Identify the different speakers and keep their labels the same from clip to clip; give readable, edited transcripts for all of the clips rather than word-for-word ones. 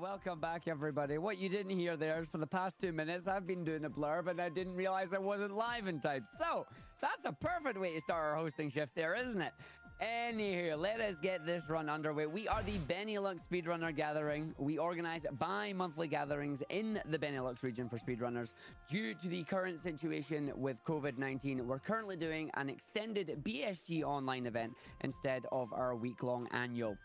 Speaker 1: welcome back, everybody. What you didn't hear there is for the past 2 minutes, I've been doing a blurb and I didn't realize I wasn't live in time. So that's a perfect way to start our hosting shift there, isn't it? Anywho, let us get this run underway. We are the Benelux Speedrunner Gathering. We organize bi-monthly gatherings in the Benelux region for speedrunners. Due to the current situation with COVID-19, we're currently doing an extended BSG online event instead of our week-long annual.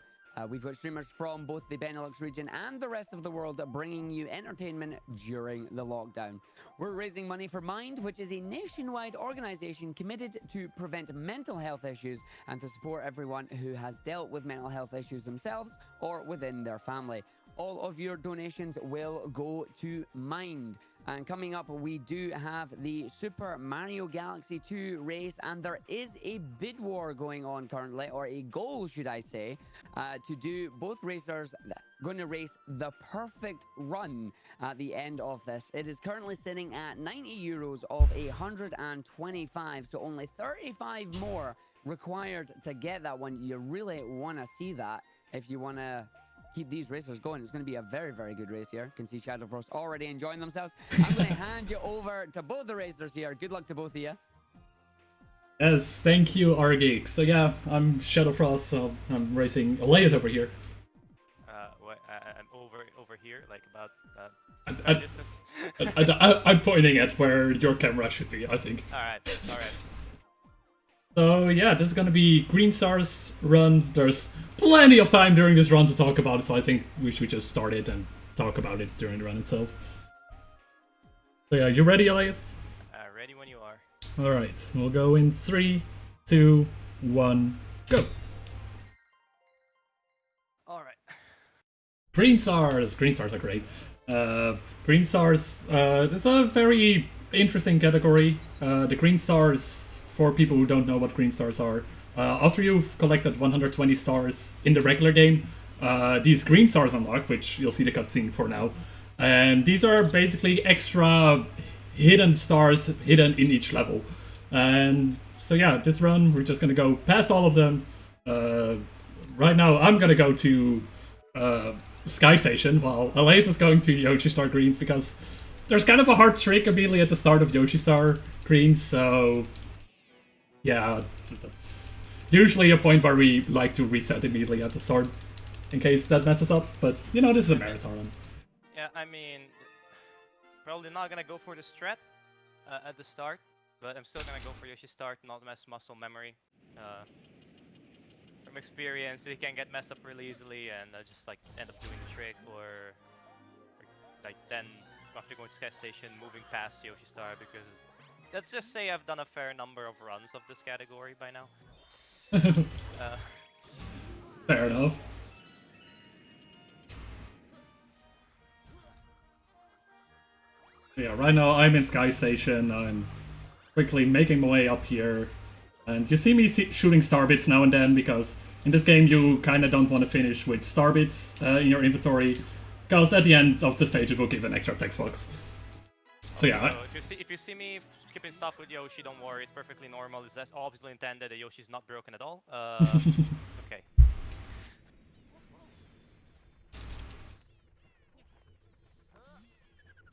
Speaker 1: We've got streamers from both the Benelux region and the rest of the world bringing you entertainment during the lockdown. We're raising money for Mind, which is a nationwide organization committed to prevent mental health issues and to support everyone who has dealt with mental health issues themselves or within their family. All of your donations will go to Mind. And coming up, we do have the Super Mario Galaxy 2 race, and there is a bid war going on currently, or a goal, should I say, to do both racers going to race the perfect run at the end of this. It is currently sitting at 90 euros of 125, so only 35 more required to get that one. You really want to see that if you want to keep these racers going. It's going to be a very, very good race here. Can see Shadowfrost already enjoying themselves. I'm going to hand you over to both the racers here. Good luck to both of you.
Speaker 2: Yes, thank you, RGeek. So yeah, I'm Shadowfrost, so I'm racing Alaeussr over here.
Speaker 3: I'm over here, like about
Speaker 2: distance. I'm pointing at where your camera should be, I think.
Speaker 3: Alright.
Speaker 2: So yeah, this is gonna be Green Star's run. There's plenty of time during this run to talk about it, so I think we should just start it and talk about it during the run itself. So yeah, you ready, Alaeussr?
Speaker 3: Ready when you are.
Speaker 2: Alright, we'll go in 3, 2, 1, go!
Speaker 3: Alright.
Speaker 2: Green Stars! Green Stars are great. Green Stars, it's a very interesting category. The Green Stars, for people who don't know what Green Stars are, after you've collected 120 stars in the regular game, these Green Stars unlock, which you'll see the cutscene for now. And these are basically extra hidden stars hidden in each level. And so yeah, this run, we're just gonna go past all of them. Right now, I'm gonna go to Sky Station, while Alaeussr is going to Yoshi Star Greens, because there's kind of a hard trick immediately at the start of Yoshi Star Greens, so yeah, that's usually a point where we like to reset immediately at the start, in case that messes up, but you know, this is a marathon.
Speaker 3: Yeah, I mean, probably not gonna go for the strat at the start, but I'm still gonna go for Yoshi Start, not mess muscle memory. From experience, it can get messed up really easily and just like end up doing the trick, or like then after going to Sky Station, moving past Yoshi Star, because let's just say I've done a fair number of runs of this category by now.
Speaker 2: Fair enough. Yeah, right now I'm in Sky Station. I'm quickly making my way up here. And you see me shooting star bits now and then, because in this game you kind of don't want to finish with star bits in your inventory, because at the end of the stage it will give an extra text box. So yeah.
Speaker 3: So if you see me skipping stuff with Yoshi, don't worry, it's perfectly normal. It's just obviously intended that Yoshi's not broken at all. Okay.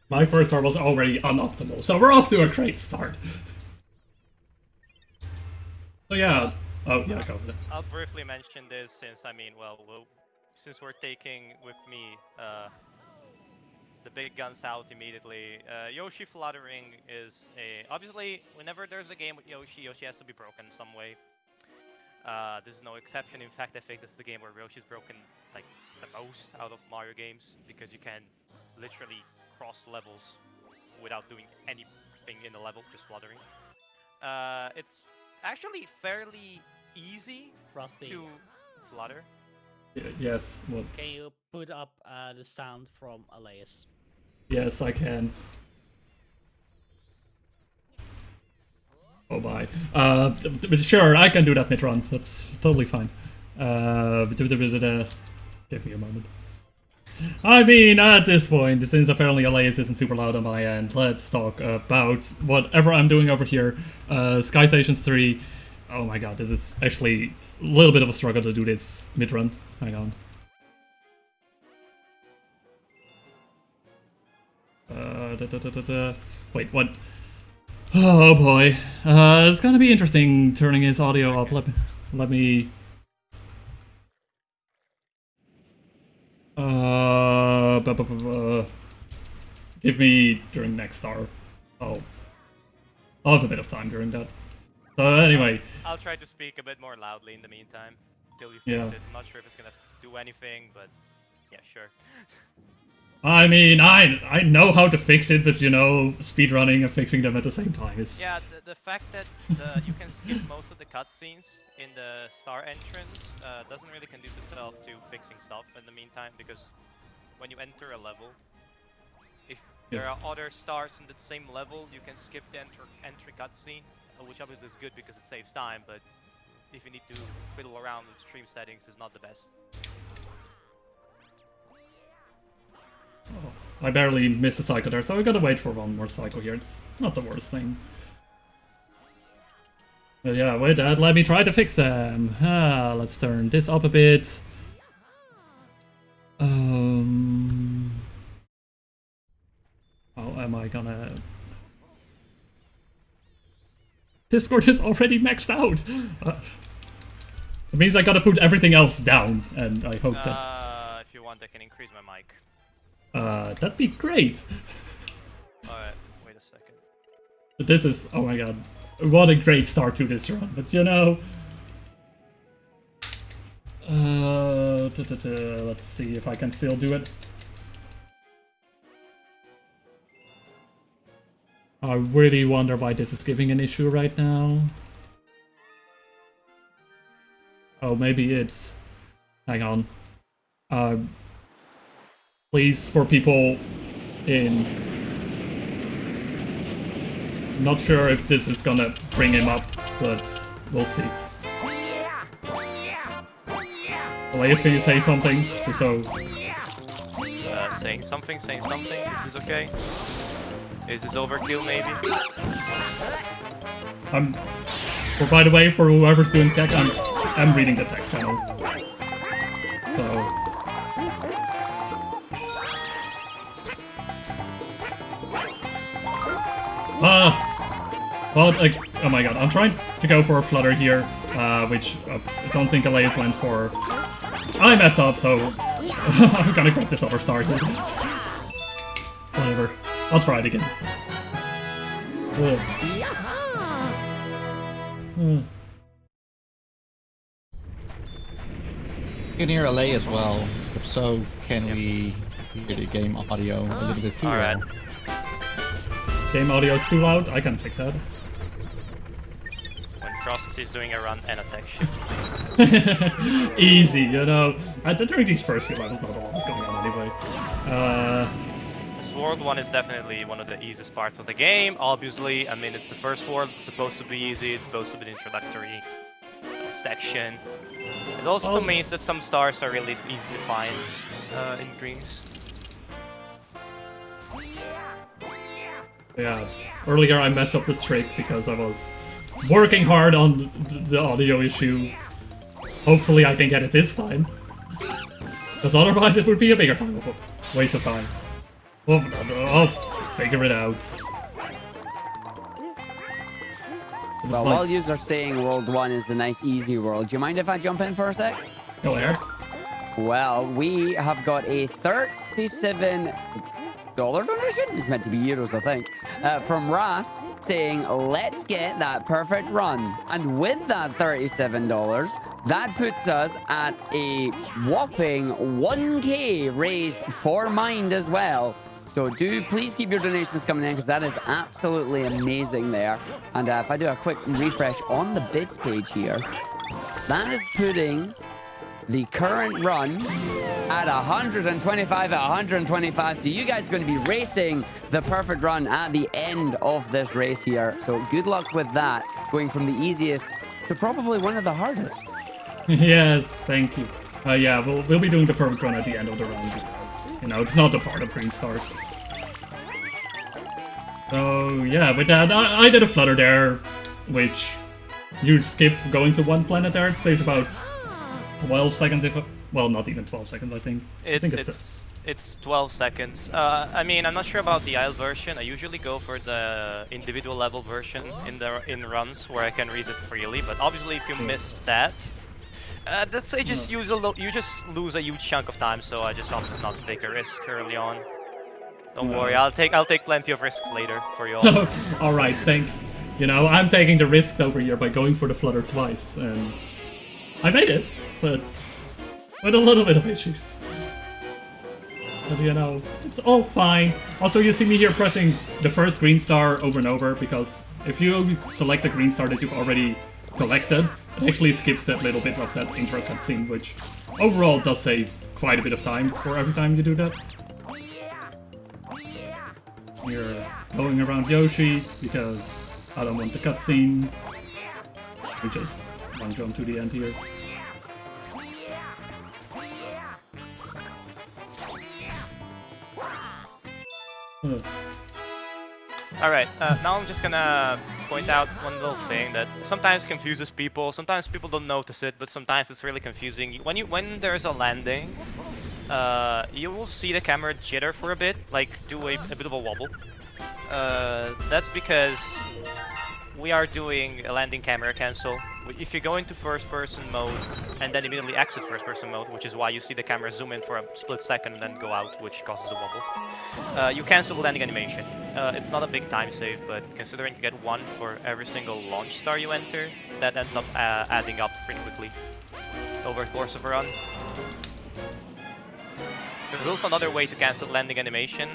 Speaker 2: My first star was already unoptimal, so we're off to a great start. So yeah, oh yeah, go with it.
Speaker 3: I'll briefly mention this since, I mean, well, since we're taking with me the big guns out immediately. Yoshi fluttering is obviously, whenever there's a game with Yoshi, Yoshi has to be broken some way. This is no exception. In fact, I think this is the game where Yoshi's broken like the most out of Mario games, because you can literally cross levels without doing anything in the level, just fluttering. It's actually fairly easy to flutter.
Speaker 2: Yes, what?
Speaker 4: Can you put up the sound from Alaeussr?
Speaker 2: Yes, I can. Oh my. Sure, I can do that mid-run. That's totally fine. Give me a moment. I mean, at this point, since apparently Alaeussr isn't super loud on my end, let's talk about whatever I'm doing over here. Sky Stations 3. Oh my god, this is actually a little bit of a struggle to do this mid-run. Hang on. Wait, what? Oh boy. It's gonna be interesting turning his audio up. Let me... Give me during next hour. I'll have a bit of time during that. So anyway.
Speaker 3: I'll try to speak a bit more loudly in the meantime, till you fix
Speaker 2: Yeah.
Speaker 3: it. I'm not sure if it's gonna do anything, but yeah, sure.
Speaker 2: I mean, I know how to fix it, but you know, speedrunning and fixing them at the same time is...
Speaker 3: Yeah, the fact that you can skip most of the cutscenes in the star entrance doesn't really conduce itself to fixing stuff in the meantime, because when you enter a level, if there are other stars in the same level, you can skip the entry cutscene, which obviously is good because it saves time, but if you need to fiddle around with stream settings, it's not the best.
Speaker 2: Oh, I barely missed a cycle there, so I gotta wait for one more cycle here. It's not the worst thing. But yeah, with that, let me try to fix them. Let's turn this up a bit. How am I gonna... Discord is already maxed out! It means I gotta put everything else down, and I hope that...
Speaker 3: If you want, I can increase my mic.
Speaker 2: That'd be great!
Speaker 3: Alright, wait a second.
Speaker 2: This is... oh my god. What a great start to this run, but you know... let's see if I can still do it. I really wonder why this is giving an issue right now. Oh, maybe it's... hang on. Please, for people in... not sure if this is gonna bring him up, but we'll see. Alaeussr, can you say something? Just so...
Speaker 3: saying something? Is this okay? Is this overkill, maybe?
Speaker 2: By the way, for whoever's doing tech, I'm reading the tech channel. So... well, oh my god, I'm trying to go for a flutter here, which I don't think Alaeussr went for. I messed up, so I'm gonna grab this other star. Whatever, I'll try it again.
Speaker 5: You can hear LA as well, but so can we hear the game audio a little bit too
Speaker 3: Alright.
Speaker 5: loud?
Speaker 2: Game audio is too loud, I can fix that.
Speaker 3: When Frost is doing a run and attack shift.
Speaker 2: Easy, you know. During these first few levels, not a lot is going on anyway.
Speaker 3: This world one is definitely one of the easiest parts of the game. Obviously, I mean, it's the first world, it's supposed to be easy, it's supposed to be the introductory section. It also means that some stars are really easy to find in dreams.
Speaker 2: Yeah, earlier I messed up the trick because I was working hard on the audio issue. Hopefully I can get it this time. Because otherwise it would be a bigger time of waste of time. I'll figure it out.
Speaker 1: Well, while you are saying World 1 is the nice, easy world, do you mind if I jump in for a sec?
Speaker 2: Go ahead.
Speaker 1: Well, we have got a $37 donation. It's meant to be euros, I think. From Ras saying, let's get that perfect run. And with that $37, that puts us at a whopping 1K raised for Mind as well. So do please keep your donations coming in because that is absolutely amazing there. And if I do a quick refresh on the bids page here, that is putting the current run at 125 at 125. So you guys are going to be racing the perfect run at the end of this race here. So good luck with that, going from the easiest to probably one of the hardest.
Speaker 2: Yes, thank you. Yeah, we'll be doing the perfect run at the end of the run because, you know, it's not a part of Green Star. So yeah, with that, I did a flutter there, which you'd skip going to one planet there. It saves about 12 seconds if... well, not even 12 seconds, I think.
Speaker 3: It's
Speaker 2: I think it's
Speaker 3: It's 12 seconds. I mean, I'm not sure about the IELTS version. I usually go for the individual level version in runs where I can reset freely. But obviously, if you miss that, that's you just lose a huge chunk of time. So I just opted not to take a risk early on. Don't worry, I'll take plenty of risks later for you all.
Speaker 2: All right, Stink. You know, I'm taking the risk over here by going for the flutter twice, and I made it, but with a little bit of issues. But you know, it's all fine. Also, you see me here pressing the first green star over and over, because if you select a green star that you've already collected, it actually skips that little bit of that intro cutscene, which overall does save quite a bit of time for every time you do that. You're going around Yoshi, because I don't want the cutscene. We just long jump to the end here.
Speaker 3: Alright, now I'm just gonna point out one little thing that sometimes confuses people. Sometimes people don't notice it, but sometimes it's really confusing. When there's a landing, you will see the camera jitter for a bit, like do a bit of a wobble. That's because we are doing a landing camera cancel. If you go into first-person mode and then immediately exit first-person mode, which is why you see the camera zoom in for a split second and then go out, which causes a wobble, you cancel the landing animation. It's not a big time save, but considering you get one for every single launch star you enter, that ends up adding up pretty quickly over the course of a run. There's also another way to cancel landing animation,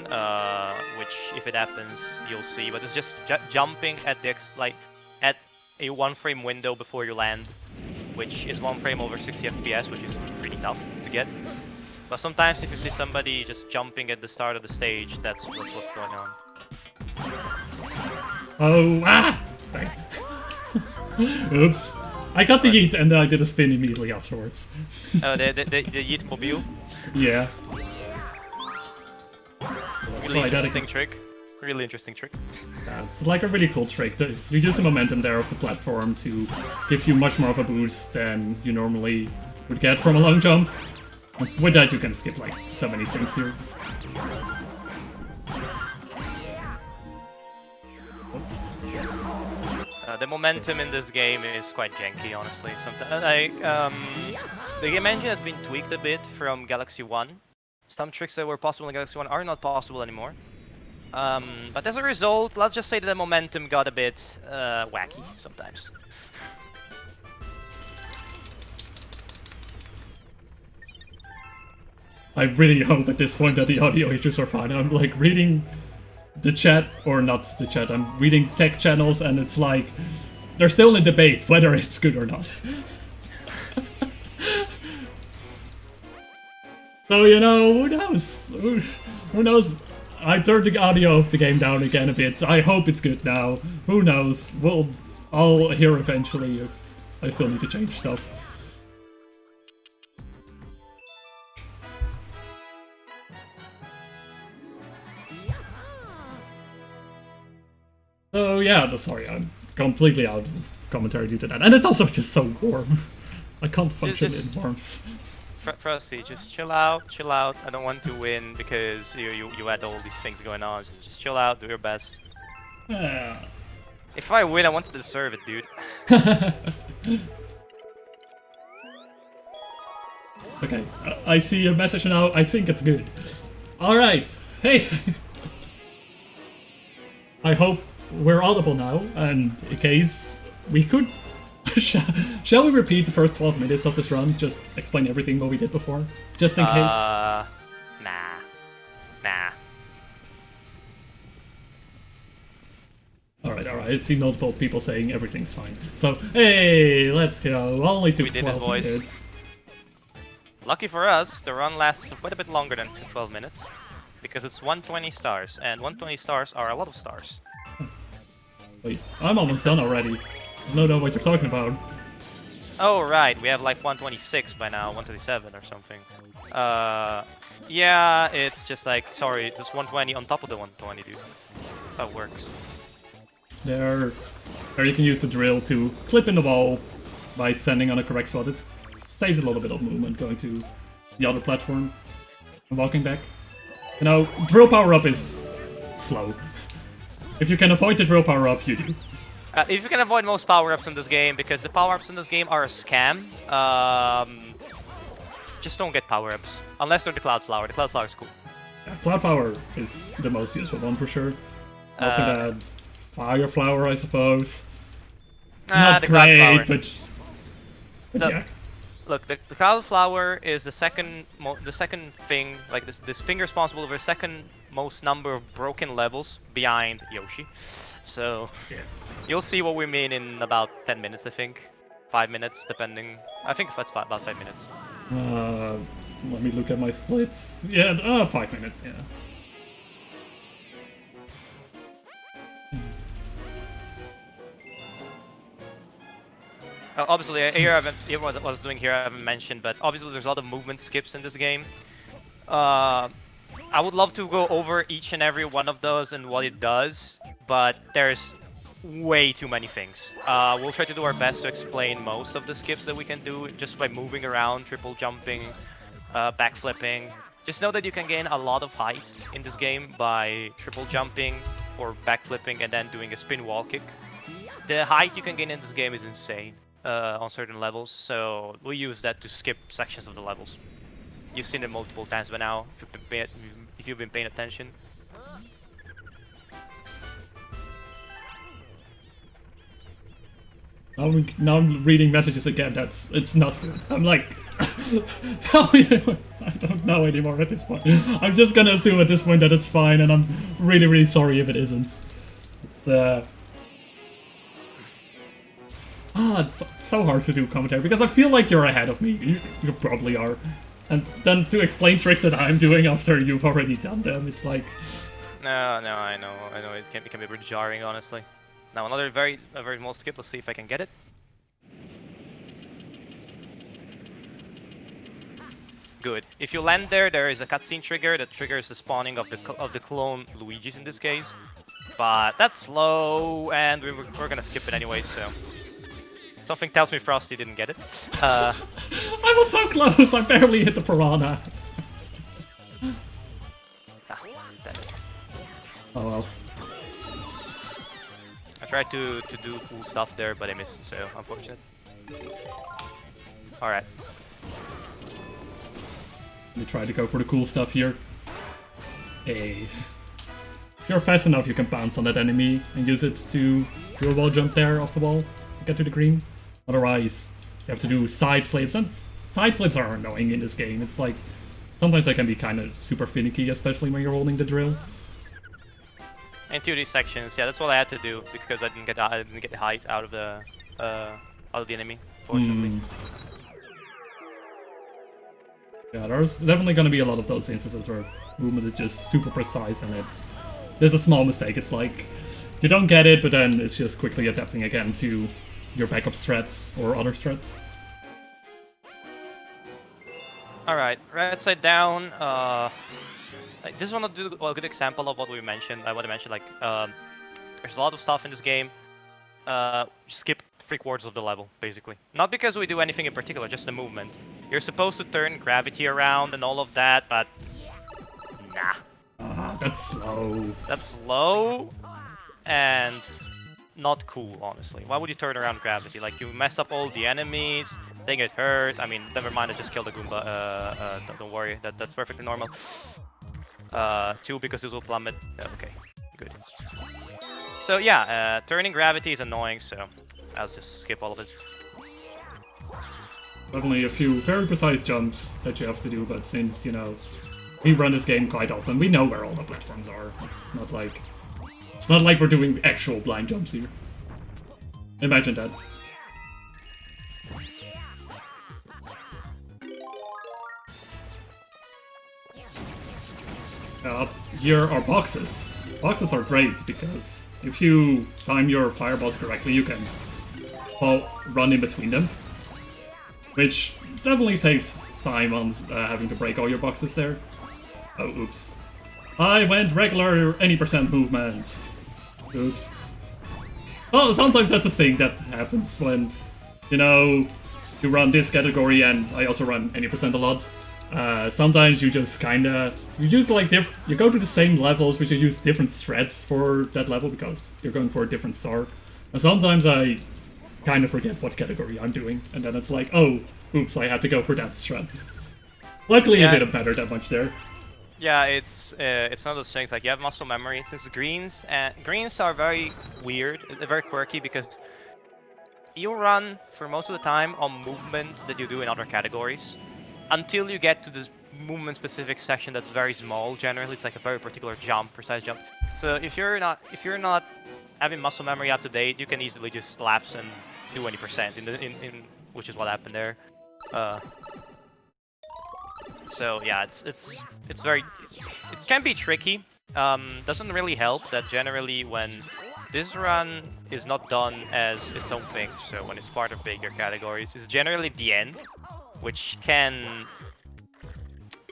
Speaker 3: which if it happens, you'll see, but it's just jumping at at a 1 frame window before you land, which is 1 frame over 60 FPS, which is pretty tough to get. But sometimes if you see somebody just jumping at the start of the stage, that's what's going on.
Speaker 2: Oh, ah! Oops. I got the yeet and I did a spin immediately afterwards.
Speaker 3: Oh, the yeet mobile?
Speaker 2: Yeah.
Speaker 3: Really interesting trick. Really interesting trick.
Speaker 2: Yeah, it's like a really cool trick. You use the momentum there of the platform to give you much more of a boost than you normally would get from a long jump. With that you can skip like so many things here.
Speaker 3: The momentum in this game is quite janky, honestly. The game engine has been tweaked a bit from Galaxy 1. Some tricks that were possible in Galaxy 1 are not possible anymore. But as a result, let's just say that the momentum got a bit wacky sometimes.
Speaker 2: I really hope at this point that the audio issues are fine. I'm like reading the chat, or not the chat, I'm reading tech channels and it's like, they're still in debate whether it's good or not. So, you know, who knows? Who knows? I turned the audio of the game down again a bit. I hope it's good now. Who knows? I'll hear eventually if I still need to change stuff. So yeah, sorry, I'm completely out of commentary due to that. And it's also just so warm. I can't function in warmth.
Speaker 3: Frosty, just chill out. I don't want to win because you had all these things going on, so just chill out, do your best. If I win, I want to deserve it, dude.
Speaker 2: Okay, I see a message now, I think it's good. Alright, hey! I hope we're audible now, and in case we could... Shall we repeat the first 12 minutes of this run? Just explain everything what we did before? Just in case?
Speaker 3: Nah.
Speaker 2: Alright, I see multiple people saying everything's fine. So, hey, let's go. Only took 12 minutes.
Speaker 3: Lucky for us, the run lasts quite a bit longer than 12 minutes. Because it's 120 stars, and 120 stars are a lot of stars.
Speaker 2: Wait, I'm almost done already. I don't know what you're talking about.
Speaker 3: Oh, right, we have like 126 by now, 127 or something. Yeah, it's just like, sorry, just 120 on top of the 120, dude. That's how it works.
Speaker 2: There you can use the drill to clip in the wall by standing on a correct spot. It saves a little bit of movement going to the other platform. I'm walking back. You know, drill power-up is slow. If you can avoid the drill power-up, you do.
Speaker 3: If you can avoid most power-ups in this game, because the power-ups in this game are a scam, just don't get power-ups. Unless they're the Cloud Flower. The Cloud Flower is cool.
Speaker 2: Yeah, Cloud Flower is the most useful one for sure. After that, Fire Flower, I suppose. Not
Speaker 3: the Cloud
Speaker 2: great,
Speaker 3: Flower.
Speaker 2: but yeah.
Speaker 3: Look, the Cloud Flower is the second thing, like this thing responsible for the second most number of broken levels behind Yoshi. So
Speaker 2: Yeah.
Speaker 3: you'll see what we mean in about 10 minutes, I think. 5 minutes, depending. I think that's about 5 minutes.
Speaker 2: Let me look at my splits. Yeah, 5 minutes, yeah.
Speaker 3: Obviously, here I haven't. Here what I was doing here I haven't mentioned, but obviously there's a lot of movement skips in this game. I would love to go over each and every one of those and what it does, but there's way too many things. We'll try to do our best to explain most of the skips that we can do just by moving around, triple jumping, backflipping. Just know that you can gain a lot of height in this game by triple jumping or backflipping and then doing a spin wall kick. The height you can gain in this game is insane on certain levels, so we use that to skip sections of the levels. You've seen it multiple times by now, if you've been paying attention.
Speaker 2: Now I'm reading messages again. It's not good. I'm like, I don't know anymore at this point. I'm just gonna assume at this point that it's fine, and I'm really, really sorry if it isn't. It's so hard to do commentary because I feel like you're ahead of me. You probably are, and then to explain tricks that I'm doing after you've already done them, it's like.
Speaker 3: No, I know. It can be pretty jarring, honestly. Now another very small skip. Let's see if I can get it. Good. If you land there, there is a cutscene trigger that triggers the spawning of the clone Luigi's in this case. But that's slow, and we're gonna skip it anyway. So something tells me Frosty didn't get it.
Speaker 2: I was so close. I barely hit the piranha. Oh well.
Speaker 3: I tried to do cool stuff there, but I missed, so unfortunate. Alright.
Speaker 2: Let me try to go for the cool stuff here. Hey. If you're fast enough, you can bounce on that enemy and use it to do a wall jump there off the wall to get to the green. Otherwise, you have to do side flips, and side flips are annoying in this game. It's like, sometimes they can be kind of super finicky, especially when you're holding the drill.
Speaker 3: Into these sections, yeah, that's what I had to do because I didn't get the height out of the enemy, fortunately.
Speaker 2: Yeah, there's definitely gonna be a lot of those instances where movement is just super precise and there's a small mistake. It's like you don't get it, but then it's just quickly adapting again to your backup strats or other strats.
Speaker 3: All right, right side down. I just want to do a good example of what we mentioned. I want to mention, like, there's a lot of stuff in this game. Skip 3/4 of the level, basically. Not because we do anything in particular, just the movement. You're supposed to turn gravity around and all of that, but nah.
Speaker 2: That's slow.
Speaker 3: That's slow and not cool, honestly. Why would you turn around gravity? Like, you mess up all the enemies, they get hurt. I mean, never mind, I just killed a Goomba. Don't worry, that's perfectly normal. 2 because this will plummet. Okay, good. So yeah, turning gravity is annoying, so I'll just skip all of it.
Speaker 2: Definitely a few very precise jumps that you have to do, but since, you know, we run this game quite often, we know where all the platforms are. It's not like we're doing actual blind jumps here. Imagine that. Here are boxes. Boxes are great because if you time your fireballs correctly, you can run in between them, which definitely saves time on having to break all your boxes there. Oh, oops. I went regular any percent movement. Oops. Well, sometimes that's a thing that happens when, you know, you run this category and I also run any percent a lot. Sometimes you just kinda you use like you go to the same levels, but you use different strats for that level because you're going for a different star. And sometimes I kind of forget what category I'm doing, and then it's like, oh, oops, I had to go for that strat. Luckily,
Speaker 3: Yeah.
Speaker 2: I didn't matter that much there.
Speaker 3: Yeah, it's one of those things like you have muscle memory. Since greens are very weird, very quirky because you run for most of the time on movement that you do in other categories until you get to this movement specific section that's very small. Generally, it's like a very particular jump, precise jump. So if you're not having muscle memory up to date, you can easily just lapse and do any percent in which is what happened there. So yeah, it's very it can be tricky. Doesn't really help that generally when this run is not done as its own thing, so when it's part of bigger categories, it's generally the end, which can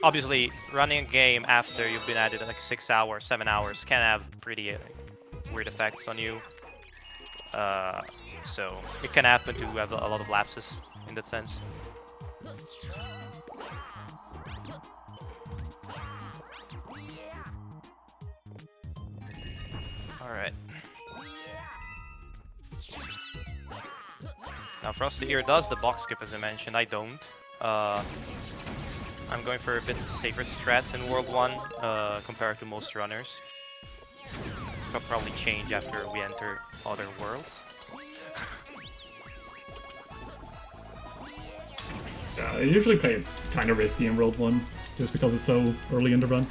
Speaker 3: obviously running a game after you've been at it like 6 hours, 7 hours can have pretty weird effects on you. So it can happen to have a lot of lapses in that sense. Alright. Now Frosty here does the box skip as I mentioned, I don't. I'm going for a bit of safer strats in World 1 compared to most runners. It'll probably change after we enter other worlds.
Speaker 2: I usually play it kind of risky in World 1, just because it's so early in the run.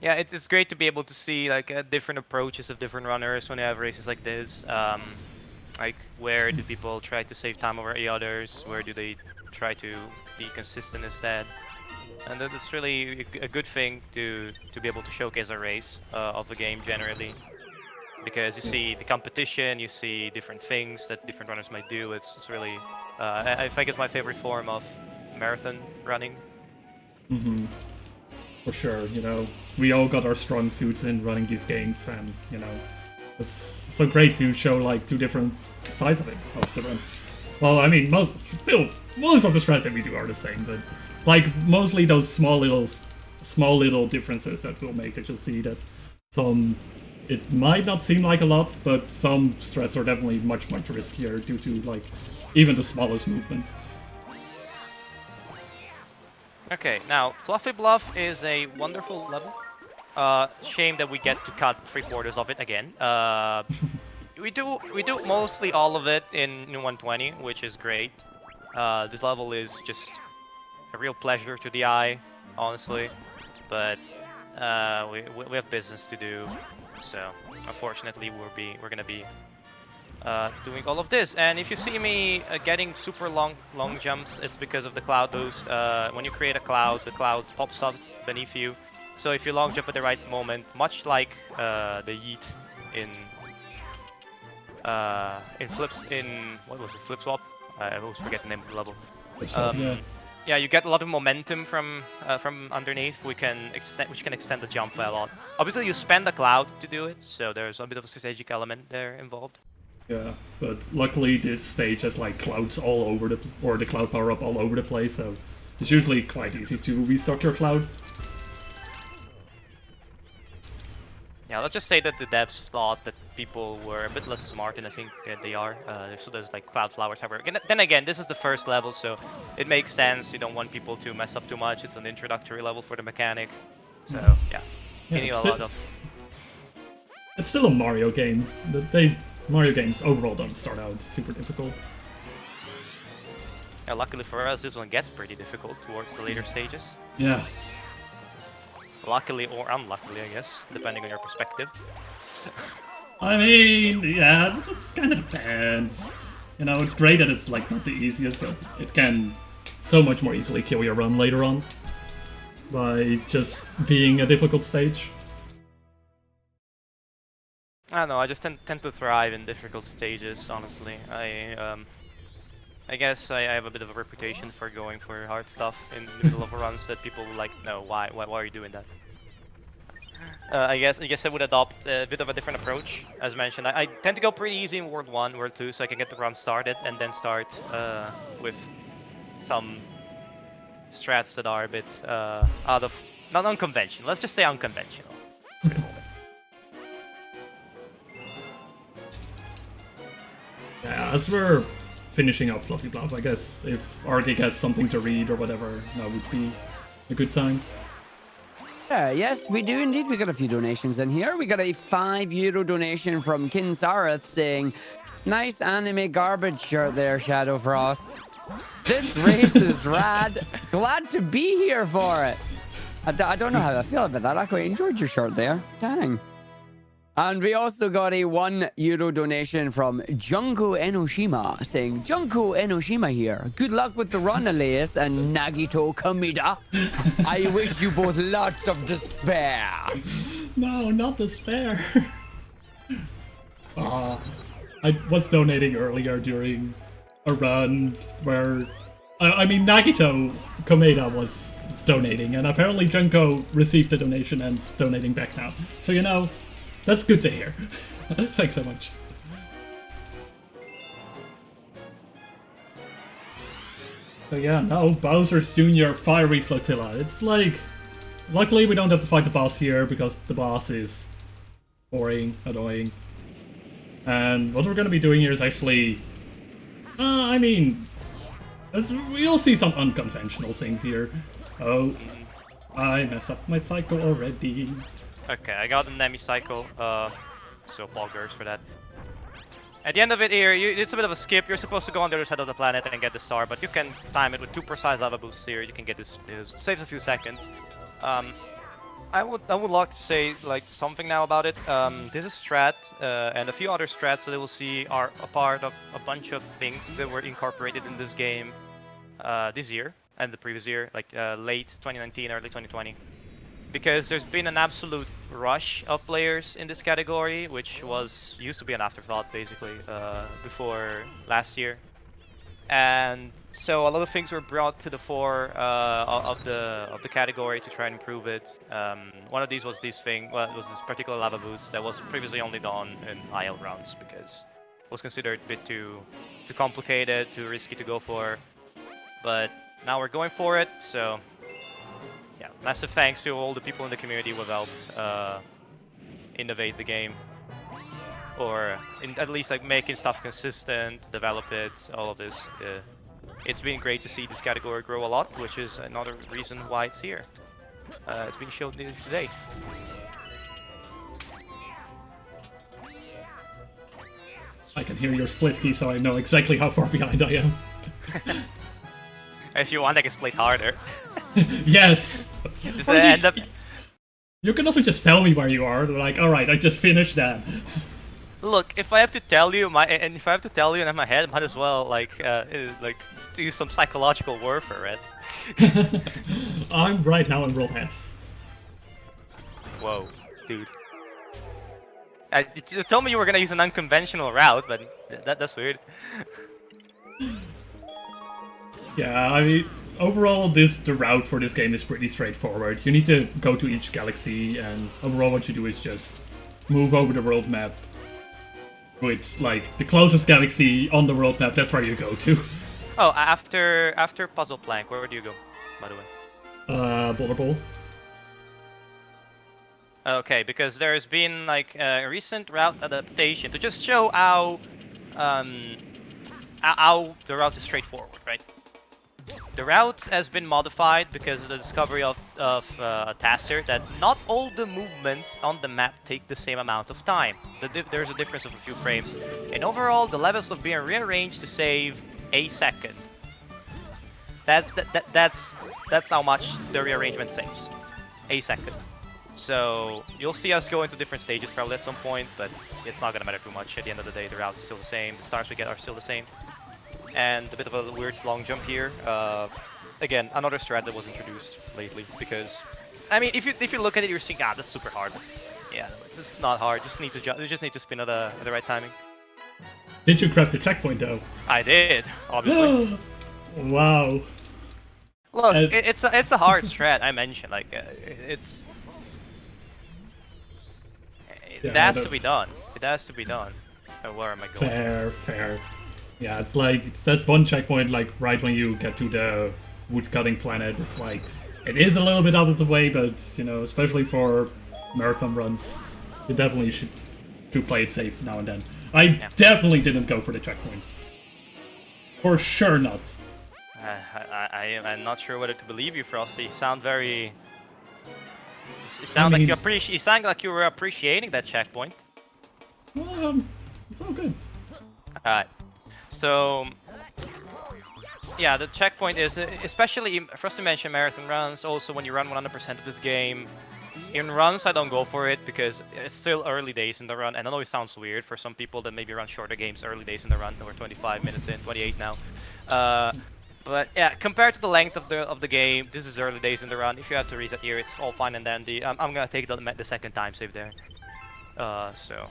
Speaker 3: Yeah, it's great to be able to see like different approaches of different runners when you have races like this. Like where do people try to save time over the others? Where do they try to be consistent instead? And that's really a good thing to be able to showcase a race of the game generally, because you see the competition, you see different things that different runners might do. It's really I think it's my favorite form of marathon running.
Speaker 2: Mm-hmm. For sure, you know, we all got our strong suits in running these games, and you know, it's so great to show like two different sides of it of the run. Well, I mean, most of the strats that we do are the same, but like mostly those small little differences that will make that you'll see that some it might not seem like a lot, but some strats are definitely much riskier due to like even the smallest movement.
Speaker 3: Okay, now Fluffy Bluff is a wonderful level. Shame that we get to cut 3/4 of it again. We do mostly all of it in 120, which is great. This level is just a real pleasure to the eye, honestly. But we have business to do, so unfortunately we're gonna be doing all of this. And if you see me getting super long jumps, it's because of the cloud boost. When you create a cloud, the cloud pops up beneath you. So if you long jump at the right moment, much like the yeet in what was it, Flip Swap? I always forget the name of the level. Yeah, you get a lot of momentum from underneath, which can extend the jump by a lot. Obviously, you spend the cloud to do it, so there's a bit of a strategic element there involved.
Speaker 2: Yeah, but luckily this stage has like clouds all over the cloud power up all over the place, so it's usually quite easy to restock your cloud.
Speaker 3: Yeah, let's just say that the devs thought that people were a bit less smart than I think they are. So there's like cloud flowers everywhere. Then again, this is the first level, so it makes sense. You don't want people to mess up too much. It's an introductory level for the mechanic. So yeah, you need a lot of...
Speaker 2: It's still a Mario game. Mario games overall don't start out super difficult.
Speaker 3: Yeah, luckily for us, this one gets pretty difficult towards the later stages.
Speaker 2: Yeah.
Speaker 3: Luckily or unluckily, I guess, depending on your perspective.
Speaker 2: I mean, yeah, it kind of depends. You know, it's great that it's like not the easiest, but it can so much more easily kill your run later on by just being a difficult stage.
Speaker 3: I don't know, I just tend to thrive in difficult stages, honestly. I guess I have a bit of a reputation for going for hard stuff in the middle of runs that people will like, no, why are you doing that? I guess I would adopt a bit of a different approach. As mentioned, I tend to go pretty easy in World 1, World 2, so I can get the run started, and then start with some strats that are a bit out of not unconventional. Let's just say unconventional.
Speaker 2: Yeah, as we're finishing up Fluffy Bluff, I guess if Arctic has something to read or whatever, that would be a good time.
Speaker 1: Yes, we do indeed. We got a few donations in here. We got a €5 donation from Kin Sareth saying, "Nice anime garbage shirt there, Shadowfrost. This race is rad. Glad to be here for it." I don't know how I feel about that. I quite enjoyed your shirt there. Dang. And we also got a €1 donation from Junko Enoshima saying, "Junko Enoshima here. Good luck with the run, Alaeussr and Nagito Kamida. I wish you both lots of despair."
Speaker 2: No, not despair. I was donating earlier during a run where, I mean, Nagito Komeda was donating, and apparently Junko received the donation and is donating back now. So, you know, that's good to hear. Thanks so much. So yeah, now Bowser's Jr. Fiery Flotilla. It's like, luckily we don't have to fight the boss here because the boss is boring, annoying. And what we're gonna be doing here is actually, I mean, we'll see some unconventional things here. Oh, I messed up my cycle already.
Speaker 3: Okay, I got the Nemi cycle, so poggers for that. At the end of it here, it's a bit of a skip. You're supposed to go on the other side of the planet and get the star, but you can time it with 2 precise lava boosts here. You can get this saves a few seconds. I would like to say like something now about it. This is strat, and a few other strats that we'll see are a part of a bunch of things that were incorporated in this game this year and the previous year, like late 2019, early 2020. Because there's been an absolute rush of players in this category, which used to be an afterthought basically before last year, and so a lot of things were brought to the fore of the category to try and improve it. One of these was this particular lava boost that was previously only done in IL rounds because it was considered a bit too complicated, too risky to go for, but now we're going for it. So yeah, massive thanks to all the people in the community who have helped innovate the game, or at least like making stuff consistent, develop it, all of this. It's been great to see this category grow a lot, which is another reason why it's here. It's been shown today.
Speaker 2: I can hear your split key, so I know exactly how far behind I am.
Speaker 3: If you want, I can split harder.
Speaker 2: Yes!
Speaker 3: Does it end up...
Speaker 2: You can also just tell me where you are. Like, alright, I just finished that.
Speaker 3: Look, if I have to tell you, and in my head, might as well like do some psychological warfare, right?
Speaker 2: I'm right now in World S.
Speaker 3: Whoa, dude. You told me you were gonna use an unconventional route, but that's weird.
Speaker 2: Yeah, I mean, overall, the route for this game is pretty straightforward. You need to go to each galaxy, and overall what you do is just move over the world map. With, like, the closest galaxy on the world map, that's where you go to.
Speaker 3: Oh, after Puzzle Plank, where do you go, by the way?
Speaker 2: Boulder Bowl.
Speaker 3: Okay, because there's been, like, a recent route adaptation to just show how the route is straightforward, right? The route has been modified because of the discovery of a taster that not all the movements on the map take the same amount of time. There's a difference of a few frames. And overall, the levels have been rearranged to save a second. That's how much the rearrangement saves. A second. So you'll see us go into different stages probably at some point, but it's not gonna matter too much. At the end of the day, the route is still the same. The stars we get are still the same. And a bit of a weird long jump here. Again, another strat that was introduced lately because, I mean, if you look at it, you're seeing, that's super hard. Yeah, it's not hard. You just need to spin at the right timing.
Speaker 2: Did you grab the checkpoint though?
Speaker 3: I did, obviously.
Speaker 2: Wow.
Speaker 3: Look, it's a hard strat. I mentioned like it has to be done. It has to be done. Oh, where am I going?
Speaker 2: Fair. Yeah, it's like, it's that one checkpoint, like, right when you get to the wood-cutting planet. It's like, it is a little bit out of the way, but, you know, especially for marathon runs, you definitely should play it safe now and then. I definitely didn't go for the checkpoint. For sure not.
Speaker 3: I'm not sure whether to believe you, Frosty. You sound very... You sound like you were appreciating that checkpoint.
Speaker 2: It's all good.
Speaker 3: Alright. So... Yeah, the checkpoint is, especially, Frosty mentioned marathon runs, also when you run 100% of this game. In runs, I don't go for it because it's still early days in the run, and I know it sounds weird for some people that maybe run shorter games early days in the run. We're 25 minutes in, 28 now. But yeah, compared to the length of the game, this is early days in the run. If you have to reset here, it's all fine and dandy. I'm gonna take the second time save there. So.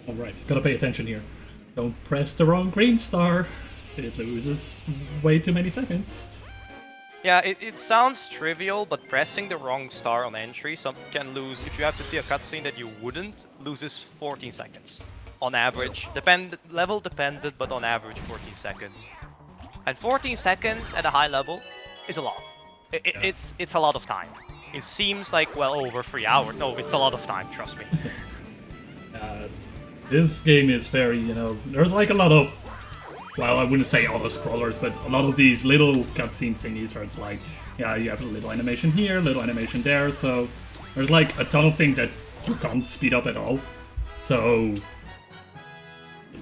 Speaker 2: Alright, gotta pay attention here. Don't press the wrong green star. It loses way too many seconds.
Speaker 3: Yeah, it sounds trivial, but pressing the wrong star on entry can lose, if you have to see a cutscene that you wouldn't, loses 14 seconds. On average. Level dependent, but on average 14 seconds. And 14 seconds at a high level is a lot. It's a lot of time. It seems like well over 3 hours. No, it's a lot of time, trust me.
Speaker 2: This game is very, you know, there's like a lot of, well, I wouldn't say auto-scrollers, but a lot of these little cutscene thingies where it's like, yeah, you have a little animation here, little animation there, so there's like a ton of things that you can't speed up at all. So,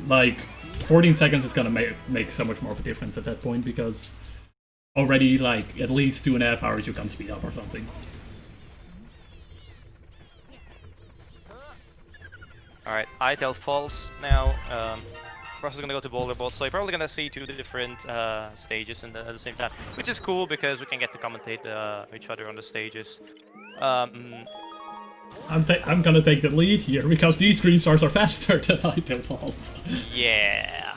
Speaker 2: like, 14 seconds is gonna make so much more of a difference at that point, because already, like, at least 2.5 hours you can't speed up or something.
Speaker 3: Alright, Itel Falls now. Frost is gonna go to Boulder Bowl, so you're probably gonna see 2 different stages at the same time, which is cool because we can get to commentate each other on the stages.
Speaker 2: I'm gonna take the lead here because these green stars are faster than Itel Falls.
Speaker 3: Yeah.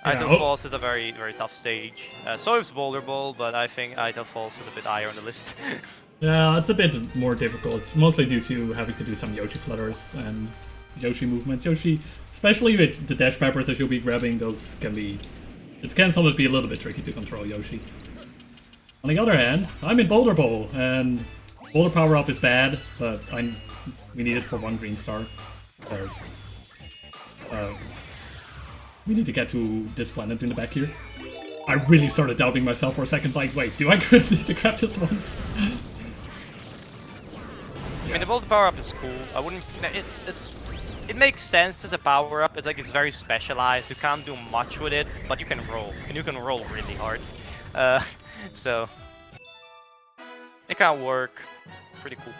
Speaker 3: Itel Falls is a very, very tough stage. So is Boulder Bowl, but I think Itel Falls is a bit higher on the list.
Speaker 2: Yeah, it's a bit more difficult, mostly due to having to do some Yoshi flutters and Yoshi movement. Yoshi, especially with the dash peppers that you'll be grabbing, those can be... It can sometimes be a little bit tricky to control Yoshi. On the other hand, I'm in Boulder Bowl, and Boulder power-up is bad, but we need it for 1 green star. Because... we need to get to this planet in the back here. I really started doubting myself for a second, like, wait, do I need to grab this once?
Speaker 3: I mean, the Boulder power-up is cool. I wouldn't... It makes sense as a power-up. It's like it's very specialized. You can't do much with it, but you can roll. And you can roll really hard. So... It can work. Pretty cool.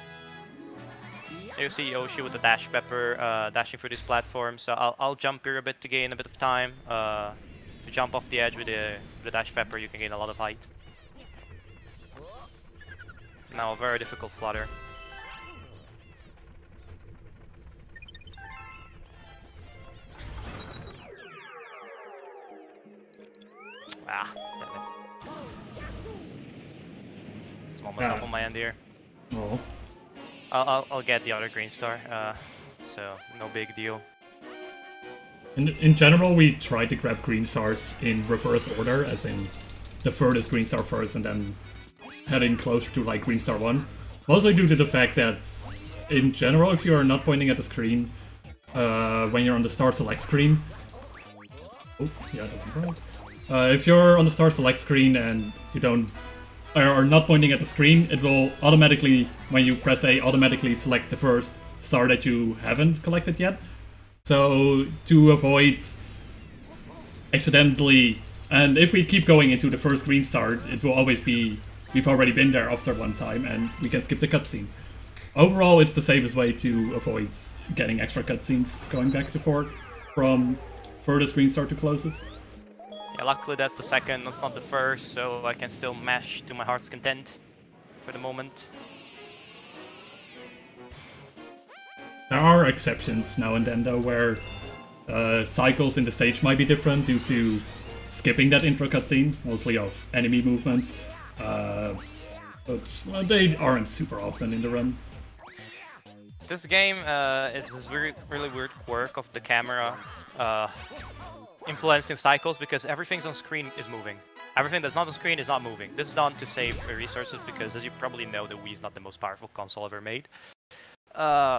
Speaker 3: You see Yoshi with the dash pepper dashing through this platform. So I'll jump here a bit to gain a bit of time. If you jump off the edge with the dash pepper, you can gain a lot of height. Now a very difficult flutter. Ah, small mess up on my end here.
Speaker 2: Oh.
Speaker 3: I'll get the other green star, so no big deal.
Speaker 2: In general, we try to grab green stars in reverse order, as in the furthest green star first and then heading closer to like green star 1. Mostly due to the fact that, in general, if you are not pointing at the screen, when you're on the star select screen... Oh, yeah, that went right. If you're on the star select screen and you don't are not pointing at the screen, it will automatically, when you press A, automatically select the first star that you haven't collected yet. So to avoid accidentally, and if we keep going into the first green star, it will always be we've already been there after one time and we can skip the cutscene. Overall, it's the safest way to avoid getting extra cutscenes going back to forth from furthest green star to closest.
Speaker 3: Yeah, luckily that's the second, that's not the first, so I can still mash to my heart's content for the moment.
Speaker 2: There are exceptions now and then though, where cycles in the stage might be different due to skipping that intro cutscene, mostly of enemy movement. But well, they aren't super often in the run.
Speaker 3: this game is this really weird quirk of the camera influencing cycles because everything's on screen is moving. Everything that's not on screen is not moving. This is done to save resources because, as you probably know, the Wii is not the most powerful console ever made.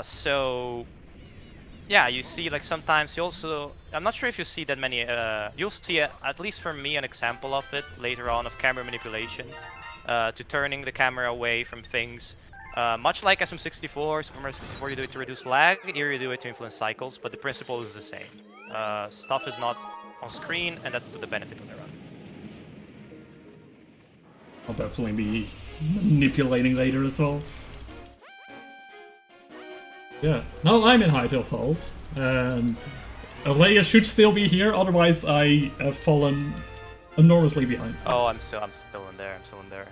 Speaker 3: So yeah, you see, like sometimes you also, I'm not sure if you see that many, you'll see, at least for me, an example of it later on of camera manipulation, to turning the camera away from things. Much like SM64, Super Mario 64, you do it to reduce lag, here you do it to influence cycles, but the principle is the same. Stuff is not on screen, and that's to the benefit of the run.
Speaker 2: I'll definitely be manipulating later as well. Yeah, now I'm in Hytale Falls, and Alaeussr should still be here, otherwise I have fallen enormously behind.
Speaker 3: Oh, I'm still in there,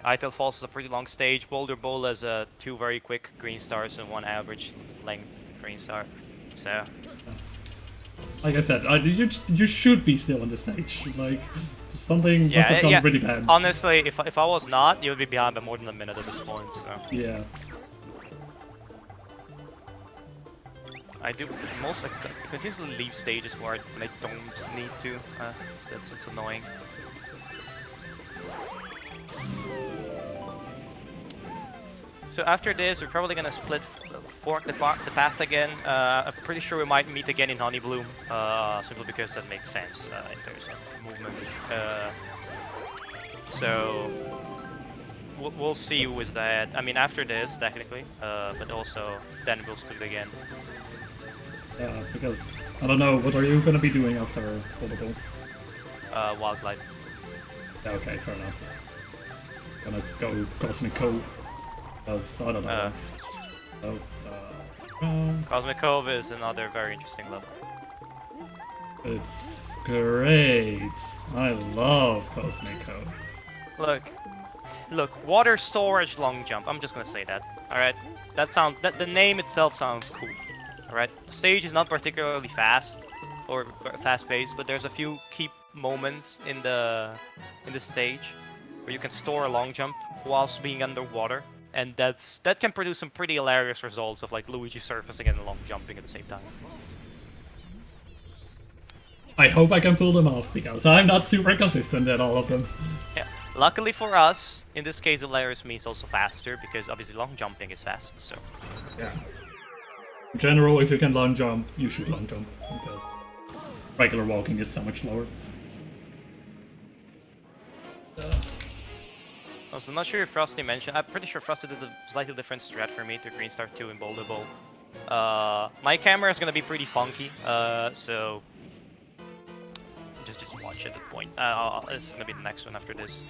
Speaker 3: Hytale Falls is a pretty long stage. Boulder Bowl has 2 very quick green stars and 1 average length green star. So
Speaker 2: like I said, you should be still on the stage. Like, something must have gone really bad.
Speaker 3: Honestly, if I was not, you would be behind by more than a minute at this point, so.
Speaker 2: Yeah.
Speaker 3: I continuously leave stages where I don't need to. That's just annoying. So after this, we're probably gonna fork the path again. I'm pretty sure we might meet again in Honeybloom, simply because that makes sense in terms of movement. So we'll see who is that. I mean, after this, technically, but also then we'll split again.
Speaker 2: Yeah, because I don't know, what are you gonna be doing after Boulder?
Speaker 3: Wildlife.
Speaker 2: Yeah, okay, fair enough. Gonna go Cosmic Cove. Because I don't know.
Speaker 3: Cosmic Cove is another very interesting level.
Speaker 2: It's great. I love Cosmic Cove.
Speaker 3: Look, water storage long jump. I'm just gonna say that. All right, the name itself sounds cool. All right, the stage is not particularly fast or fast-paced, but there's a few key moments in the stage where you can store a long jump whilst being underwater, and that can produce some pretty hilarious results of like Luigi surfacing and long jumping at the same time.
Speaker 2: I hope I can pull them off because I'm not super consistent at all of them.
Speaker 3: Yeah. Luckily for us, in this case, hilarious means also faster because obviously long jumping is fast. So.
Speaker 2: Yeah. In general, if you can long jump, you should long jump because regular walking is so much slower.
Speaker 3: Also, I'm not sure if Frosty mentioned. I'm pretty sure Frosty does a slightly different strat for me to Green Star 2 in Boulder Bowl. My camera is gonna be pretty funky, so just watch at the point. It's gonna be the next one after this.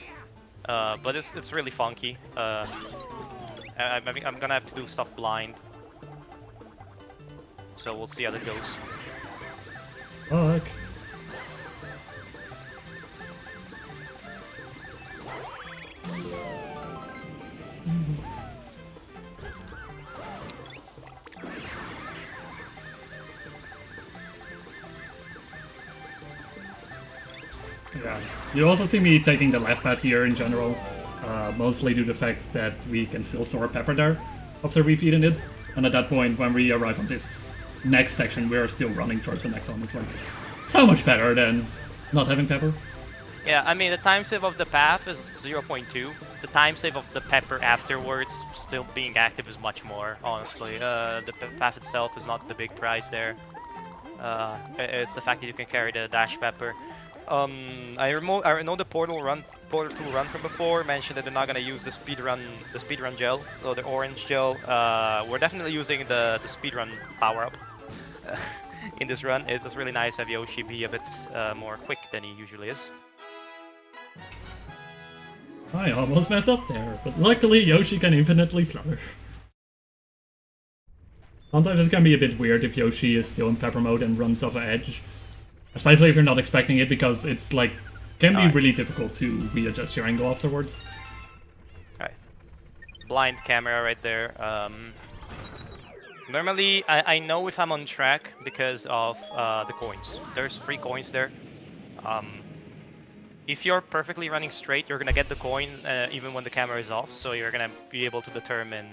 Speaker 3: But it's really funky. I'm gonna have to do stuff blind. So we'll see how that goes.
Speaker 2: Fuck. Yeah. You also see me taking the left path here in general, mostly due to the fact that we can still store pepper there after we've eaten it. And at that point, when we arrive on this next section, we're still running towards the next one. It's like so much better than not having pepper.
Speaker 3: Yeah, I mean, the time save of the path is 0.2. The time save of the pepper afterwards, still being active, is much more, honestly. The path itself is not the big prize there. It's the fact that you can carry the dash pepper. I know the Portal 2 run from before mentioned that they're not gonna use the speedrun gel, or the orange gel. We're definitely using the speedrun power-up in this run. It was really nice to have Yoshi be a bit more quick than he usually is.
Speaker 2: I almost messed up there, but luckily Yoshi can infinitely flourish. Sometimes it can be a bit weird if Yoshi is still in pepper mode and runs off an edge. Especially if you're not expecting it, because it's like, can be really difficult to readjust your angle afterwards.
Speaker 3: Alright. Blind camera right there. Normally, I know if I'm on track because of the coins. There's 3 coins there. If you're perfectly running straight, you're gonna get the coin even when the camera is off, so you're gonna be able to determine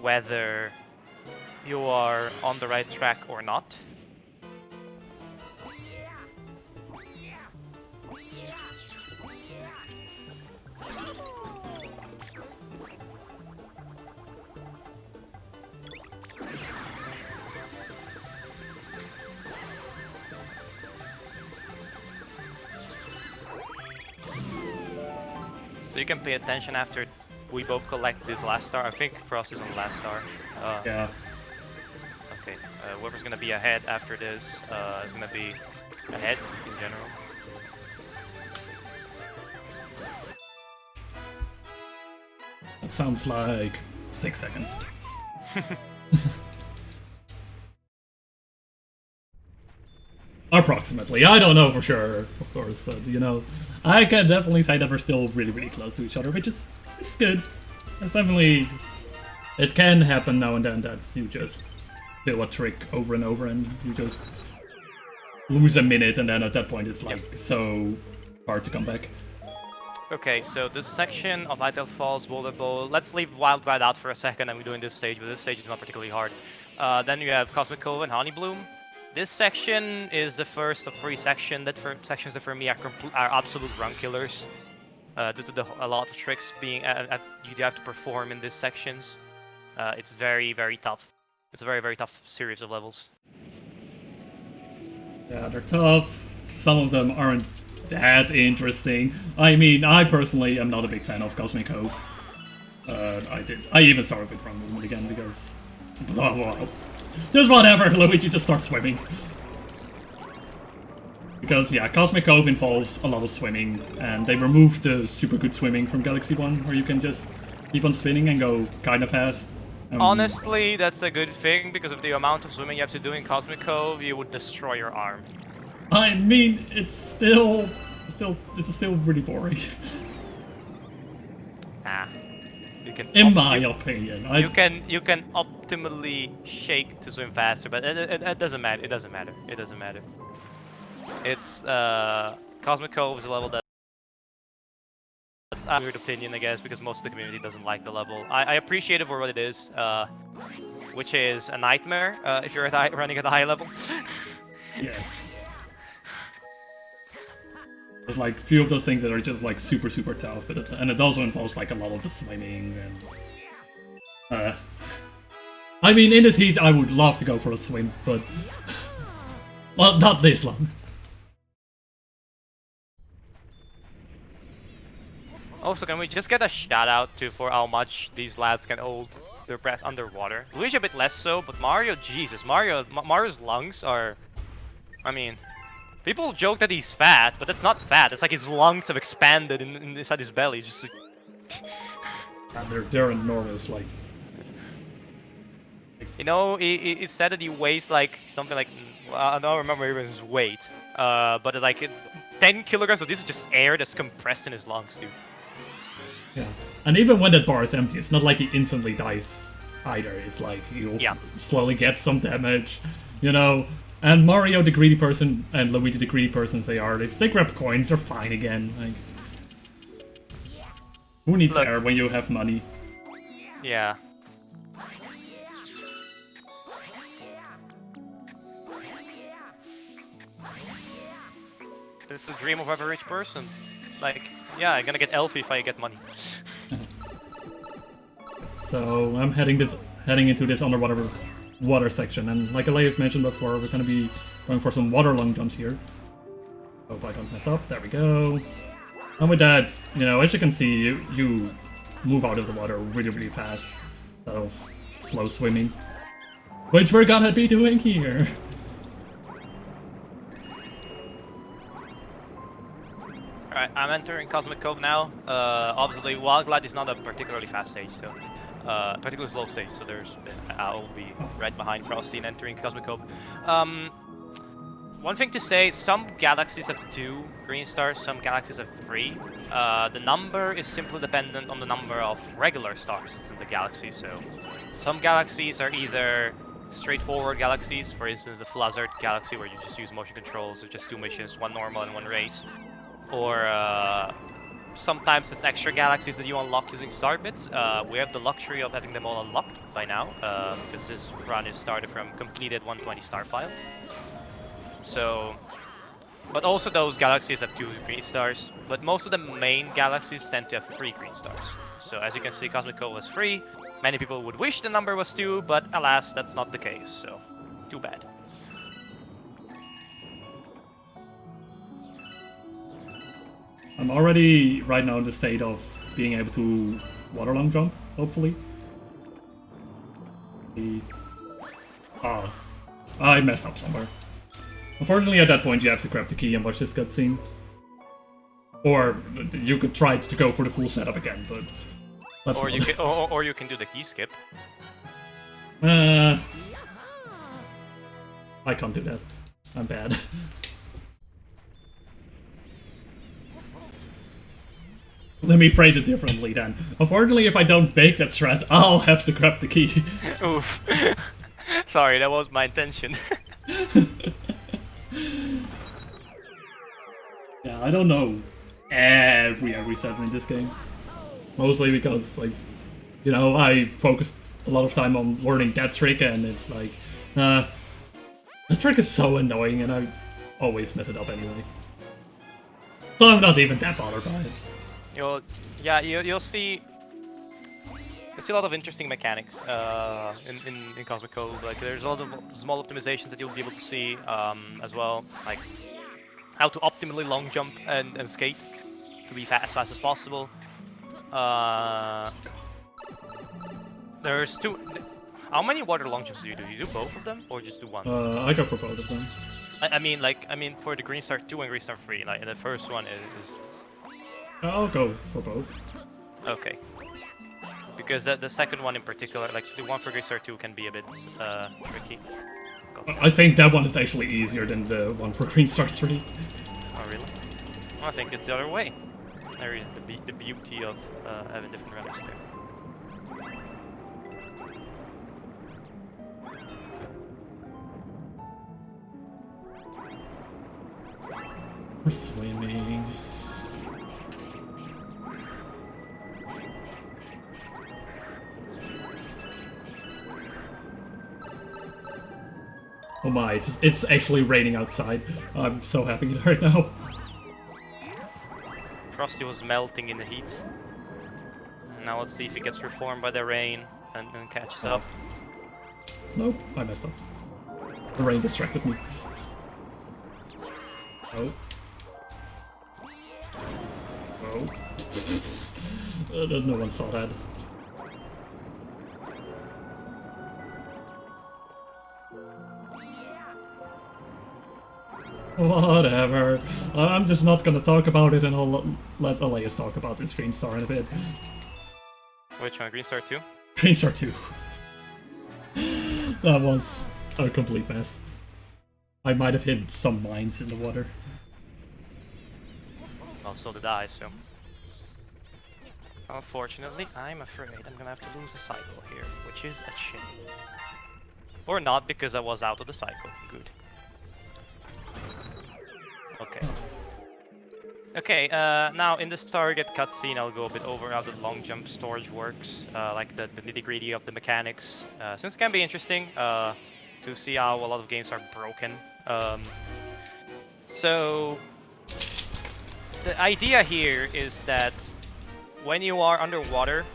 Speaker 3: whether you are on the right track or not. So you can pay attention after we both collect this last star. I think Frost is on the last star.
Speaker 2: Yeah.
Speaker 3: Okay, whoever's gonna be ahead after this is gonna be ahead in general.
Speaker 2: That sounds like 6 seconds. Approximately. I don't know for sure, of course, but you know, I can definitely say that we're still really, really close to each other, which is good. There's definitely... It can happen now and then that you just do a trick over and over and you just lose a minute, and then at that point it's like so hard to come back.
Speaker 3: Okay, so this section of Vital Falls, Boulder Bowl, let's leave Wild Glide out for a second and we're doing this stage, but this stage is not particularly hard. Then you have Cosmic Cove and Honey Bloom. This section is the first of 3 sections that for me are absolute run killers. Due to a lot of tricks being you have to perform in these sections. It's very, very tough. It's a very, very tough series of levels.
Speaker 2: Yeah, they're tough. Some of them aren't that interesting. I mean, I personally am not a big fan of Cosmic Cove. I even started with Run Movement again because... Well, just whatever, Luigi just starts swimming. Because, yeah, Cosmic Cove involves a lot of swimming, and they removed the super good swimming from Galaxy 1, where you can just keep on spinning and go kinda fast.
Speaker 3: Honestly, that's a good thing, because of the amount of swimming you have to do in Cosmic Cove, you would destroy your arm.
Speaker 2: I mean, this is still really boring.
Speaker 3: You can
Speaker 2: in my opinion.
Speaker 3: You can optimally shake to swim faster, but it doesn't matter. It doesn't matter. It doesn't matter. It's Cosmic Cove is a level that's a weird opinion, I guess, because most of the community doesn't like the level. I appreciate it for what it is, which is a nightmare if you're running at a high level.
Speaker 2: Yes. There's like few of those things that are just like super tough, but and it also involves like a lot of the swimming and I mean, in this heat I would love to go for a swim, but well, not this long.
Speaker 3: Also, can we just get a shout out for how much these lads can hold their breath underwater? Luigi a bit less so, but Mario, Jesus, Mario's lungs are, I mean, people joke that he's fat, but that's not fat. It's like his lungs have expanded inside his belly. Just like...
Speaker 2: And they're enormous, like...
Speaker 3: You know, it said that he weighs like something like, I don't remember even his weight, but it's like 10 kilograms of this is just air that's compressed in his lungs, dude.
Speaker 2: Yeah, and even when that bar is empty, it's not like he instantly dies either. It's like you'll slowly get some damage, you know. And Mario, the greedy person, and Luigi, the greedy persons they are, if they grab coins, they're fine again. Like, who needs air when you have money?
Speaker 3: Yeah. This is the dream of every rich person. Like, yeah, I'm gonna get Elfie if I get money.
Speaker 2: So I'm heading into this underwater water section, and like Alaeussr mentioned before, we're gonna be going for some water lung jumps here. Hope I don't mess up. There we go. And with that, you know, as you can see, you move out of the water really fast instead of slow swimming, which we're gonna be doing here.
Speaker 3: Alright, I'm entering Cosmic Cove now. Obviously, Wild Glide is not a particularly fast stage, so particularly slow stage, so I'll be right behind Frosty and entering Cosmic Cove. One thing to say, some galaxies have 2 green stars, some galaxies have 3. The number is simply dependent on the number of regular stars that's in the galaxy, so some galaxies are either straightforward galaxies, for instance the Alaeussr galaxy where you just use motion controls, so just 2 missions, 1 normal and 1 race. Or sometimes it's extra galaxies that you unlock using star bits. We have the luxury of having them all unlocked by now, because this run is started from completed 120 star file. So, but also those galaxies have 2 green stars, but most of the main galaxies tend to have 3 green stars. So as you can see, Cosmic Cove was 3. Many people would wish the number was 2, but alas, that's not the case, so too bad.
Speaker 2: I'm already right now in the state of being able to water long jump, hopefully. I messed up somewhere. Unfortunately, at that point, you have to grab the key and watch this cutscene. Or you could try to go for the full setup again, but...
Speaker 3: Or you can do the key skip.
Speaker 2: I can't do that. I'm bad. Let me phrase it differently then. Unfortunately, if I don't make that threat, I'll have to grab the key.
Speaker 3: Oof. Sorry, that was my intention.
Speaker 2: Yeah, I don't know every reset in this game. Mostly because I focused a lot of time on learning that trick, and it's like, that trick is so annoying, and I always mess it up anyway. So I'm not even that bothered by it.
Speaker 3: You'll see a lot of interesting mechanics in Cosmic Cove. Like there's a lot of small optimizations that you'll be able to see as well, like how to optimally long jump and skate to be as fast as possible. There's 2. How many water long jumps do you do? You do both of them, or just do one?
Speaker 2: I go for both of them.
Speaker 3: I mean, for the Green Star 2 and Green Star 3, like the first one is.
Speaker 2: I'll go for both.
Speaker 3: Okay. Because the second one in particular, like the one for Green Star 2, can be a bit tricky.
Speaker 2: I think that one is actually easier than the one for Green Star 3.
Speaker 3: Oh really? Well, I think it's the other way. The beauty of having different relics there.
Speaker 2: We're swimming. Oh my, it's actually raining outside. I'm so happy right now.
Speaker 3: Frosty was melting in the heat. Now let's see if he gets reformed by the rain and catches up.
Speaker 2: Nope, I messed up. The rain distracted me. Oh. Oh. No one saw that. Whatever. I'm just not gonna talk about it, and I'll let Alaeussr talk about this Green Star in a bit.
Speaker 3: Which one? Green Star 2?
Speaker 2: Green Star 2. That was a complete mess. I might have hit some mines in the water.
Speaker 3: Well, so did I, so... Unfortunately, I'm afraid I'm gonna have to lose a cycle here, which is a shame. Or not, because I was out of the cycle. Good. Okay. Okay, now in this target cutscene, I'll go a bit over how the long jump storage works, like the nitty-gritty of the mechanics, since it can be interesting to see how a lot of games are broken. So, the idea here is that when you are underwater,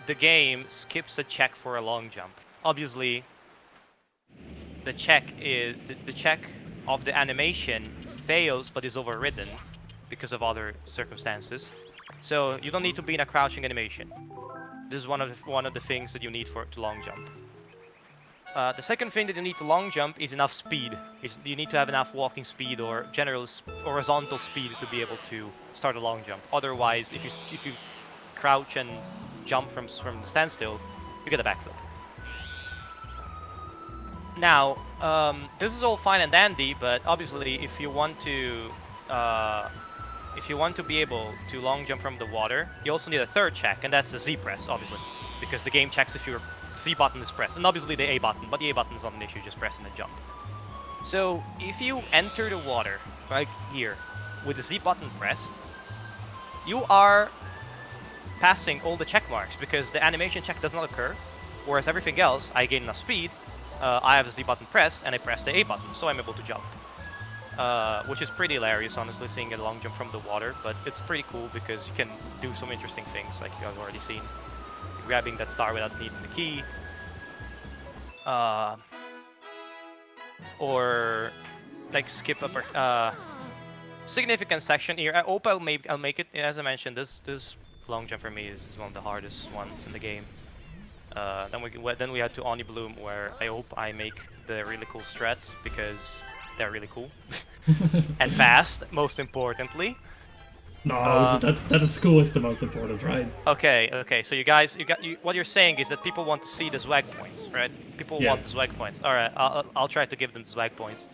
Speaker 3: the game skips a check for a long jump. Obviously, the check of the animation fails but is overridden because of other circumstances. So you don't need to be in a crouching animation. This is one of the things that you need to long jump. The second thing that you need to long jump is enough speed. You need to have enough walking speed or general horizontal speed to be able to start a long jump. Otherwise, if you crouch and jump from the standstill, you get a backflip. Now, this is all fine and dandy, but obviously, if you want to be able to long jump from the water, you also need a third check, and that's the Z press, obviously, because the game checks if your C button is pressed, and obviously the A button, but the A button is not an issue, just pressing the jump. So, if you enter the water, right here, with the Z button pressed, you are passing all the check marks because the animation check does not occur, whereas everything else, I gain enough speed, I have the Z button pressed, and I press the A button, so I'm able to jump. Which is pretty hilarious, honestly, seeing a long jump from the water, but it's pretty cool because you can do some interesting things, like you have already seen. Grabbing that star without needing the key. Or like skip a significant section here. I hope I'll make it. As I mentioned, this long jump for me is one of the hardest ones in the game. Then we had to Oni Bloom, where I hope I make the really cool strats because they're really cool and fast, most importantly.
Speaker 2: No, that is cool is the most important, right?
Speaker 3: Okay. So you guys, what you're saying is that people want to see the swag points, right? People want the swag points. All right, I'll try to give them the swag points.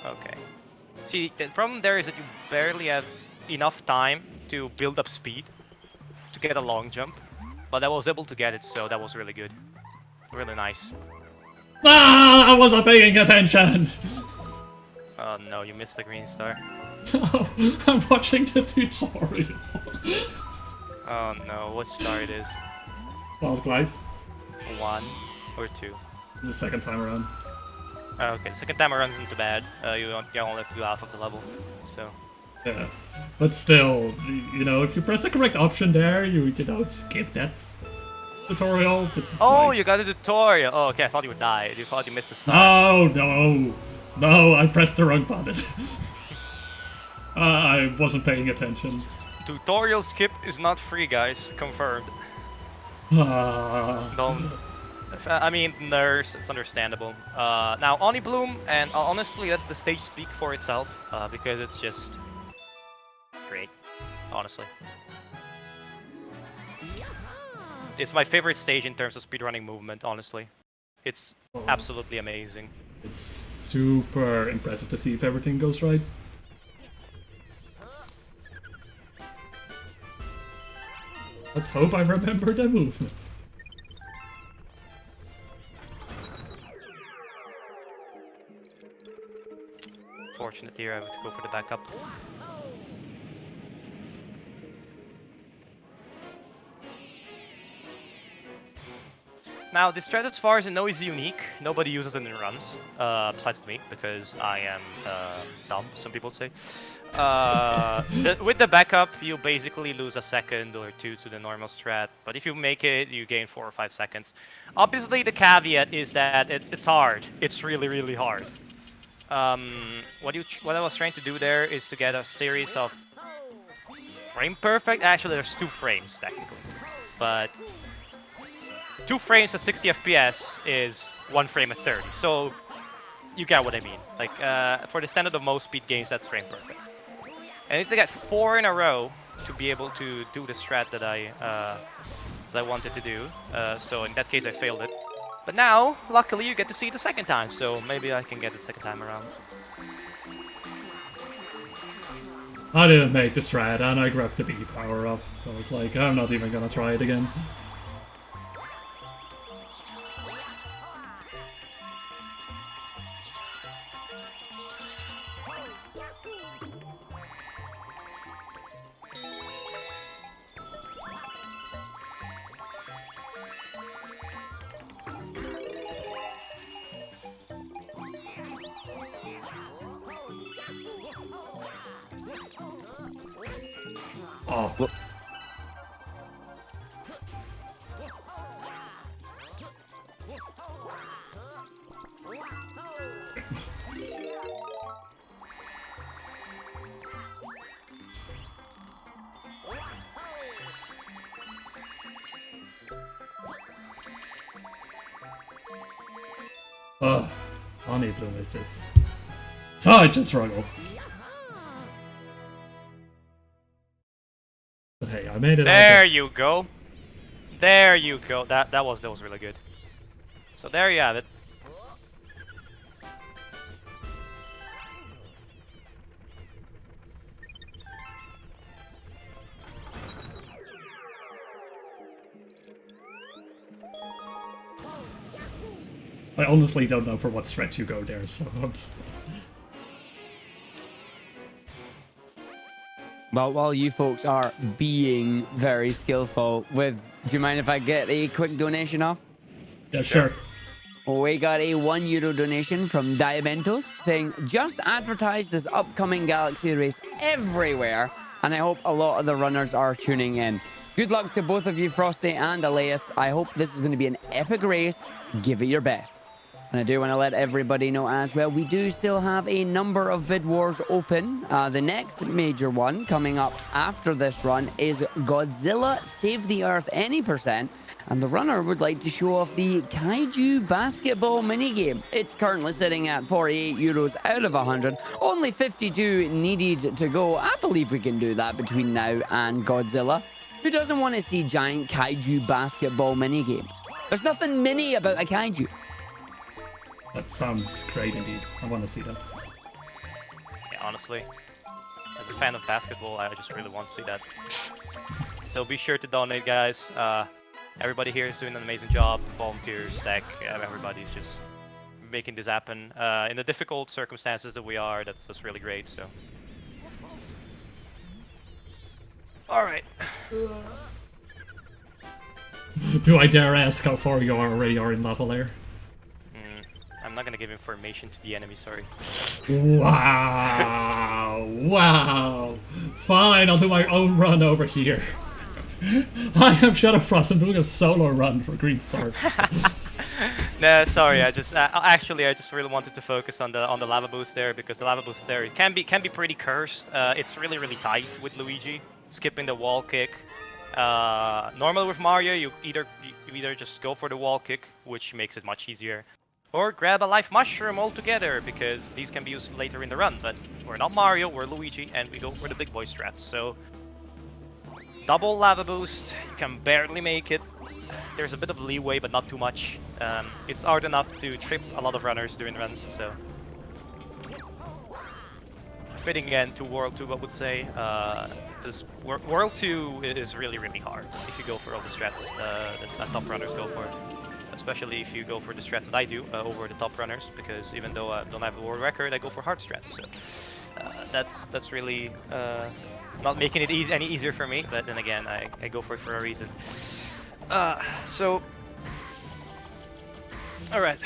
Speaker 3: Okay. See, the problem there is that you barely have enough time to build up speed to get a long jump, but I was able to get it, so that was really good. Really nice.
Speaker 2: Ah, I wasn't paying attention!
Speaker 3: Oh no, you missed the green star.
Speaker 2: No, I'm watching the tutorial.
Speaker 3: Oh no, what star it is?
Speaker 2: Wild Glide.
Speaker 3: 1 or 2?
Speaker 2: The second time around.
Speaker 3: Okay, the second time around isn't too bad. You only have to do half of the level, so.
Speaker 2: Yeah. But still, you know, if you press the correct option there, you know, skip that tutorial. But
Speaker 3: oh,
Speaker 2: like...
Speaker 3: you got a tutorial! Oh, okay, I thought you would die. You thought you missed a star.
Speaker 2: No, I pressed the wrong button. I wasn't paying attention.
Speaker 3: Tutorial skip is not free, guys. Confirmed. Don't. I mean, nurse, it's understandable. Now, Oni Bloom, and I'll honestly let the stage speak for itself, because it's just great, honestly. It's my favorite stage in terms of speedrunning movement, honestly. It's absolutely amazing.
Speaker 2: It's super impressive to see if everything goes right. Let's hope I remember the movement.
Speaker 3: Fortunate here, I have to go for the backup. Now, this strat, as far as I know, is unique. Nobody uses it in runs, besides me, because I am dumb, some people would say. With the backup, you basically lose a second or two to the normal strat, but if you make it, you gain 4 or 5 seconds. Obviously, the caveat is that it's hard. It's really, really hard. What I was trying to do there is to get a series of frame perfect. Actually, there's 2 frames technically, but 2 frames at 60 FPS is 1 frame at 30. So you get what I mean. Like for the standard of most speed games, that's frame perfect. And I need to get 4 in a row to be able to do the strat that I wanted to do. So in that case, I failed it. But now, luckily, you get to see it the second time, so maybe I can get it the second time around.
Speaker 2: I didn't make the strat, and I grabbed the B power up. I was like, I'm not even gonna try it again. Oh, look. Ugh, Oni Bloom is just such a struggle. But hey, I made it.
Speaker 3: There you go. There you go. That was really good. So there you have it.
Speaker 2: I honestly don't know for what stretch you go there, so
Speaker 1: Well, while you folks are being very skillful do you mind if I get a quick donation off?
Speaker 2: Yeah, sure.
Speaker 1: We got a €1 donation from Diabentos saying, just advertise this upcoming Galaxy race everywhere, and I hope a lot of the runners are tuning in. Good luck to both of you, Frosty and Alaeussr. I hope this is going to be an epic race. Give it your best. And I do want to let everybody know as well, we do still have a number of bid wars open. The next major one coming up after this run is Godzilla Save the Earth Any %. And the runner would like to show off the Kaiju basketball minigame. It's currently sitting at €48 out of 100. Only 52 needed to go. I believe we can do that between now and Godzilla. Who doesn't want to see giant Kaiju basketball minigames? There's nothing mini about a Kaiju.
Speaker 2: That sounds great indeed. I want to see that.
Speaker 3: Yeah, honestly, as a fan of basketball, I just really want to see that. So be sure to donate, guys. Everybody here is doing an amazing job. Volunteers, tech, everybody's just making this happen. In the difficult circumstances that we are, that's really great, so. Alright.
Speaker 2: Do I dare ask how far you already are in Lava Lair?
Speaker 3: I'm not gonna give information to the enemy, sorry.
Speaker 2: Wow! Wow! Fine, I'll do my own run over here. I am Shadowfrost. I'm doing a solo run for Green Star.
Speaker 3: No, sorry. I just actually I just really wanted to focus on the lava boost there, because the lava boost there can be pretty cursed. It's really tight with Luigi, skipping the wall kick. Normally with Mario, you either just go for the wall kick, which makes it much easier, or grab a life mushroom altogether, because these can be used later in the run. But we're not Mario, we're Luigi, and we go for the big boy strats. So. Double lava boost, you can barely make it. There's a bit of leeway, but not too much. It's hard enough to trip a lot of runners during runs, so... Fitting end to World 2, I would say. World 2 is really hard if you go for all the strats that top runners go for. Especially if you go for the strats that I do over the top runners, because even though I don't have a world record, I go for hard strats. So that's really... not making it any easier for me, but then again, I go for it for a reason. So, all right,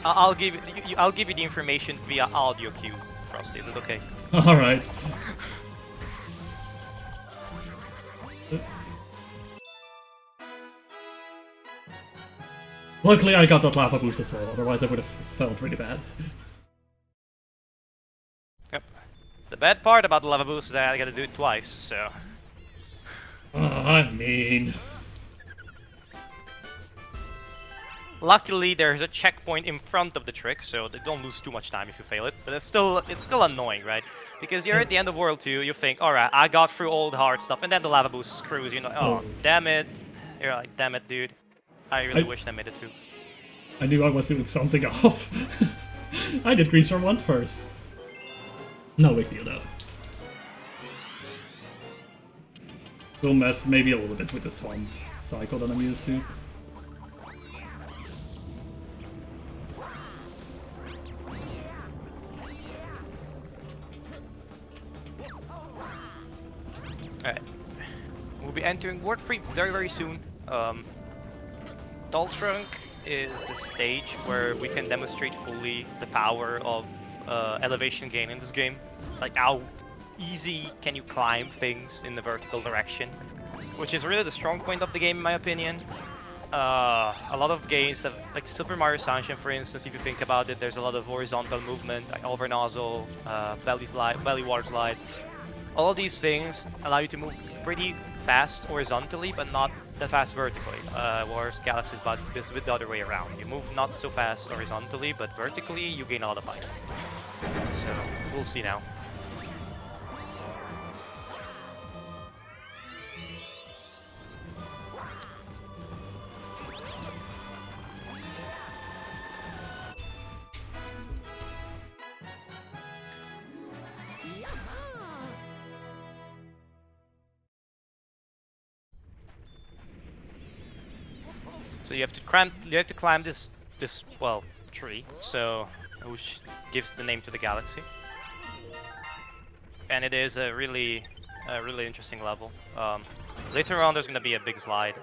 Speaker 3: I'll give you the information via audio cue, Frosty. Is it okay?
Speaker 2: All right. Luckily, I got that lava boost as well. Otherwise, I would have felt really bad.
Speaker 3: The bad part about the lava boost is that I gotta do it twice, so...
Speaker 2: I mean...
Speaker 3: Luckily, there's a checkpoint in front of the trick, so they don't lose too much time if you fail it. But it's still annoying, right? Because you're at the end of World 2, you think, alright, I got through all the hard stuff, and then the lava boost screws, you know, oh, damn it. You're like, damn it, dude. I really wish I made it through.
Speaker 2: I knew I was doing something off. I did Green Star 1 first. No big deal though. Will mess maybe a little bit with the swamp cycle that I'm used to.
Speaker 3: Alright. We'll be entering World 3 very soon. Doll Trunk is the stage where we can demonstrate fully the power of elevation gain in this game. Like how easy can you climb things in the vertical direction, which is really the strong point of the game in my opinion. A lot of games have, like Super Mario Sunshine for instance, if you think about it, there's a lot of horizontal movement, like over nozzle, belly water slide. All of these things allow you to move pretty fast horizontally, but not that fast vertically. Whereas Galaxy is a bit the other way around. You move not so fast horizontally, but vertically you gain a lot of height. So we'll see now. So you have to climb this tree, so which gives the name to the galaxy. and it is a really interesting level. Later on, there's gonna be a big slide.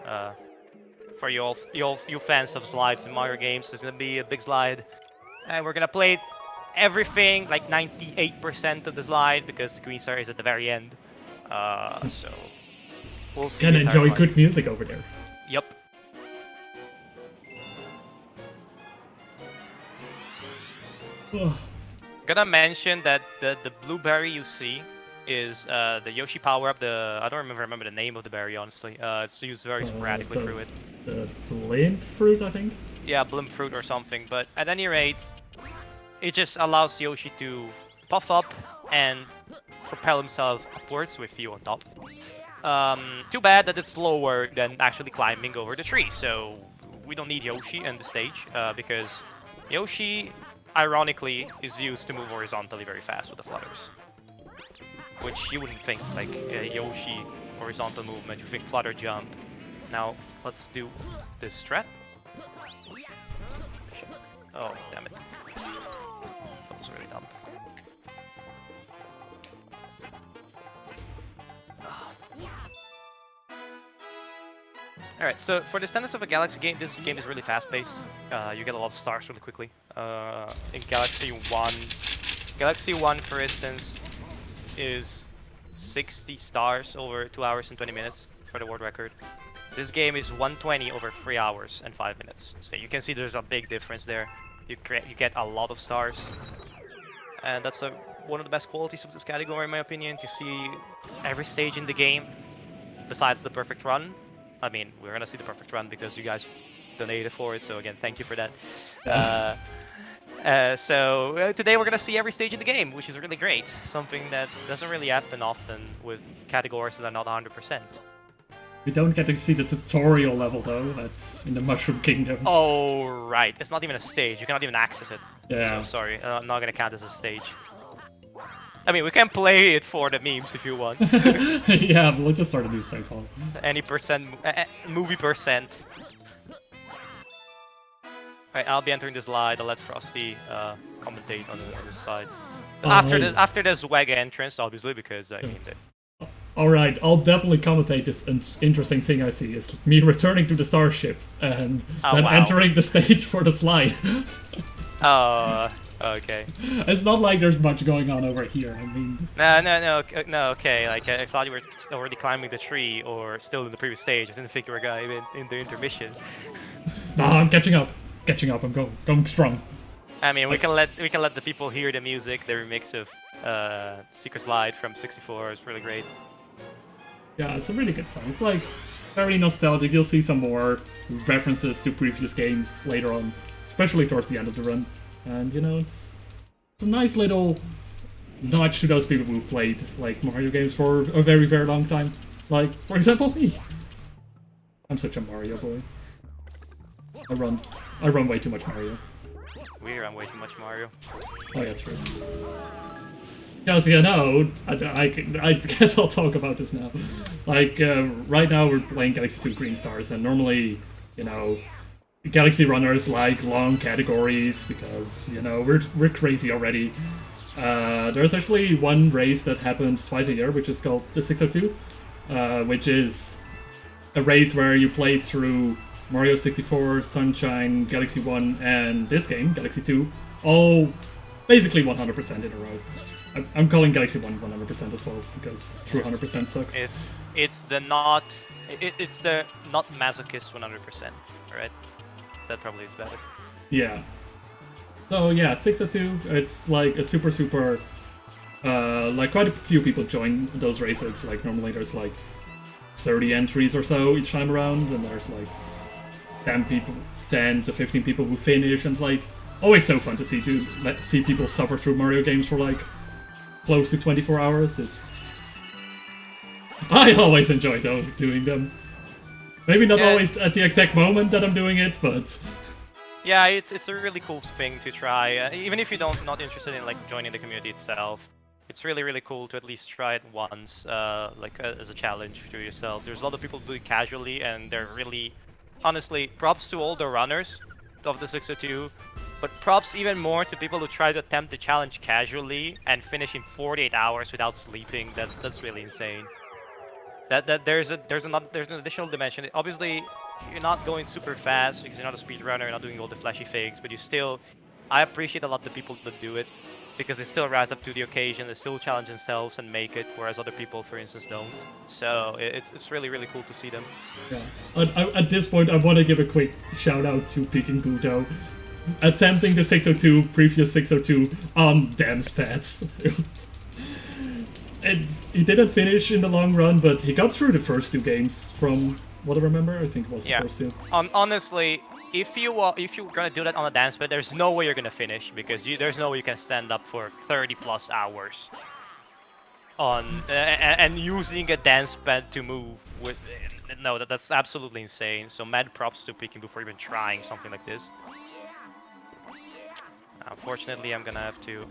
Speaker 3: For you fans of slides in Mario games, there's gonna be a big slide, and we're gonna play everything, like 98% of the slide, because Green Star is at the very end. So we'll see.
Speaker 2: Can
Speaker 3: the entire
Speaker 2: enjoy
Speaker 3: slide.
Speaker 2: good music over there.
Speaker 3: Yep. Gonna mention that the blueberry you see is the Yoshi power-up. I don't remember the name of the berry, honestly. It's used very sporadically through it.
Speaker 2: The blimp fruit, I think.
Speaker 3: Yeah, blimp fruit or something. But at any rate, it just allows Yoshi to puff up and propel himself upwards with you on top. Too bad that it's slower than actually climbing over the tree. So we don't need Yoshi on the stage because Yoshi, ironically, is used to move horizontally very fast with the flutters. Which you wouldn't think, like Yoshi horizontal movement, you think flutter jump. Now, let's do this strat. Oh, damn it. That was really dumb. Alright, so for the standards of a Galaxy game, this game is really fast-paced. You get a lot of stars really quickly. In Galaxy 1, for instance, is 60 stars over 2 hours and 20 minutes for the world record. This game is 120 over 3 hours and 5 minutes. So you can see there's a big difference there. You get a lot of stars. And that's one of the best qualities of this category, in my opinion, to see every stage in the game, besides the perfect run. I mean, we're gonna see the perfect run because you guys donated for it, so again, thank you for that. So today we're gonna see every stage in the game, which is really great. Something that doesn't really happen often with categories that are not 100%.
Speaker 2: We don't get to see the tutorial level though, that's in the Mushroom Kingdom.
Speaker 3: Oh, right. It's not even a stage. You cannot even access it.
Speaker 2: Yeah.
Speaker 3: So sorry, I'm not gonna count as a stage. I mean, we can play it for the memes if you want.
Speaker 2: Yeah, but we'll just start a new save file.
Speaker 3: Any movie percent. Alright, I'll be entering this slide. I'll let Frosty commentate on this side. After the Zwag entrance, obviously, because I mean.
Speaker 2: Alright, I'll definitely commentate this interesting thing I see. It's me returning to the starship and then entering the stage for the slide.
Speaker 3: Okay.
Speaker 2: It's not like there's much going on over here, I mean...
Speaker 3: No, okay, like, I thought you were already climbing the tree, or still in the previous stage. I didn't think you were going in the intermission.
Speaker 2: No, I'm catching up. I'm going strong.
Speaker 3: I mean, we can let the people hear the music, the remix of Secret Slide from 64 is really great.
Speaker 2: Yeah, it's a really good song. It's like, very nostalgic. You'll see some more references to previous games later on, especially towards the end of the run. And, you know, it's a nice little nudge to those people who've played, like, Mario games for a very, very long time. Like, for example, me. I'm such a Mario boy. I run way too much Mario.
Speaker 3: We run way too much Mario.
Speaker 2: Oh, yeah, true. Because, you know, I guess I'll talk about this now. Like, right now we're playing Galaxy 2 Green Stars, and normally, you know, Galaxy runners like long categories because, you know, we're crazy already. There's actually one race that happens twice a year, which is called the 602, which is a race where you play through Mario 64, Sunshine, Galaxy 1, and this game, Galaxy 2, all basically 100% in a row. I'm calling Galaxy 1 100% as well, because true 100% sucks.
Speaker 3: It's the not masochist 100%, right? That probably is better.
Speaker 2: Yeah. So yeah, 602, it's like a super, like quite a few people join those races. Like normally there's like 30 entries or so each time around, and there's like 10 to 15 people who finish, and it's like always so fun to see people suffer through Mario games for like close to 24 hours. I always enjoy doing them. Maybe not always at the exact moment that I'm doing it, but
Speaker 3: yeah, it's a really cool thing to try. Even if you're not interested in like joining the community itself, it's really cool to at least try it once, as a challenge to yourself. There's a lot of people do it casually, and they're really, honestly, props to all the runners of the 602 But props even more to people who try to attempt the challenge casually and finish in 48 hours without sleeping. That's really insane. There's an additional dimension. Obviously, you're not going super fast because you're not a speedrunner, you're not doing all the flashy things, but you still, I appreciate a lot the people that do it because they still rise up to the occasion, they still challenge themselves and make it, whereas other people, for instance, don't. So it's really cool to see them.
Speaker 2: Yeah. At this point, I want to give a quick shout out to Peking Budo, attempting the 602, previous 602 on dance pads. He didn't finish in the long run, but he got through the first 2 games from what I remember. I think it was the first 2.
Speaker 3: Honestly, if you're gonna do that on a dance pad, there's no way you're gonna finish because there's no way you can stand up for 30+ hours on and using a dance pad to move with. No, that's absolutely insane. So mad props to Peking before even trying something like this. Unfortunately, I'm gonna have to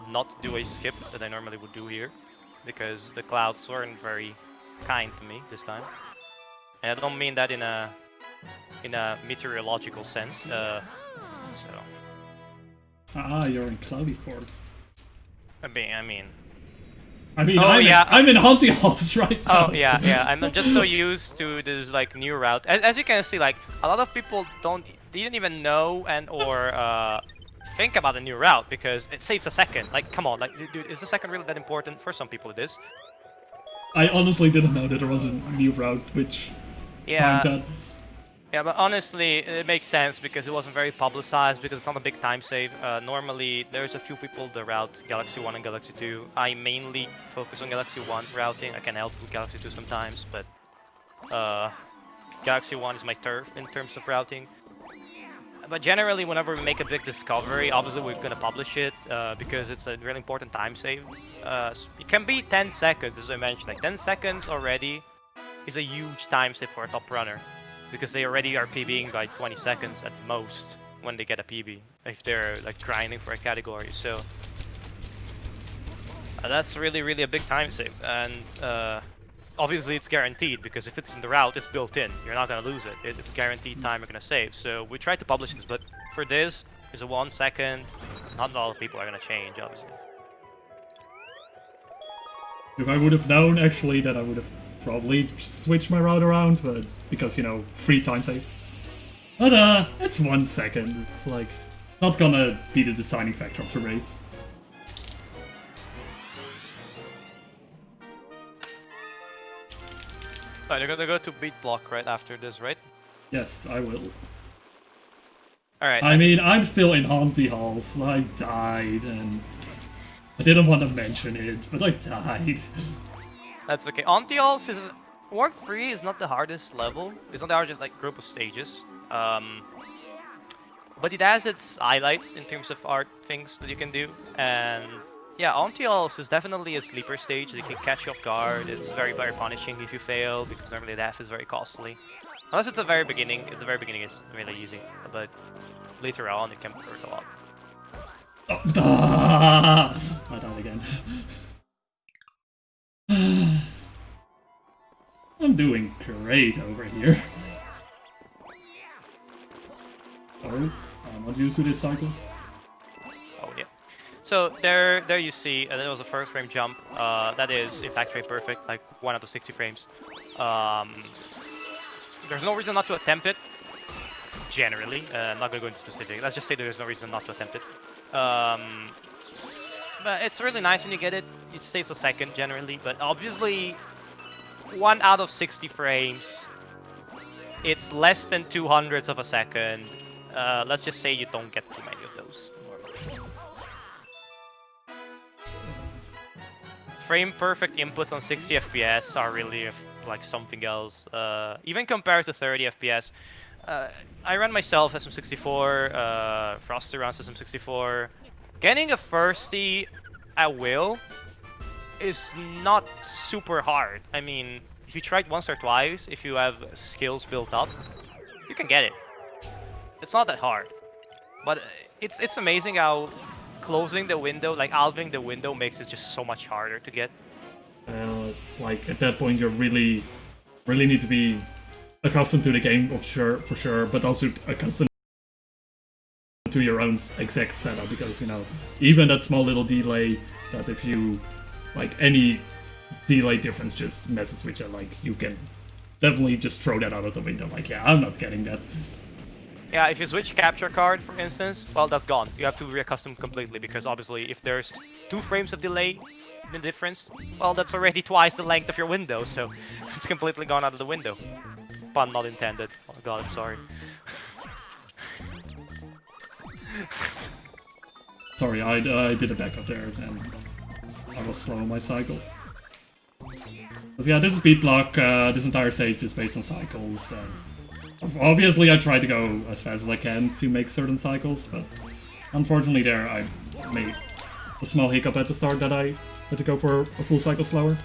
Speaker 3: not do a skip that I normally would do here because the clouds weren't very kind to me this time, and I don't mean that in a meteorological sense.
Speaker 2: You're in cloudy forest.
Speaker 3: I mean.
Speaker 2: I'm in hunting halls right now.
Speaker 3: Oh yeah. I'm just so used to this like new route. As you can see, like a lot of people didn't even know or think about a new route because it saves a second. Like, come on, like, dude, is the second really that important? For some people, it is.
Speaker 2: I honestly didn't know that there was a new route, which I'm done.
Speaker 3: Yeah, but honestly, it makes sense because it wasn't very publicized because it's not a big time save. Normally, there's a few people that route Galaxy 1 and Galaxy 2. I mainly focus on Galaxy 1 routing. I can help with Galaxy 2 sometimes, but Galaxy 1 is my turf in terms of routing. But generally, whenever we make a big discovery, obviously we're going to publish it because it's a really important time save. It can be 10 seconds, as I mentioned. Like 10 seconds already is a huge time save for a top runner because they already are PBing by 20 seconds at most when they get a PB if they're like grinding for a category. So that's really a big time save, and obviously it's guaranteed because if it's in the route, it's built in. You're not gonna lose it. It's guaranteed time you're gonna save. So we tried to publish this, but for this, it's a 1 second. Not a lot of people are gonna change, obviously.
Speaker 2: If I would have known, actually, that I would have probably switched my route around, but because, you know, free time save. But it's 1 second. It's like, it's not gonna be the deciding factor of the race.
Speaker 3: They're gonna go to beat block right after this, right?
Speaker 2: Yes, I will.
Speaker 3: Alright.
Speaker 2: I mean, I'm still in Hansi Halls. I died, and I didn't want to mention it, but I died.
Speaker 3: That's okay. Ontials is... War 3 is not the hardest level. It's not the hardest like group of stages. But it has its highlights in terms of art things that you can do. And yeah, Ontials is definitely a sleeper stage. They can catch you off guard. It's very punishing if you fail because normally death is very costly. Unless it's the very beginning. It's the very beginning is really easy. But later on it can hurt a lot.
Speaker 2: I died again. I'm doing great over here. Sorry, I'm not used to this cycle.
Speaker 3: Oh yeah. So there you see, that was a first frame jump. That is in fact frame perfect, like 1 out of 60 frames. There's no reason not to attempt it. Generally, I'm not gonna go into specific. Let's just say there's no reason not to attempt it. But it's really nice when you get it. It stays a second generally, but obviously 1 out of 60 frames. It's less than 200ths of a second. Let's just say you don't get too many of those normally. Frame perfect inputs on 60 FPS are really like something else. Even compared to 30 FPS. I run myself SM64, Frosty runs SM64. Getting a firsty at will is not super hard. I mean, if you try it once or twice, if you have skills built up, you can get it. It's not that hard. But it's amazing how closing the window, like alving the window, makes it just so much harder to get.
Speaker 2: Like at that point, you really need to be accustomed to the game for sure, but also accustomed to your own exact setup, because, you know, even that small little delay, that if you, like, any delay difference just messes with you, like, you can definitely just throw that out of the window, like, yeah, I'm not getting that.
Speaker 3: Yeah, if you switch capture card, for instance, well, that's gone. You have to reaccustom completely, because obviously if there's 2 frames of delay in the difference, well, that's already twice the length of your window, so it's completely gone out of the window. Pun not intended. Oh god, I'm sorry.
Speaker 2: Sorry, I did a backup there, and I was slow on my cycle. But yeah, this is beat block, this entire stage is based on cycles, and obviously I try to go as fast as I can to make certain cycles, but unfortunately there I made a small hiccup at the start that I had to go for a full cycle slower.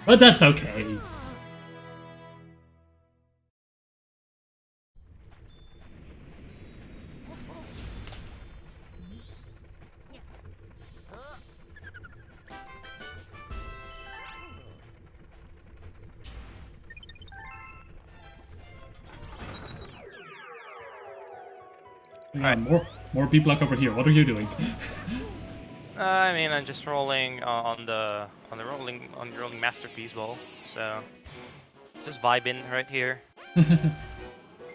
Speaker 2: But that's okay. Yeah, more beat block over here. What are you doing?
Speaker 3: I mean, I'm just rolling on the rolling masterpiece ball, so just vibing right here.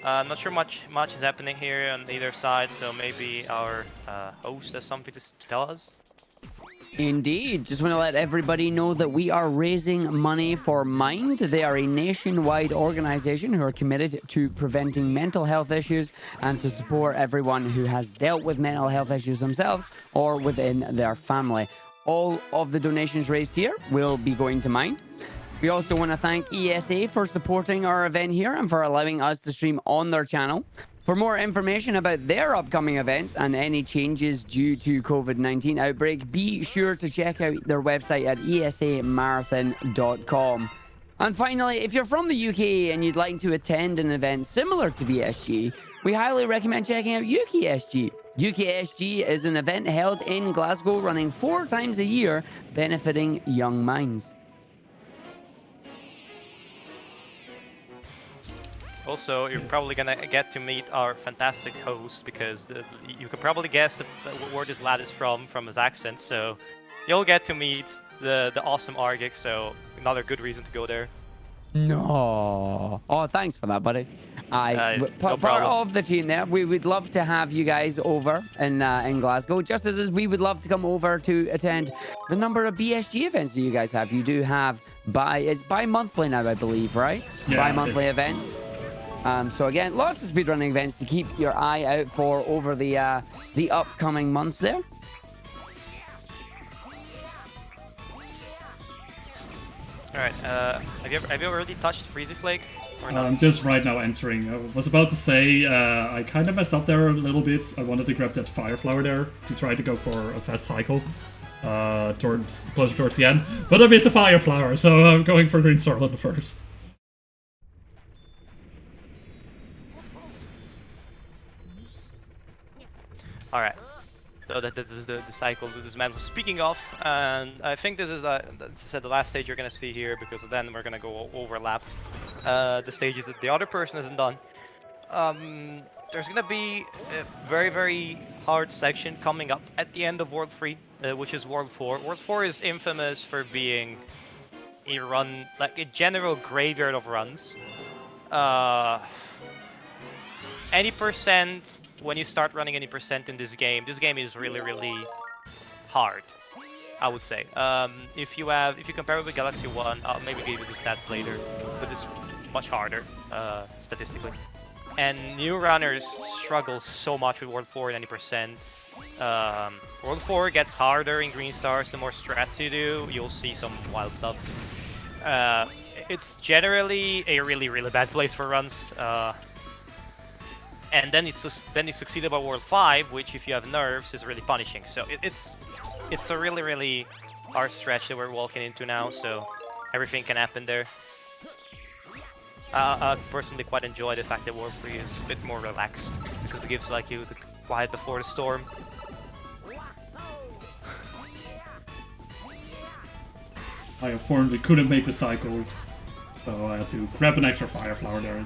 Speaker 3: Not sure much is happening here on either side, so maybe our host has something to tell us.
Speaker 1: Indeed. Just want to let everybody know that we are raising money for Mind. They are a nationwide organization who are committed to preventing mental health issues and to support everyone who has dealt with mental health issues themselves or within their family. All of the donations raised here will be going to Mind. We also want to thank ESA for supporting our event here and for allowing us to stream on their channel. For more information about their upcoming events and any changes due to COVID-19 outbreak, be sure to check out their website at esamarathon.com. And finally, if you're from the UK and you'd like to attend an event similar to BSG, we highly recommend checking out UKSG. UKSG is an event held in Glasgow running 4 times a year, benefiting young minds.
Speaker 3: Also, you're probably gonna get to meet our fantastic host, because you could probably guess where this lad is from his accent, so you'll get to meet the awesome Argic, so another good reason to go there.
Speaker 1: No. Oh, thanks for that, buddy.
Speaker 3: No
Speaker 1: Part
Speaker 3: problem.
Speaker 1: of the team there. We would love to have you guys over in Glasgow, just as we would love to come over to attend the number of BSG events that you guys have. You do have it's bi-monthly now, I believe, right?
Speaker 2: Yeah,
Speaker 1: Bi-monthly events. So again, lots of speedrunning events to keep your eye out for over the upcoming months there.
Speaker 3: Alright, have you already touched Freezy Flake? Or not?
Speaker 2: I'm just right now entering. I was about to say, I kind of messed up there a little bit. I wanted to grab that Fire Flower there to try to go for a fast cycle closer towards the end. But I missed a Fire Flower, so I'm going for Green Star on the first.
Speaker 3: Alright, so this is the cycle that this man was speaking of, and I think this is the last stage you're gonna see here, because then we're gonna go overlap the stages that the other person hasn't done. There's gonna be a very, very hard section coming up at the end of World 3, which is World 4. World 4 is infamous for being a run, like a general graveyard of runs. Any percent, when you start running any percent in this game is really, really hard, I would say. If you compare it with Galaxy 1, I'll maybe give you the stats later, but it's much harder, statistically. And new runners struggle so much with World 4 at any percent. World 4 gets harder in Green Stars the more strats you do, you'll see some wild stuff. It's generally a really, really bad place for runs. And then it's succeeded by World 5, which, if you have nerves, is really punishing. So it's a really, really hard stretch that we're walking into now, so everything can happen there. I personally quite enjoy the fact that World 3 is a bit more relaxed, because it gives like you the quiet before the storm.
Speaker 2: I unfortunately couldn't make the cycle, so I had to grab an extra Fire Flower there.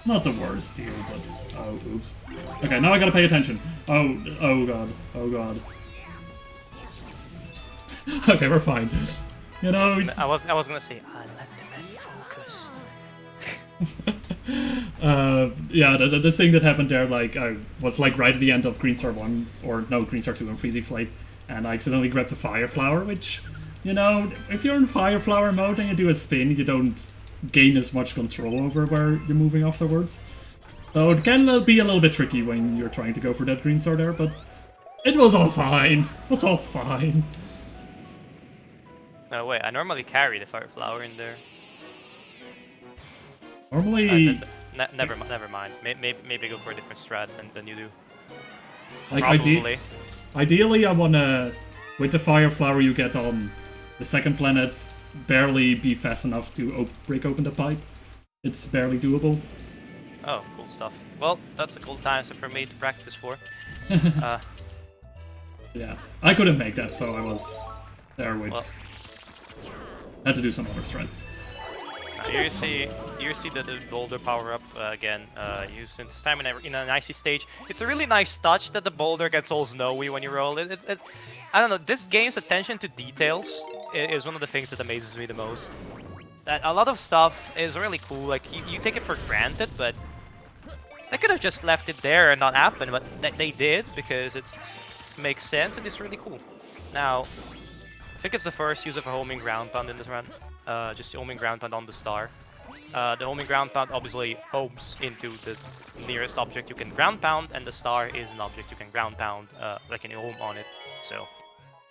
Speaker 2: Not the worst deal, but... Oh, oops. Okay, now I gotta pay attention. Oh god. Oh god. Okay, we're fine. You know...
Speaker 3: I was gonna say, I let the men focus.
Speaker 2: Yeah, the thing that happened there, like, I was like right at the end of Green Star 1, or no, Green Star 2 and Freezy Flake, and I accidentally grabbed a Fire Flower, which, you know, if you're in Fire Flower mode and you do a spin, you don't gain as much control over where you're moving afterwards. So it can be a little bit tricky when you're trying to go for that Green Star there, but it was all fine. It was all fine.
Speaker 3: No, wait, I normally carry the Fire Flower in there.
Speaker 2: Normally...
Speaker 3: Never mind. Maybe go for a different strat than you do.
Speaker 2: Like,
Speaker 3: Probably.
Speaker 2: Ideally, I wanna, with the Fire Flower you get on the second planet, barely be fast enough to break open the pipe. It's barely doable.
Speaker 3: Oh, cool stuff. Well, that's a cool time for me to practice for.
Speaker 2: Yeah, I couldn't make that, so I was there with...
Speaker 3: Well,
Speaker 2: had to do some other strats.
Speaker 3: you see the boulder power up again, used this time in an icy stage. It's a really nice touch that the boulder gets all snowy when you roll it. I don't know, this game's attention to details is one of the things that amazes me the most. That a lot of stuff is really cool, like you take it for granted, but they could have just left it there and not happen, but they did because it makes sense and it's really cool. Now, I think it's the first use of a homing ground pound in this run. Just the homing ground pound on the star. The homing ground pound obviously homes into the nearest object you can ground pound, and the star is an object you can ground pound, like an home on it. So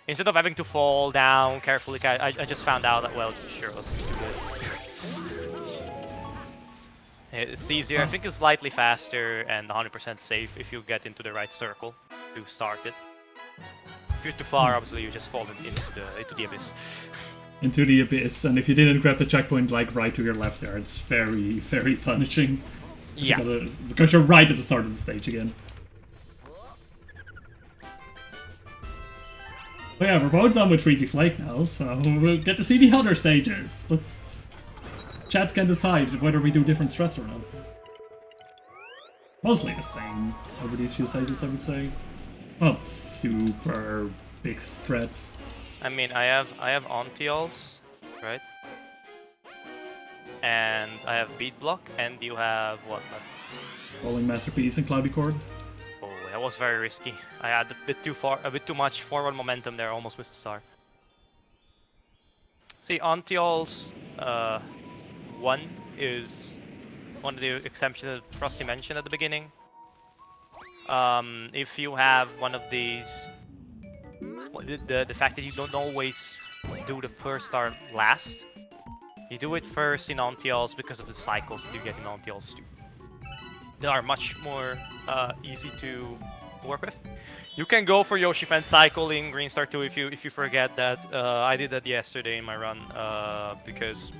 Speaker 3: instead of having to fall down carefully, I just found out that, well, sure, let's just do it. It's easier. I think it's slightly faster and 100% safe if you get into the right circle to start it. If you're too far, obviously you just fall into the abyss.
Speaker 2: Into the abyss, and if you didn't grab the checkpoint like right to your left there, it's very, very punishing.
Speaker 3: Yeah.
Speaker 2: Because you're right at the start of the stage again. But yeah, we're both done with Freezy Flake now, so we'll get to see the other stages. Chat can decide whether we do different strats or not. Mostly the same over these few stages, I would say. Not super big strats.
Speaker 3: I mean, I have Ontials, right? And I have Beat Block, and you have what left?
Speaker 2: Rolling Masterpiece and Cloudy Chord.
Speaker 3: Oh, that was very risky. I had a bit too much forward momentum there, almost missed the star. See, Ontials, 1 is one of the exceptions that Frosty mentioned at the beginning. If you have one of these, the fact that you don't always do the first star last, you do it first in Ontials because of the cycles that you get in Ontials too. They are much more easy to work with. You can go for Yoshi Fan cycle in Green Star 2 if you forget that. I did that yesterday in my run because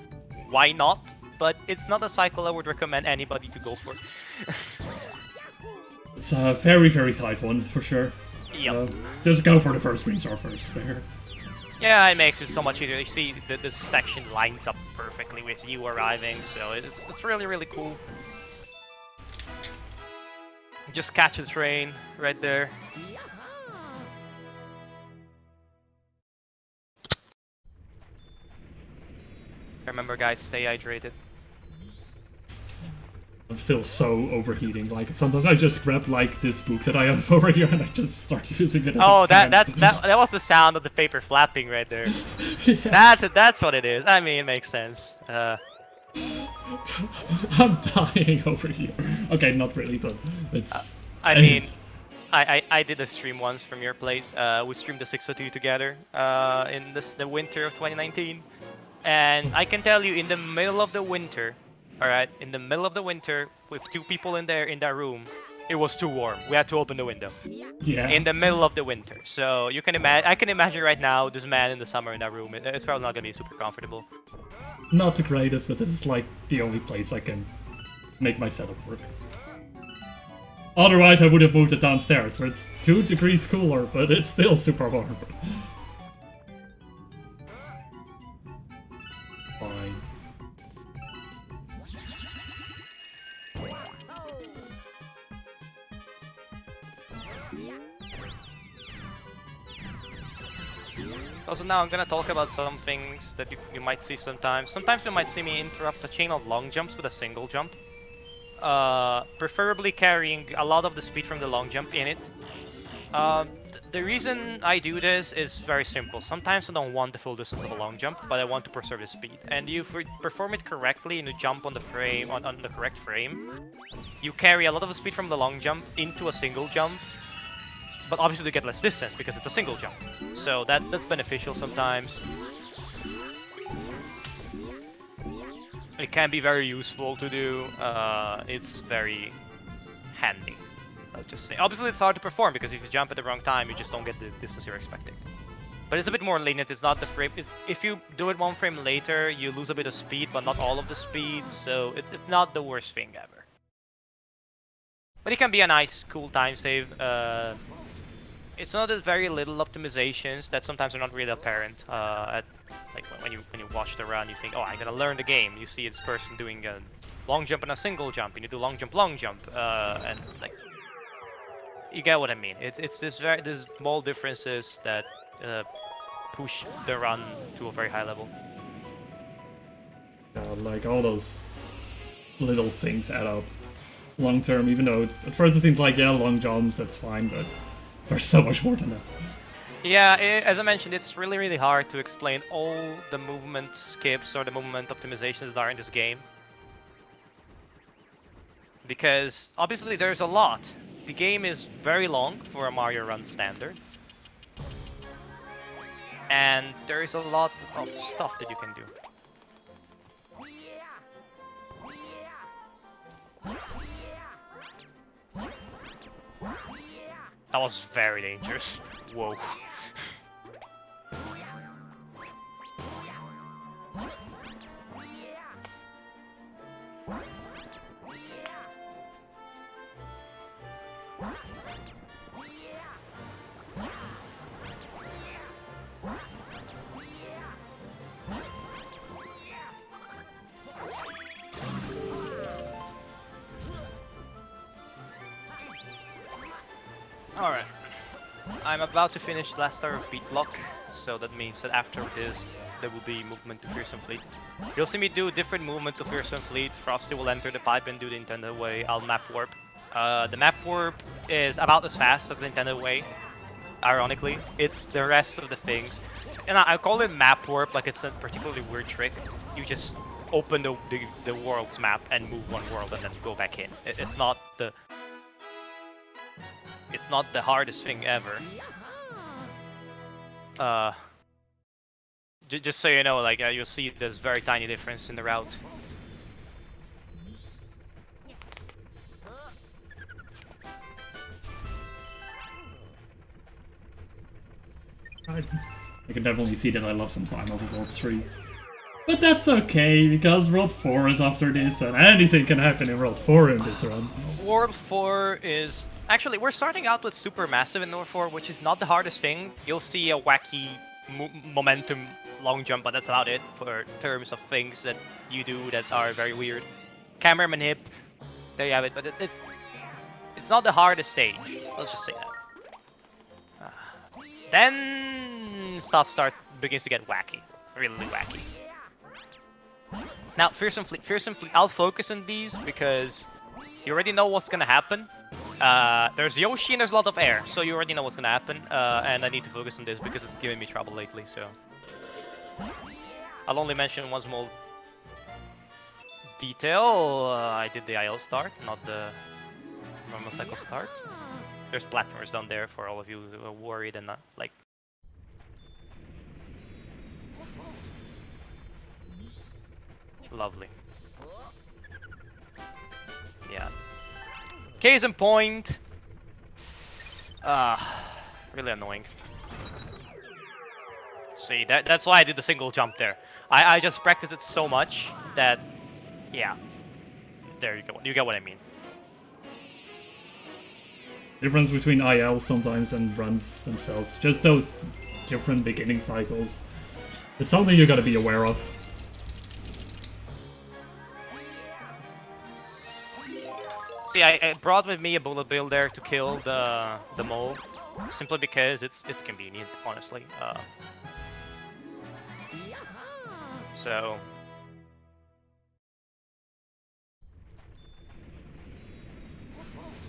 Speaker 3: why not? But it's not a cycle I would recommend anybody to go for.
Speaker 2: It's a very, very tight one, for sure.
Speaker 3: Yep.
Speaker 2: Just go for the first Green Star first there.
Speaker 3: Yeah, it makes it so much easier. You see, this section lines up perfectly with you arriving, so it's really, really cool. Just catch the train right there. Remember, guys, stay hydrated.
Speaker 2: I'm still so overheating. Like sometimes I just grab like this book that I have over here and I just start using it. As
Speaker 3: oh,
Speaker 2: a fan.
Speaker 3: that was the sound of the paper flapping right there. Yeah. That's what it is. I mean, it makes sense.
Speaker 2: I'm dying over here. Okay, not really, but it's.
Speaker 3: I mean, I did a stream once from your place. We streamed the 602 together in the winter of 2019, and I can tell you, in the middle of the winter. Alright, in the middle of the winter, with 2 people in that room, it was too warm. We had to open the window.
Speaker 2: Yeah.
Speaker 3: In the middle of the winter. So you can imagine. I can imagine right now this man in the summer in that room. It's probably not gonna be super comfortable.
Speaker 2: Not the greatest, but this is like the only place I can make my setup work. Otherwise, I would have moved it downstairs, where it's 2 degrees cooler, but it's still super warm. Fine.
Speaker 3: Also now I'm gonna talk about some things that you might see sometimes. Sometimes you might see me interrupt a chain of long jumps with a single jump. Preferably carrying a lot of the speed from the long jump in it. The reason I do this is very simple. Sometimes I don't want the full distance of a long jump, but I want to preserve the speed. And you perform it correctly and you jump on the frame on the correct frame. You carry a lot of the speed from the long jump into a single jump, but obviously you get less distance because it's a single jump. So that's beneficial sometimes. It can be very useful to do. It's very handy. Let's just say. Obviously, it's hard to perform because if you jump at the wrong time, you just don't get the distance you're expecting. But it's a bit more lenient. It's not the frame. If you do it one frame later, you lose a bit of speed, but not all of the speed. So it's not the worst thing ever. But it can be a nice, cool time save. It's not as very little optimizations that sometimes are not really apparent. Like when you watch the run, you think, oh, I'm gonna learn the game. You see this person doing a long jump and a single jump, and you do long jump, and like. You get what I mean. It's this small differences that push the run to a very high level.
Speaker 2: Like all those little things add up long term. Even though at first it seems like long jumps, that's fine, but there's so much more than that.
Speaker 3: Yeah, as I mentioned, it's really hard to explain all the movement skips or the movement optimizations that are in this game, because obviously there's a lot. The game is very long for a Mario Run standard. And there is a lot of stuff that you can do. That was very dangerous. Whoa. Alright. I'm about to finish last star of Beat Block, so that means that after this, there will be movement to Fearsome Fleet. You'll see me do different movement to Fearsome Fleet. Frosty will enter the pipe and do the intended way. I'll map warp. The map warp is about as fast as the intended way. Ironically, it's the rest of the things. And I call it map warp like it's a particularly weird trick. You just open the world's map and move one world and then go back in. It's not the hardest thing ever. Just so you know, like you'll see there's very tiny difference in the route.
Speaker 2: I can definitely see that I lost some time over World 3. But that's okay, because World 4 is after this, and anything can happen in World 4 in this run.
Speaker 3: World 4 is... Actually, we're starting out with Supermassive in World 4, which is not the hardest thing. You'll see a wacky momentum long jump, but that's about it for terms of things that you do that are very weird. Cameraman hip, there you have it, but it's not the hardest stage. Let's just say that. Then stuff begins to get wacky, really wacky. Now, Fearsome Fleet, I'll focus on these because you already know what's gonna happen. There's Yoshi and there's a lot of air, so you already know what's gonna happen, and I need to focus on this because it's giving me trouble lately, so... I'll only mention one small detail. I did the IL start, not the normal cycle start. There's platformers down there for all of you who are worried and not, like... Lovely. Yeah. Case in point. Really annoying. See, that's why I did the single jump there. I just practiced it so much that, yeah. There you go. You get what I mean.
Speaker 2: Difference between IL sometimes and runs themselves. Just those different beginning cycles. It's something you gotta be aware of.
Speaker 3: See, I brought with me a bullet bill there to kill the mole. simply because it's convenient, honestly. So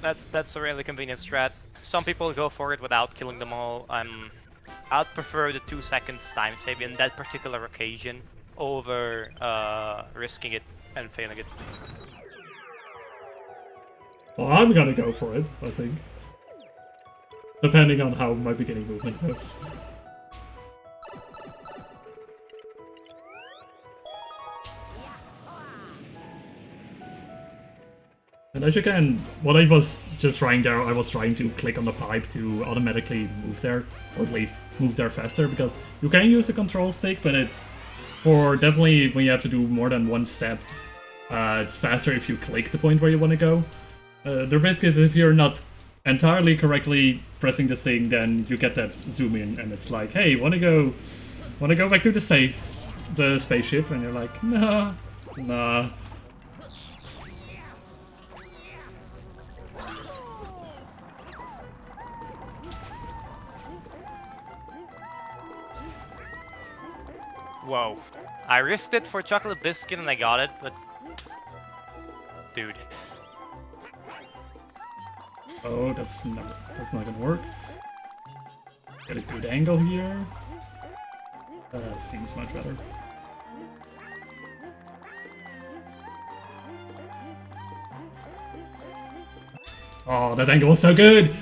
Speaker 3: that's a really convenient strat. Some people go for it without killing them all. I'd prefer the 2 seconds time save in that particular occasion over risking it and failing it.
Speaker 2: Well, I'm gonna go for it, I think. Depending on how my beginning movement goes. And as you can, what I was just trying there, I was trying to click on the pipe to automatically move there, or at least move there faster, because you can use the control stick, but it's for definitely when you have to do more than one step, it's faster if you click the point where you want to go. The risk is if you're not entirely correctly pressing the thing, then you get that zoom in, and it's like, hey, wanna go back to the spaceship, and you're like, nah.
Speaker 3: Whoa. I risked it for chocolate biscuit and I got it, but... Dude.
Speaker 2: Oh, that's not gonna work. Get a good angle here. Seems much better. Oh, that angle was so good!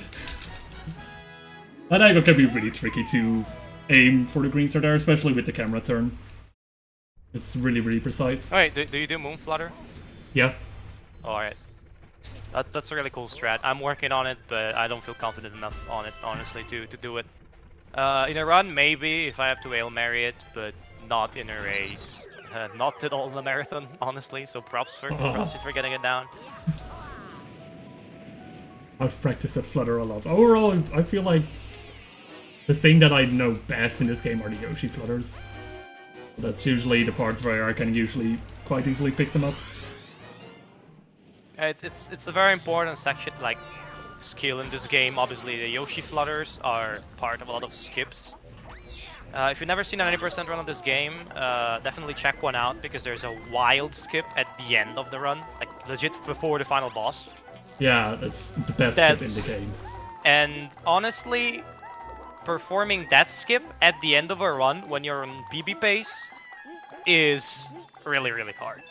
Speaker 2: That angle can be really tricky to aim for the green star there, especially with the camera turn. It's really, really precise.
Speaker 3: Alright, do you do Moon Flutter?
Speaker 2: Yeah.
Speaker 3: Alright. That's a really cool strat. I'm working on it, but I don't feel confident enough on it, honestly, to do it. In a run, maybe, if I have to Hail Mary it, but not in a race. Not at all in a marathon, honestly, so props for Frosty for getting it down.
Speaker 2: I've practiced that flutter a lot. Overall, I feel like the thing that I know best in this game are the Yoshi flutters. That's usually the parts where I can usually quite easily pick them up.
Speaker 3: It's a very important section, like, skill in this game. Obviously, the Yoshi flutters are part of a lot of skips. If you've never seen an 90% run of this game, definitely check one out, because there's a wild skip at the end of the run, like legit before the final boss.
Speaker 2: Yeah, that's the best skip in the game.
Speaker 3: And honestly, performing that skip at the end of a run when you're on PB pace is really, really hard.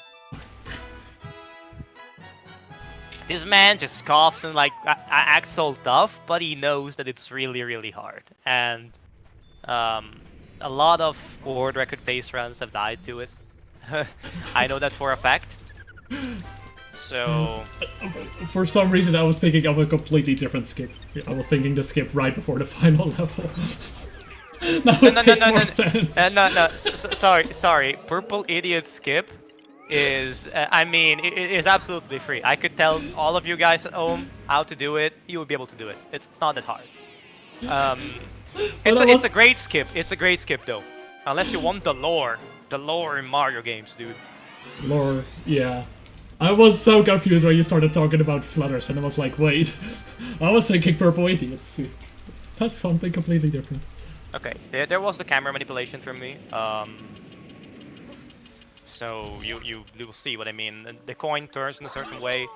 Speaker 3: This man just scoffs and like acts all tough, but he knows that it's really, really hard. And a lot of world record pace runs have died to it. I know that for a fact. So...
Speaker 2: For some reason I was thinking of a completely different skip. I was thinking the skip right before the final level. Now it makes more sense.
Speaker 3: Sorry. Purple Idiot skip is, I mean, it is absolutely free. I could tell all of you guys at home how to do it. You would be able to do it. It's not that hard. It's a great skip. It's a great skip though. Unless you want the lore in Mario games, dude.
Speaker 2: Lore, yeah. I was so confused when you started talking about flutters, and I was like, wait. I was thinking Purple Idiots. That's something completely different.
Speaker 3: Okay, there was the camera manipulation from me. So you will see what I mean. The coin turns in a certain way,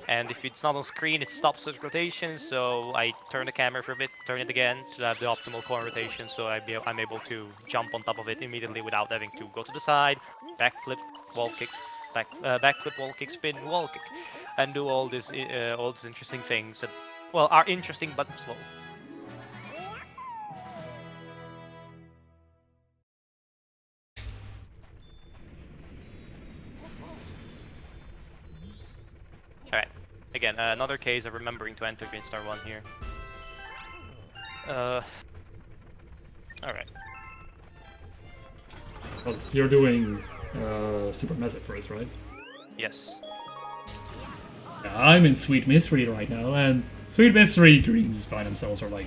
Speaker 3: and if it's not on screen, it stops its rotation. So I turn the camera for a bit, turn it again to have the optimal coin rotation. So I'm able to jump on top of it immediately without having to go to the side, backflip, wall kick, backflip, wall kick, spin, wall kick, and do all these interesting things that, well, are interesting but slow. Alright, again, another case of remembering to enter Green Star 1 here. Alright.
Speaker 2: Because you're doing Super Massive first, right?
Speaker 3: Yes.
Speaker 2: Yeah, I'm in Sweet Mystery right now, and Sweet Mystery greens by themselves are like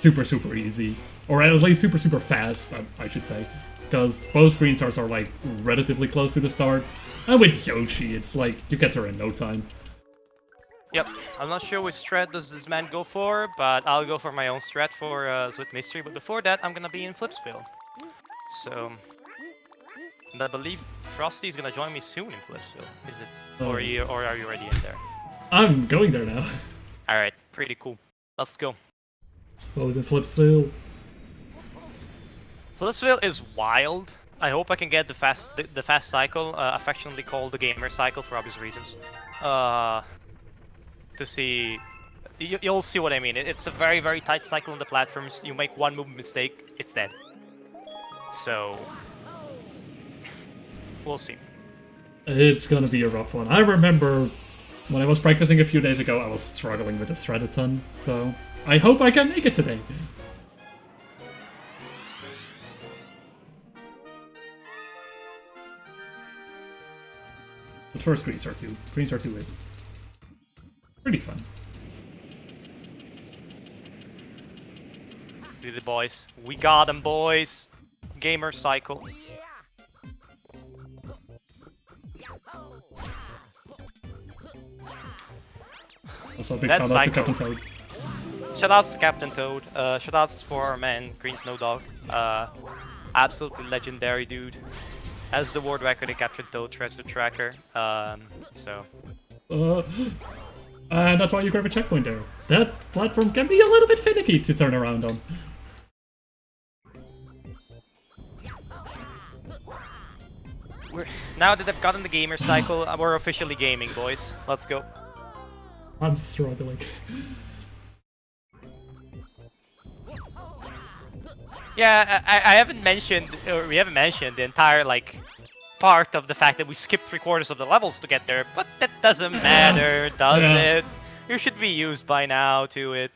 Speaker 2: super easy. Or at least super fast, I should say. Because both green stars are like relatively close to the start. And with Yoshi, it's like you get there in no time.
Speaker 3: Yep, I'm not sure which strat does this man go for, but I'll go for my own strat for Swift Mystery. But before that, I'm gonna be in Flipsville. So, and I believe Frosty is gonna join me soon in Flipsville. Is it?
Speaker 2: Oh.
Speaker 3: Or are you already in there?
Speaker 2: I'm going there now.
Speaker 3: All right, pretty cool. Let's go.
Speaker 2: Both in Flipsville.
Speaker 3: Flipsville is wild. I hope I can get the fast cycle, affectionately called the gamer cycle for obvious reasons. To see, you'll see what I mean. It's a very, very tight cycle on the platforms. You make one move mistake, it's dead. So, we'll see.
Speaker 2: It's gonna be a rough one. I remember when I was practicing a few days ago, I was struggling with the strat a ton, so I hope I can make it today. But first, Green Star 2. Green Star 2 is pretty fun.
Speaker 3: Do the boys. We got them, boys. Gamer cycle.
Speaker 2: Also, a big
Speaker 3: That's
Speaker 2: shout out to
Speaker 3: psycho.
Speaker 2: Captain Toad.
Speaker 3: Shoutouts to Captain Toad. Shoutouts for our man, Green Snow Dog. Absolutely legendary dude. As the world record in Captain Toad treasure tracker. So.
Speaker 2: And that's why you grab a checkpoint there. That platform can be a little bit finicky to turn around on.
Speaker 3: Now that I've gotten the gamer cycle, we're officially gaming, boys. Let's go.
Speaker 2: I'm struggling.
Speaker 3: Yeah, I haven't mentioned, or we haven't mentioned the entire, like, part of the fact that we skipped 3/4 of the levels to get there, but that doesn't matter, does it? You should be used by now to it.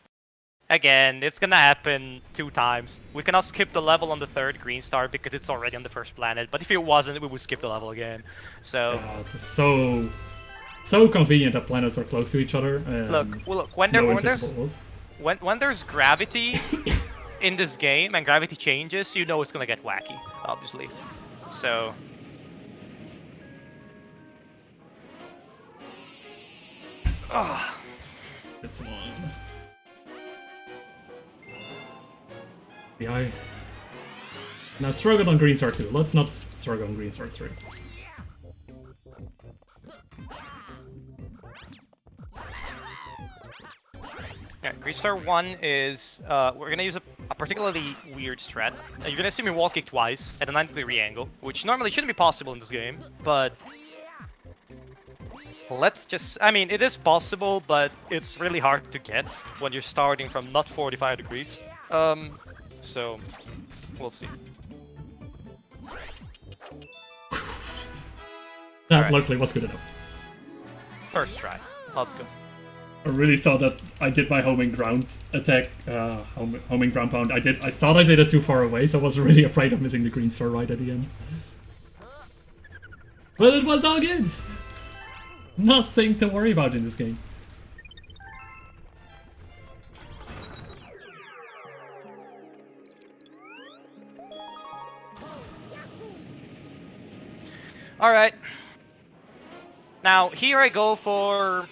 Speaker 3: Again, it's gonna happen 2 times. We cannot skip the level on the 3rd green star because it's already on the 1st planet, but if it wasn't, we would skip the level again. So...
Speaker 2: So convenient that planets are close to each other. And
Speaker 3: look, when there's gravity in this game and gravity changes, you know it's gonna get wacky, obviously. So...
Speaker 2: This one. Yeah, I struggled on Green Star 2. Let's not struggle on Green Star 3.
Speaker 3: Yeah, Green Star 1 is, we're gonna use a particularly weird strat. You're gonna see me wall kick twice at a 90-degree angle, which normally shouldn't be possible in this game, but... Let's just... I mean, it is possible, but it's really hard to get when you're starting from not 45 degrees. So, we'll see.
Speaker 2: That luckily was good enough.
Speaker 3: First try. Let's go.
Speaker 2: I really saw that I did my homing ground attack, homing ground pound. I thought I did it too far away, so I was really afraid of missing the green star right at the end. But it was all good! Nothing to worry about in this game.
Speaker 3: Alright. Now, here I go for,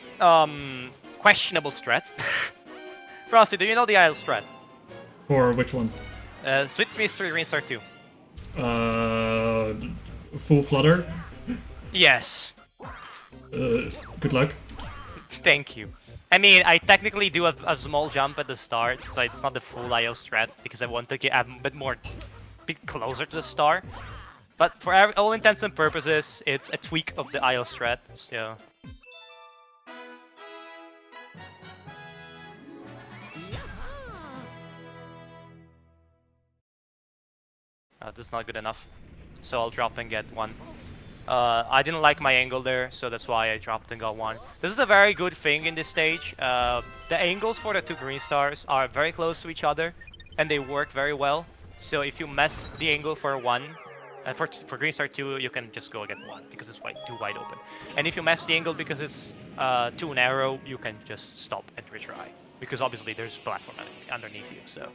Speaker 3: questionable strats. Frosty, do you know the Alaeussr strat?
Speaker 2: For which one?
Speaker 3: Sweet Mystery Green Star 2.
Speaker 2: Full flutter?
Speaker 3: Yes.
Speaker 2: Good luck.
Speaker 3: Thank you. I mean, I technically do a small jump at the start, so it's not the full Alaeussr strat, because I want to get a bit closer to the star. But for all intents and purposes, it's a tweak of the Alaeussr strat, so... This is not good enough, so I'll drop and get one. I didn't like my angle there, so that's why I dropped and got one. This is a very good thing in this stage. The angles for the 2 green stars are very close to each other, and they work very well. So if you mess the angle for 1, for green star 2, you can just go get 1, because it's too wide open. And if you mess the angle because it's too narrow, you can just stop and retry. Because obviously there's a platform underneath you, so...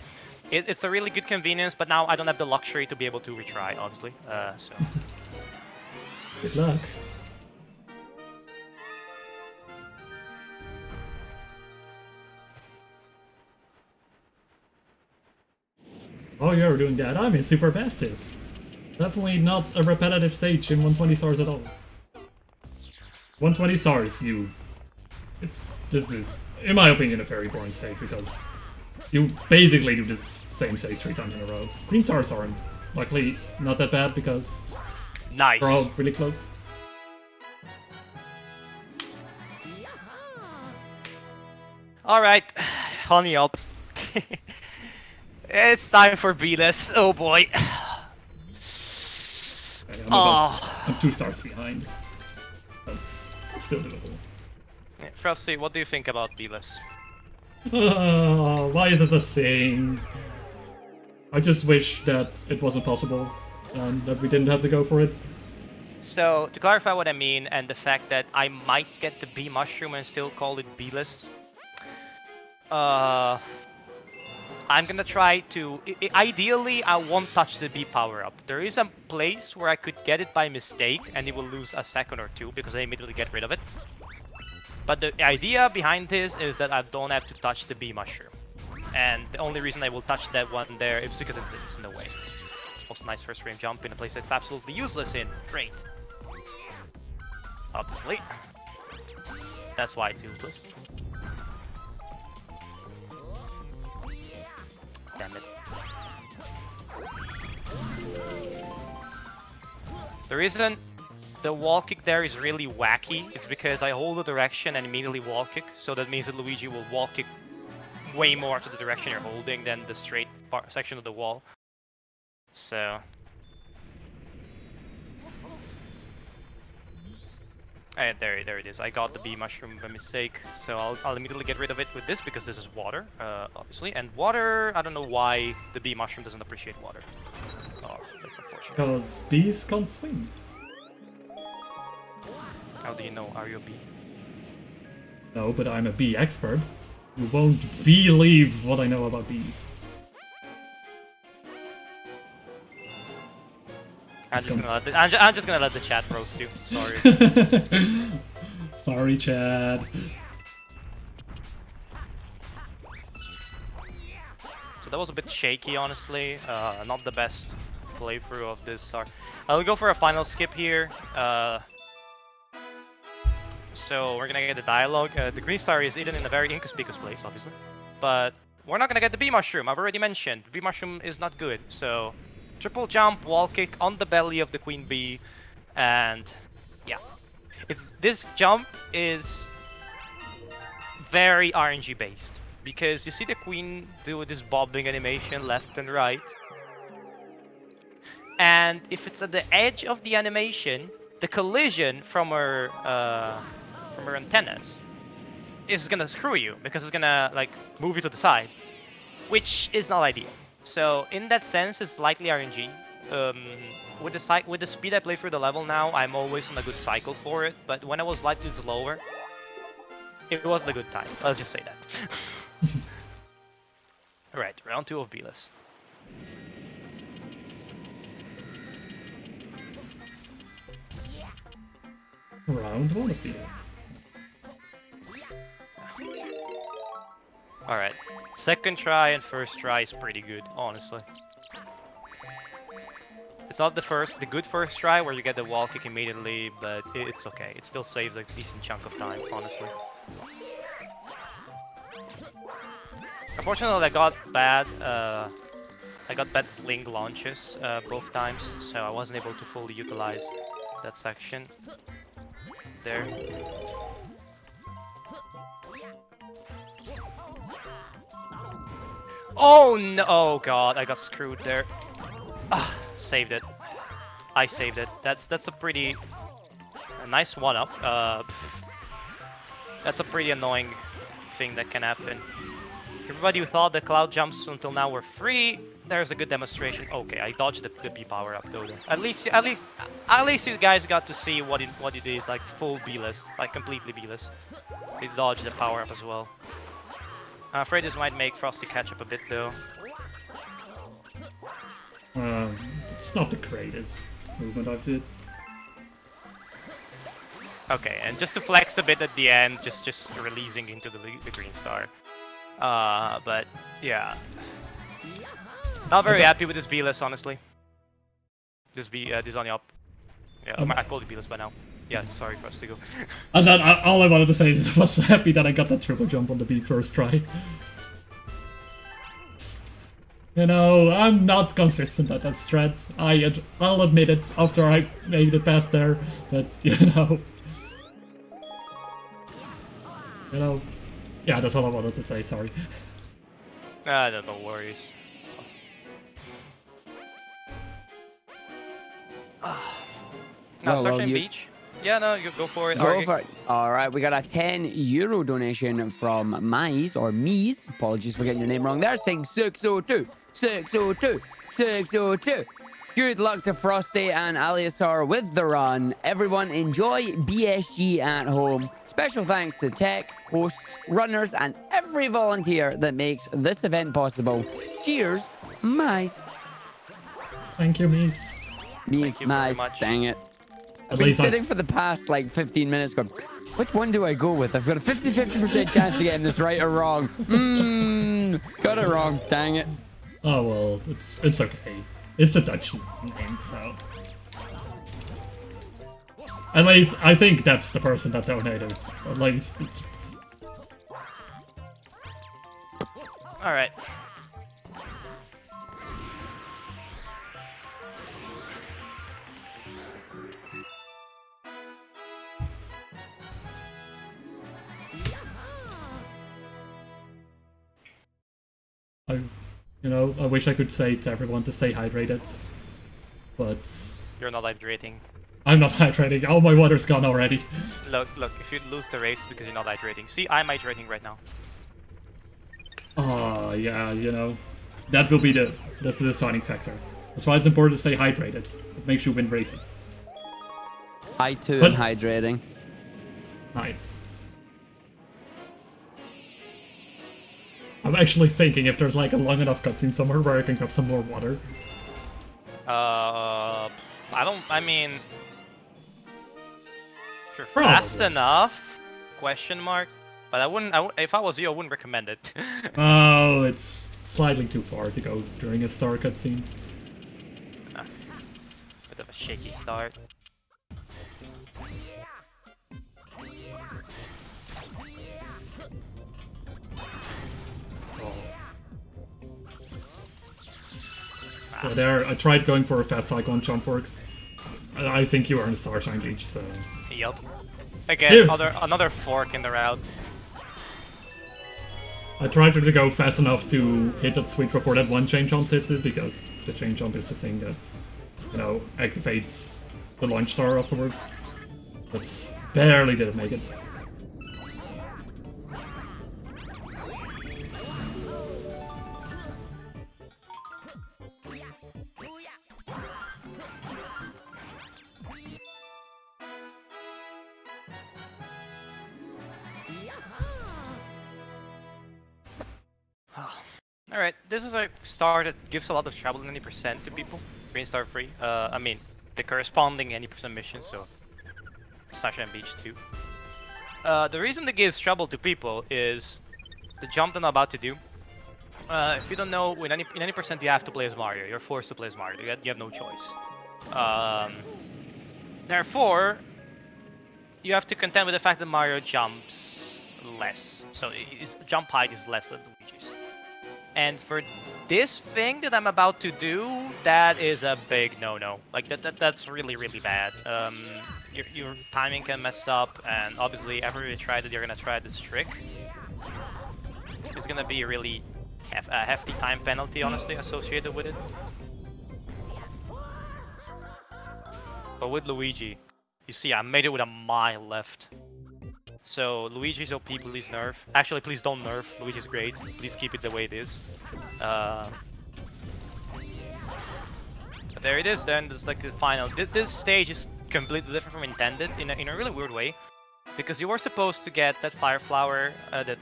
Speaker 3: It's a really good convenience, but now I don't have the luxury to be able to retry, obviously. So...
Speaker 2: Good luck. Oh, you're doing that. I'm in super passive. Definitely not a repetitive stage in 120 stars at all. 120 stars, this is, in my opinion, a very boring stage because you basically do the same stage 3 times in a row. Green stars aren't, luckily, not that bad because
Speaker 3: Nice.
Speaker 2: we're all really close.
Speaker 3: Alright, honey up. It's time for B-list. Oh boy.
Speaker 2: I'm 2 stars behind. That's still doable.
Speaker 3: Frosty, what do you think about B-list?
Speaker 2: Why is it a thing? I just wish that it wasn't possible and that we didn't have to go for it.
Speaker 3: So, to clarify what I mean, and the fact that I might get the B mushroom and still call it B-list, I'm gonna try to... Ideally, I won't touch the B power-up. There is a place where I could get it by mistake, and it will lose a second or two, because I immediately get rid of it. But the idea behind this is that I don't have to touch the B mushroom. And the only reason I will touch that one there is because it's in the way. Also nice first frame jump in a place that's absolutely useless in. Great. Obviously. That's why it's useless. Damn it. The reason the wall kick there is really wacky is because I hold the direction and immediately wall kick, so that means that Luigi will wall kick way more to the direction you're holding than the straight section of the wall. So... And there it is. I got the B mushroom by mistake, so I'll immediately get rid of it with this because this is water, obviously. And water, I don't know why the B mushroom doesn't appreciate water. Oh, that's unfortunate.
Speaker 2: Because bees can't swim.
Speaker 3: How do you know? Are you a bee?
Speaker 2: No, but I'm a bee expert. You won't believe what I know about bees.
Speaker 3: I'm just gonna let the chat roast you. Sorry.
Speaker 2: Sorry, Chad.
Speaker 3: So that was a bit shaky, honestly. Not the best playthrough of this start. I'll go for a final skip here. So we're gonna get the dialogue. The green star is hidden in a very inconspicuous place, obviously. But we're not gonna get the B mushroom. I've already mentioned. B mushroom is not good. So triple jump, wall kick on the belly of the queen bee, and yeah, this jump is very RNG based because you see the queen do this bobbing animation left and right, and if it's at the edge of the animation, the collision from her antennas is gonna screw you because it's gonna like move you to the side, which is not ideal. So in that sense, it's slightly RNG. With the speed I play through the level now, I'm always on a good cycle for it. But when I was slightly slower, it wasn't a good time. Let's just say that. Alright, round 2 of B-list.
Speaker 2: Round 1 of B-list.
Speaker 3: Alright, second try and first try is pretty good, honestly. It's not the good first try where you get the wall kick immediately, but it's okay. It still saves a decent chunk of time, honestly. Unfortunately, I got bad sling launches both times, so I wasn't able to fully utilize that section there. Oh no! Oh god, I got screwed there. Ah, saved it. I saved it. That's a nice one-up. That's a pretty annoying thing that can happen. Everybody who thought the cloud jumps until now were free, there's a good demonstration. Okay, I dodged the B power up though. At least you guys got to see what it is, like full B-list, like completely B-list. We dodged the power up as well. I'm afraid this might make Frosty catch up a bit though.
Speaker 2: It's not the greatest movement I've did.
Speaker 3: Okay, and just to flex a bit at the end, just releasing into the green star. But yeah. Not very happy with this B list, honestly. This on the up. Yeah, I called it B list by now. Yeah, sorry for us to go.
Speaker 2: All I wanted to say is I was happy that I got that triple jump on the B first try. You know, I'm not consistent at that strat. I'll admit it after I made it past there, but you know. You know, yeah, that's all I wanted to say, sorry.
Speaker 3: No worries. Now, Starshine Beach? Yeah, no, you go for it.
Speaker 1: Go for it. All right, we got a €10 donation from Mais, or Mies. Apologies for getting your name wrong there. Saying 602, 602, 602. Good luck to Frosty and Alaeussr with the run. Everyone enjoy BSG at home. Special thanks to tech, hosts, runners, and every volunteer that makes this event possible. Cheers, Mais.
Speaker 2: Thank you, Mies.
Speaker 3: Thank you very
Speaker 1: Mais,
Speaker 3: much.
Speaker 1: dang it. I've been sitting for the past like 15 minutes going, which one do I go with? I've got a 50-50% chance of getting this right or wrong. Got it wrong, dang it.
Speaker 2: Oh well, it's okay. It's a Dutch name, so... At least, I think that's the person that donated. At least...
Speaker 3: Alright.
Speaker 2: I wish I could say to everyone to stay hydrated, but...
Speaker 3: You're not hydrating.
Speaker 2: I'm not hydrating. All my water's gone already.
Speaker 3: Look, if you lose the race because you're not hydrating. See, I'm hydrating right now.
Speaker 2: Oh, yeah, you know. That will be that's the deciding factor. That's why it's important to stay hydrated. It makes you win races.
Speaker 1: I too am hydrating.
Speaker 2: Nice. I'm actually thinking if there's like a long enough cutscene somewhere where I can grab some more water.
Speaker 3: I mean... If you're
Speaker 2: Probably.
Speaker 3: fast enough? Question mark. But I wouldn't, if I was you, I wouldn't recommend it.
Speaker 2: Oh, it's slightly too far to go during a star cutscene.
Speaker 3: Bit of a shaky start.
Speaker 2: So there, I tried going for a fast cyclone jump works. I think you are in Starshine Beach, so...
Speaker 3: Yup. Again, another fork in the route.
Speaker 2: I tried to go fast enough to hit that switch before that one chain jump hits it, because the chain jump is the thing that, you know, activates the launch star afterwards. But barely didn't make it.
Speaker 3: Alright, this is a star that gives a lot of trouble in 90% to people. Green star free. I mean, the corresponding 90% mission, so Starshine Beach 2. The reason it gives trouble to people is the jump that I'm about to do. If you don't know, in 90% you have to play as Mario. You're forced to play as Mario. You have no choice. Therefore, you have to contend with the fact that Mario jumps less. So his jump height is less than Luigi's. And for this thing that I'm about to do, that is a big no-no. Like, that's really, really bad. Your timing can mess up, and obviously every retry that you're gonna try this trick is gonna be a really hefty time penalty, honestly, associated with it. But with Luigi, you see, I made it with a mile left. So, Luigi's OP, please nerf. Actually, please don't nerf. Luigi's great. Please keep it the way it is. But there it is then. It's like the final. This stage is completely different from intended in a really weird way. Because you were supposed to get that fire flower, the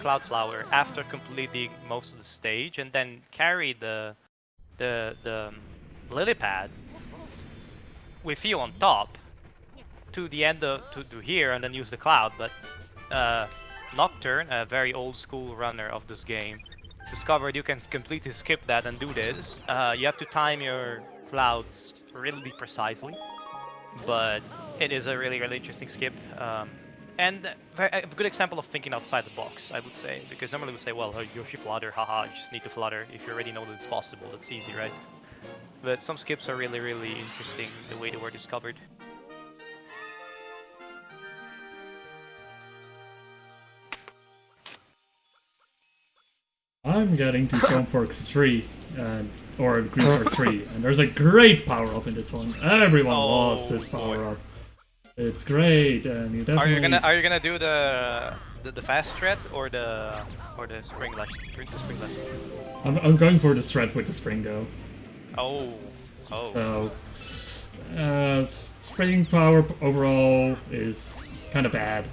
Speaker 3: cloud flower after completing most of the stage, and then carry the lily pad with you on top to the end of to here, and then use the cloud. But Nocturne, a very old school runner of this game, discovered you can completely skip that and do this. You have to time your clouds really precisely, but it is a really interesting skip. And a good example of thinking outside the box, I would say, because normally we say, well, Yoshi flutter, haha, you just need to flutter. If you already know that it's possible, that's easy, right? But some skips are really interesting the way they were discovered.
Speaker 2: I'm getting to Jump Forks 3 or Green Stars 3, and there's a great power up in this one. Everyone loves this power up. It's great, and you definitely.
Speaker 3: Are you gonna do the fast thread or the springless?
Speaker 2: I'm going for the thread with the spring though.
Speaker 3: Oh.
Speaker 2: So, spring power overall is kind of bad.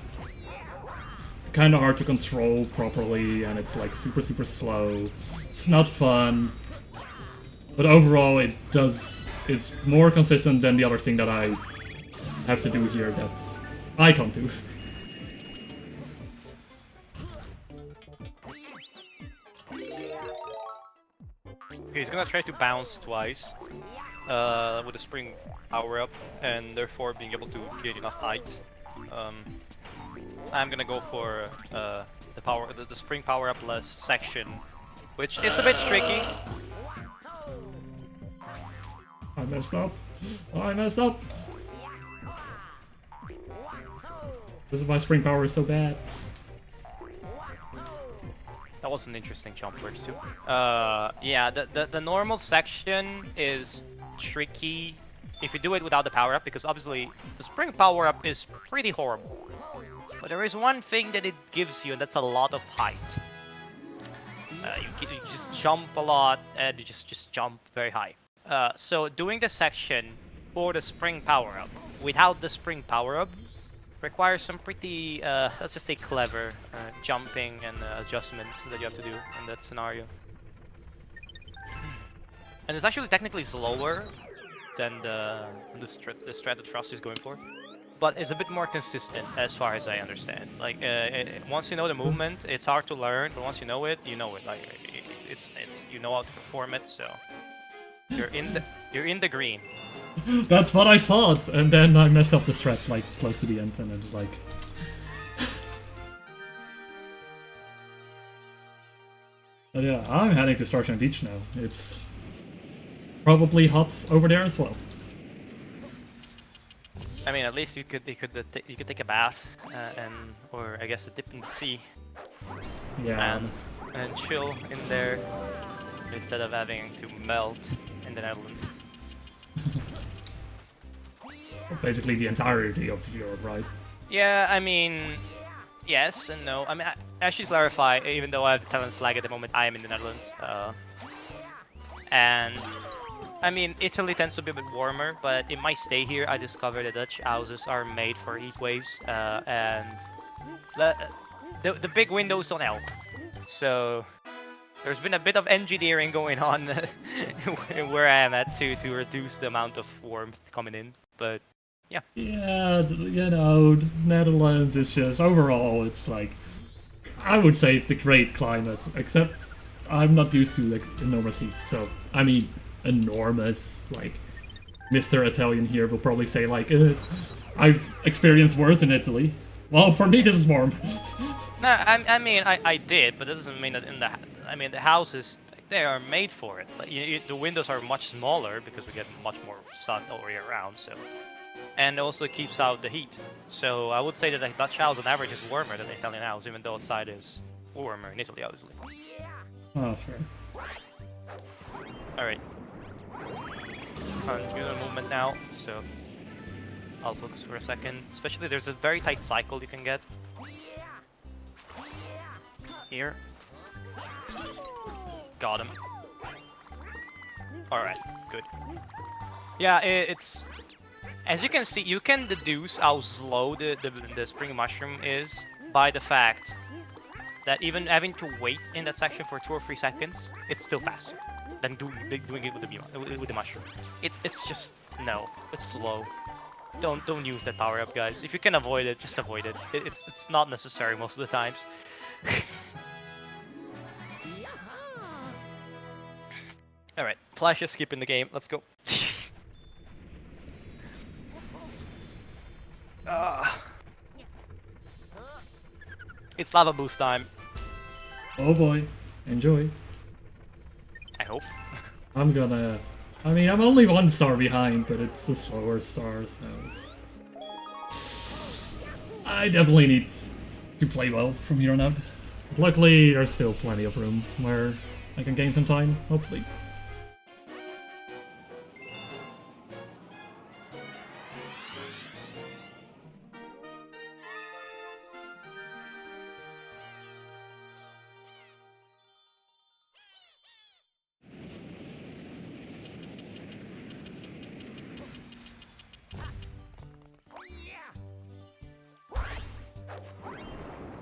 Speaker 2: It's kind of hard to control properly, and it's like super slow. It's not fun, but overall it's more consistent than the other thing that I have to do here that I can't do.
Speaker 3: Okay, he's gonna try to bounce twice with a spring power up, and therefore being able to get enough height. I'm gonna go for the spring power up less section, which is a bit tricky.
Speaker 2: I messed up. I messed up. This is why spring power is so bad.
Speaker 3: That was an interesting jump words too. Yeah, the normal section is tricky if you do it without the power up, because obviously the spring power up is pretty horrible. But there is one thing that it gives you, and that's a lot of height. You just jump a lot, and you just jump very high. So doing the section for the spring power up without the spring power up requires some pretty, let's just say, clever jumping and adjustments that you have to do in that scenario. And it's actually technically slower than the strat that Frost is going for, but it's a bit more consistent as far as I understand. Like once you know the movement, it's hard to learn, but once you know it, you know it. Like it's you know how to perform it, so you're in the green.
Speaker 2: That's what I thought, and then I messed up the strat like close to the end, and I was like. But yeah, I'm heading to Starshine Beach now. It's probably hot over there as well.
Speaker 3: I mean, at least you could take a bath or I guess a dip in the sea.
Speaker 2: Yeah.
Speaker 3: And chill in there instead of having to melt in the Netherlands.
Speaker 2: Basically the entirety of Europe, right?
Speaker 3: Yeah, I mean, yes and no. I mean, I should clarify, even though I have the talent flag at the moment, I am in the Netherlands. And I mean, Italy tends to be a bit warmer, but in my stay here, I discovered that Dutch houses are made for heat waves, and the big windows don't help. So there's been a bit of engineering going on where I am at to reduce the amount of warmth coming in, but yeah.
Speaker 2: Yeah, you know, Netherlands is just, overall, it's like, I would say it's a great climate, except I'm not used to like enormous heat, so, I mean, enormous, like, Mr. Italian here will probably say like, I've experienced worse in Italy. Well, for me this is warm.
Speaker 3: No, I mean, I did, but that doesn't mean that the houses, they are made for it. Like, the windows are much smaller because we get much more sun all year round, so. And also keeps out the heat. So I would say that a Dutch house on average is warmer than an Italian house, even though outside is warmer in Italy, obviously.
Speaker 2: Oh, fair.
Speaker 3: Alright. Angular movement now, so I'll focus for a second. Especially there's a very tight cycle you can get. Here. Got him. Alright, good. Yeah, it's... As you can see, you can deduce how slow the spring mushroom is by the fact that even having to wait in that section for 2 or 3 seconds, it's still faster than doing it with the mushroom. It's just, no, it's slow. Don't use that power up, guys. If you can avoid it, just avoid it. It's not necessary most of the times. All right, Flash is skipping the game. Let's go. It's lava boost time.
Speaker 2: Oh boy, enjoy.
Speaker 3: I hope.
Speaker 2: I'm gonna... I mean, I'm only 1 star behind, but it's a slower star, so it's... I definitely need to play well from here on out. But luckily, there's still plenty of room where I can gain some time, hopefully.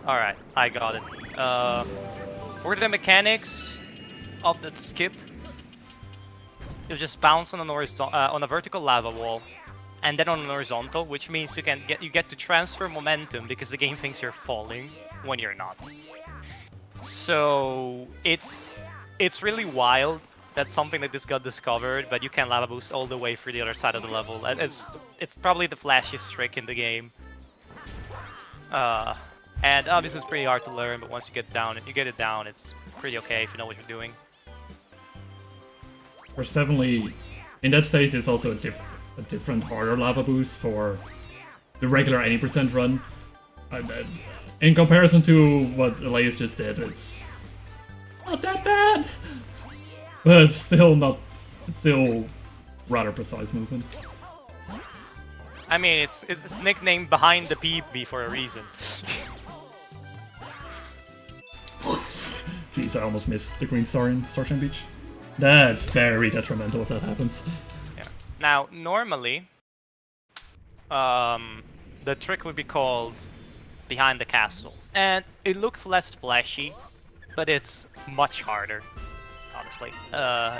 Speaker 3: Alright, I got it. For the mechanics of the skip, you just bounce on on a vertical lava wall, and then on an horizontal, which means you get to transfer momentum because the game thinks you're falling when you're not. So it's really wild that something like this got discovered, but you can lava boost all the way through the other side of the level. It's probably the flashiest trick in the game. And obviously it's pretty hard to learn, but once you get it down, it's pretty okay if you know what you're doing.
Speaker 2: There's definitely... In that stage, it's also a different harder lava boost for the regular 80% run. In comparison to what Alaeussr just did, it's not that bad! But still rather precise movements.
Speaker 3: I mean, it's nicknamed Behind the PB for a reason.
Speaker 2: Jeez, I almost missed the green star in Starshine Beach. That's very detrimental if that happens.
Speaker 3: Yeah. Now, normally, the trick would be called Behind the Castle, and it looks less flashy, but it's much harder. Honestly,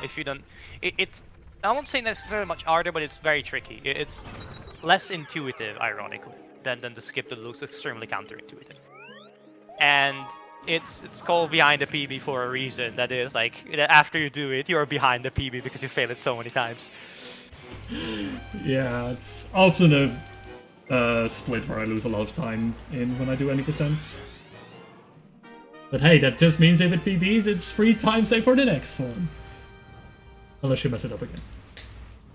Speaker 3: if you don't, it's I won't say necessarily much harder, but it's very tricky. It's less intuitive, ironically, than the skip that looks extremely counterintuitive. And it's called Behind the PB for a reason. That is, like, after you do it, you're behind the PB because you failed it so many times.
Speaker 2: Yeah, it's often a split where I lose a lot of time in when I do any percent. But hey, that just means if it PBs, it's free time save for the next one. Unless you mess it up again.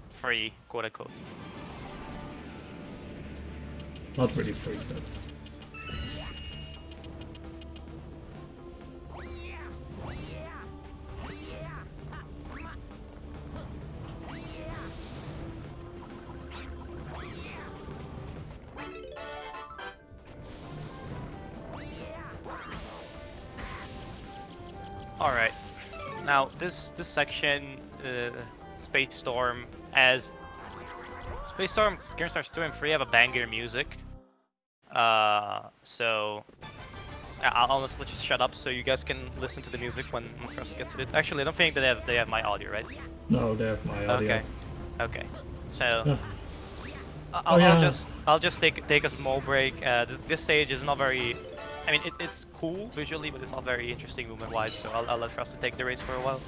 Speaker 3: Free, quote unquote.
Speaker 2: Not really free, but...
Speaker 3: Alright. Now, this section, Space Storm, as Space Storm, Gear Stars 2 and 3 have a banger music. So I'll honestly just shut up so you guys can listen to the music when Frost gets it. Actually, I don't think that they have my audio, right?
Speaker 2: No, they have my audio.
Speaker 3: Okay. So
Speaker 2: Yeah.
Speaker 3: I'll just take a small break. This stage is not very. I mean, it's cool visually, but it's not very interesting movement-wise. So I'll let Frost take the race for a while.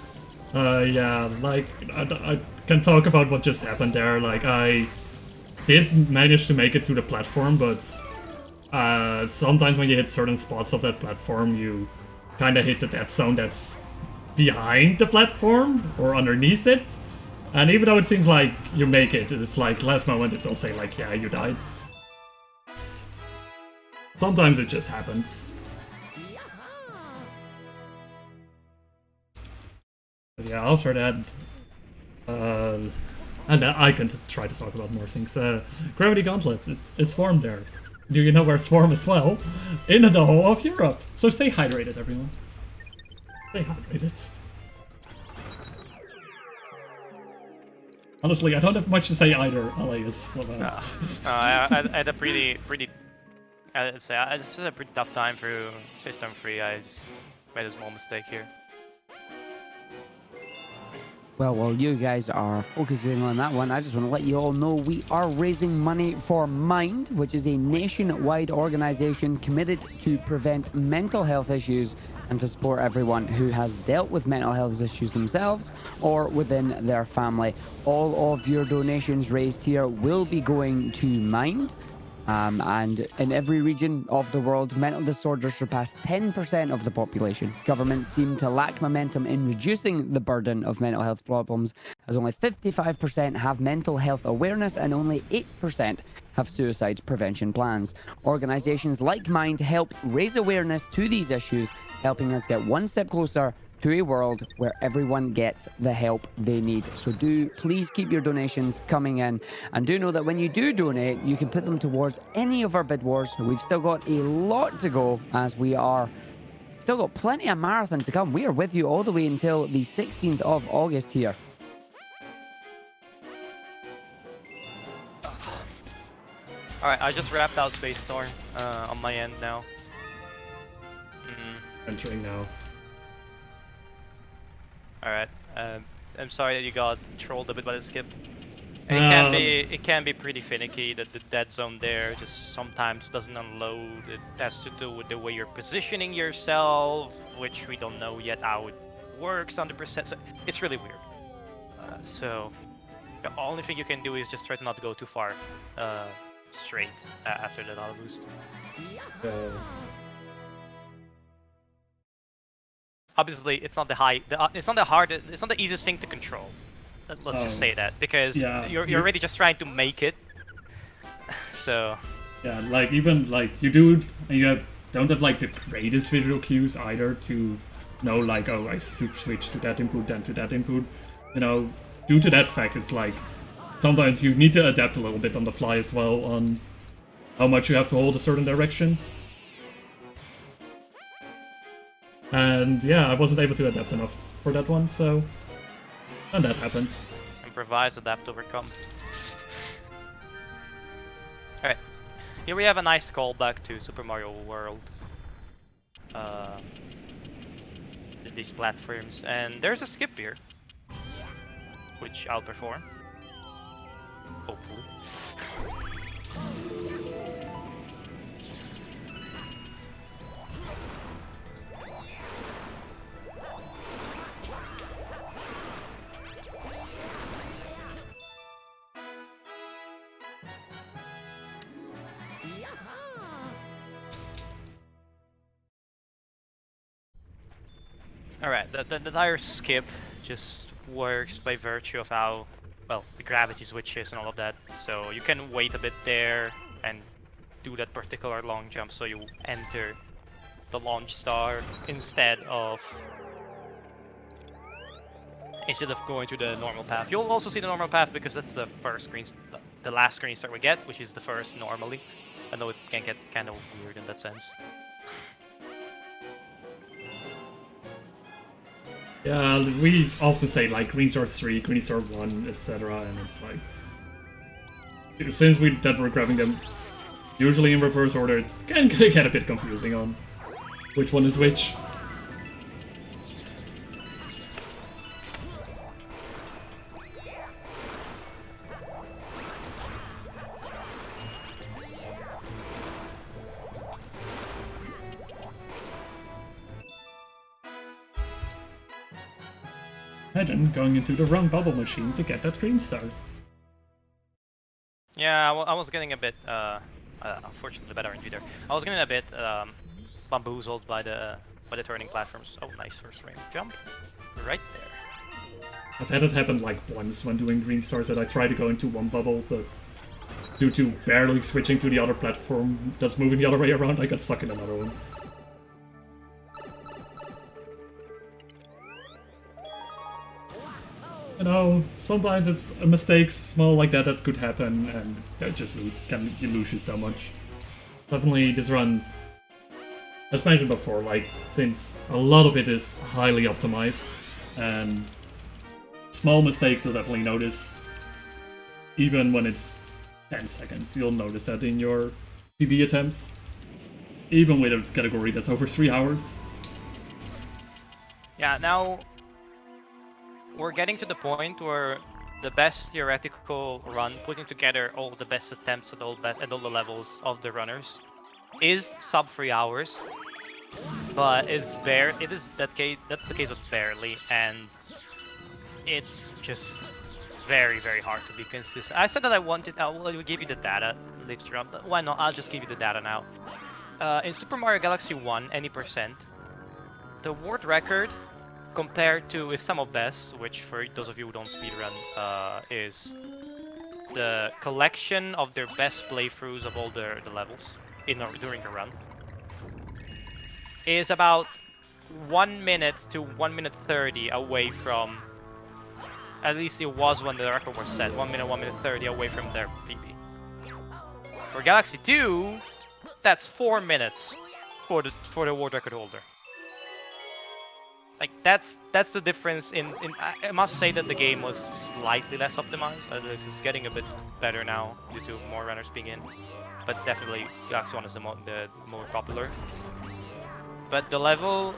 Speaker 2: Yeah, like, I can talk about what just happened there. Like, I did manage to make it to the platform, but sometimes when you hit certain spots of that platform, you kind of hit the dead zone that's behind the platform or underneath it. And even though it seems like you make it, it's like last moment it will say like, yeah, you died. Sometimes it just happens. But yeah, after that, and then I can try to talk about more things. Gravity Gauntlets, it's warm there. Do you know where it's warm as well? In the whole of Europe. So stay hydrated, everyone. Stay hydrated. Honestly, I don't have much to say either, Alaeussr.
Speaker 3: I had a pretty. I'd say I just had a pretty tough time through Space Storm 3. I just made a small mistake here.
Speaker 1: Well, while you guys are focusing on that one, I just want to let you all know we are raising money for Mind, which is a nationwide organization committed to prevent mental health issues and to support everyone who has dealt with mental health issues themselves or within their family. All of your donations raised here will be going to Mind. And in every region of the world, mental disorders surpass 10% of the population. Governments seem to lack momentum in reducing the burden of mental health problems, as only 55% have mental health awareness and only 8% have suicide prevention plans. Organizations like Mind help raise awareness to these issues, helping us get one step closer to a world where everyone gets the help they need. So do please keep your donations coming in, and do know that when you do donate, you can put them towards any of our bid wars. We've still got a lot to go, as we are still got plenty of marathon to come. We are with you all the way until the 16th of August here.
Speaker 3: Alright, I just wrapped out Space Storm on my end now.
Speaker 2: Entering now.
Speaker 3: Alright, I'm sorry that you got trolled a bit by the skip. It can be pretty finicky. The dead zone there just sometimes doesn't unload. It has to do with the way you're positioning yourself, which we don't know yet how it works 100%. So it's really weird. So the only thing you can do is just try to not go too far straight after that auto boost. Obviously, it's not it's not the easiest thing to control. Let's just say that, because you're already just trying to make it. So
Speaker 2: yeah, like even like you don't have like the greatest visual cues either to know like, oh, I should switch to that input then to that input. You know, due to that fact, it's like sometimes you need to adapt a little bit on the fly as well on how much you have to hold a certain direction. And yeah, I wasn't able to adapt enough for that one, so... And that happens.
Speaker 3: Improvise, adapt, overcome. Alright. Here we have a nice callback to Super Mario World. These platforms. And there's a skip here. Which I'll perform. Hopefully. Alright, the entire skip just works by virtue of how, well, the gravity switches and all of that. So you can wait a bit there and do that particular long jump so you enter the launch star instead of going to the normal path. You'll also see the normal path because that's the first screen, the last screen start we get, which is the first normally. I know it can get kind of weird in that sense.
Speaker 2: Yeah, we often say like Green Star 3, Green Star 1, etc. And it's like, since we're grabbing them usually in reverse order, it can get a bit confusing on which one is which. Imagine going into the wrong bubble machine to get that green star.
Speaker 3: Yeah, I was getting a bit, unfortunately better RNG there. I was getting a bit bamboozled by the turning platforms. Oh, nice first frame jump, right there.
Speaker 2: I've had it happen like once when doing green stars that I tried to go into one bubble, but due to barely switching to the other platform that's moving the other way around, I got stuck in another one. You know, sometimes it's a mistake small like that could happen, and that just can lose you so much. Definitely this run, as mentioned before, like, since a lot of it is highly optimized, and small mistakes you'll definitely notice. Even when it's 10 seconds, you'll notice that in your PB attempts. Even with a category that's over 3 hours.
Speaker 3: Yeah, now... we're getting to the point where the best theoretical run, putting together all the best attempts at all the levels of the runners, is sub 3 hours. But that's the case of barely, and it's just very, very hard to be consistent. I said that I will give you the data later on, but why not? I'll just give you the data now. In Super Mario Galaxy 1, any percent, the world record compared to is some of best, which for those of you who don't speedrun, is the collection of their best playthroughs of all the levels during a run, is about 1 minute to 1 minute 30 away from, at least it was when the record was set, 1 minute, 1 minute 30 away from their PB. For Galaxy 2, that's 4 minutes for the world record holder. Like that's the difference I must say that the game was slightly less optimized. It's getting a bit better now due to more runners being in, but definitely Galaxy 1 is the more popular. But the level,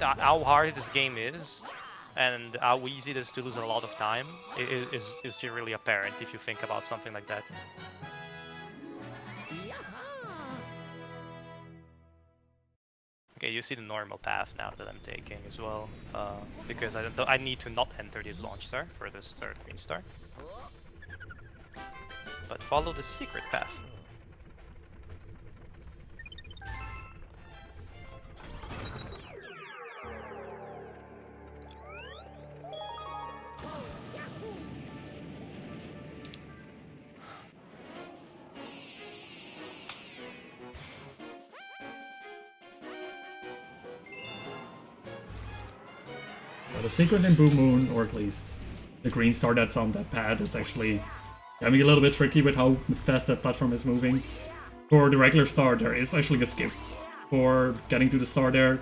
Speaker 3: how hard this game is, and how easy it is to lose a lot of time is really apparent if you think about something like that. Okay, you see the normal path now that I'm taking as well, because I need to not enter this launch star for this third green star, but follow the secret path.
Speaker 2: The secret in Blue Moon, or at least the green star that's on that pad, is actually getting a little bit tricky with how fast that platform is moving. For the regular star, there is actually a skip for getting to the star there.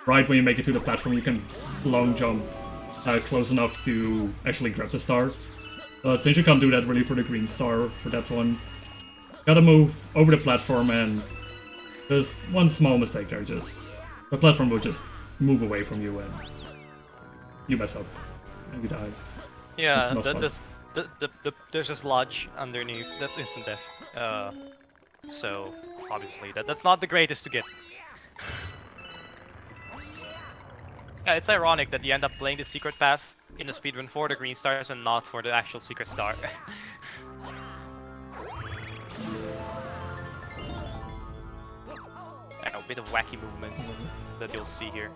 Speaker 2: Right when you make it to the platform, you can long jump close enough to actually grab the star. But since you can't do that really for the green star, for that one, gotta move over the platform, and just one small mistake there, the platform will just move away from you and you mess up and you die.
Speaker 3: Yeah, there's a sludge underneath. That's instant death. So obviously that's not the greatest to get. Yeah, it's ironic that you end up playing the secret path in the speedrun for the green stars and not for the actual secret star. I know, a bit of wacky movement that you'll see here.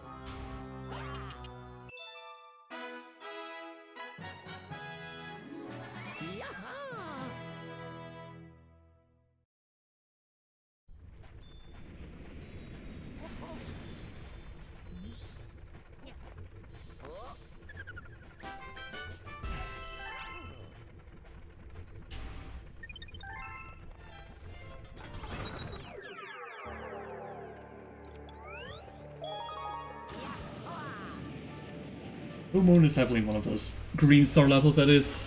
Speaker 2: Blue Moon is definitely one of those green star levels that is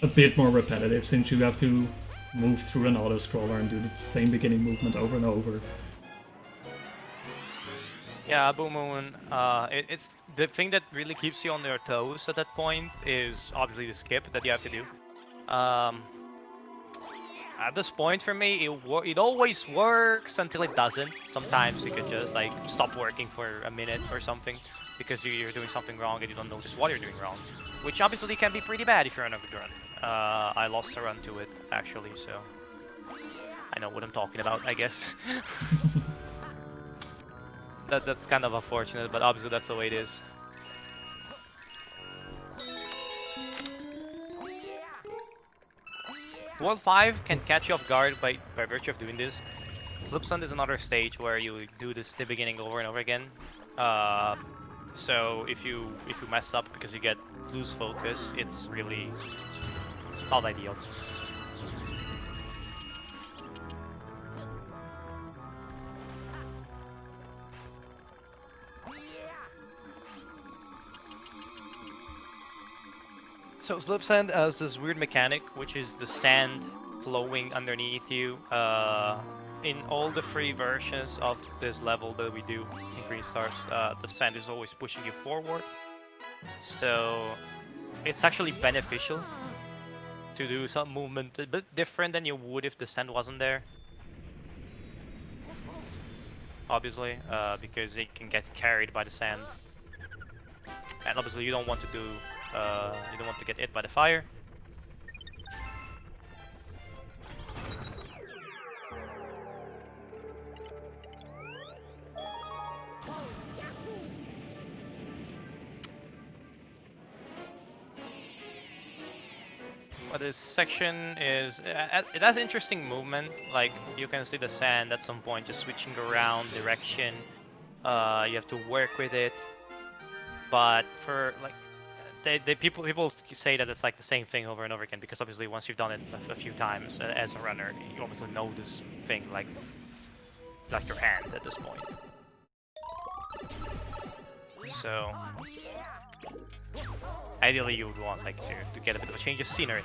Speaker 2: a bit more repetitive, since you have to move through an auto-scroller and do the same beginning movement over and over.
Speaker 3: Yeah, Blue Moon, it's the thing that really keeps you on your toes at that point is obviously the skip that you have to do. At this point for me, it always works until it doesn't. Sometimes you can just like stop working for a minute or something because you're doing something wrong and you don't notice what you're doing wrong, which obviously can be pretty bad if you're on a good run. I lost a run to it actually, so I know what I'm talking about, I guess. That's kind of unfortunate, but obviously that's the way it is. World 5 can catch you off guard by virtue of doing this. Slipsund is another stage where you do this the beginning over and over again. So if you mess up because you lose focus, it's really not ideal. So Slipsand has this weird mechanic, which is the sand flowing underneath you. In all the free versions of this level that we do in Green Stars, the sand is always pushing you forward. So it's actually beneficial to do some movement a bit different than you would if the sand wasn't there. Obviously, because it can get carried by the sand, and obviously you don't want to do, you don't want to get hit by the fire. But this section is, it has interesting movement. Like you can see the sand at some point just switching around direction. You have to work with it. But for like, people say that it's like the same thing over and over again, because obviously once you've done it a few times as a runner, you obviously know this thing like your hand at this point. So ideally you would want like to get a bit of a change of scenery.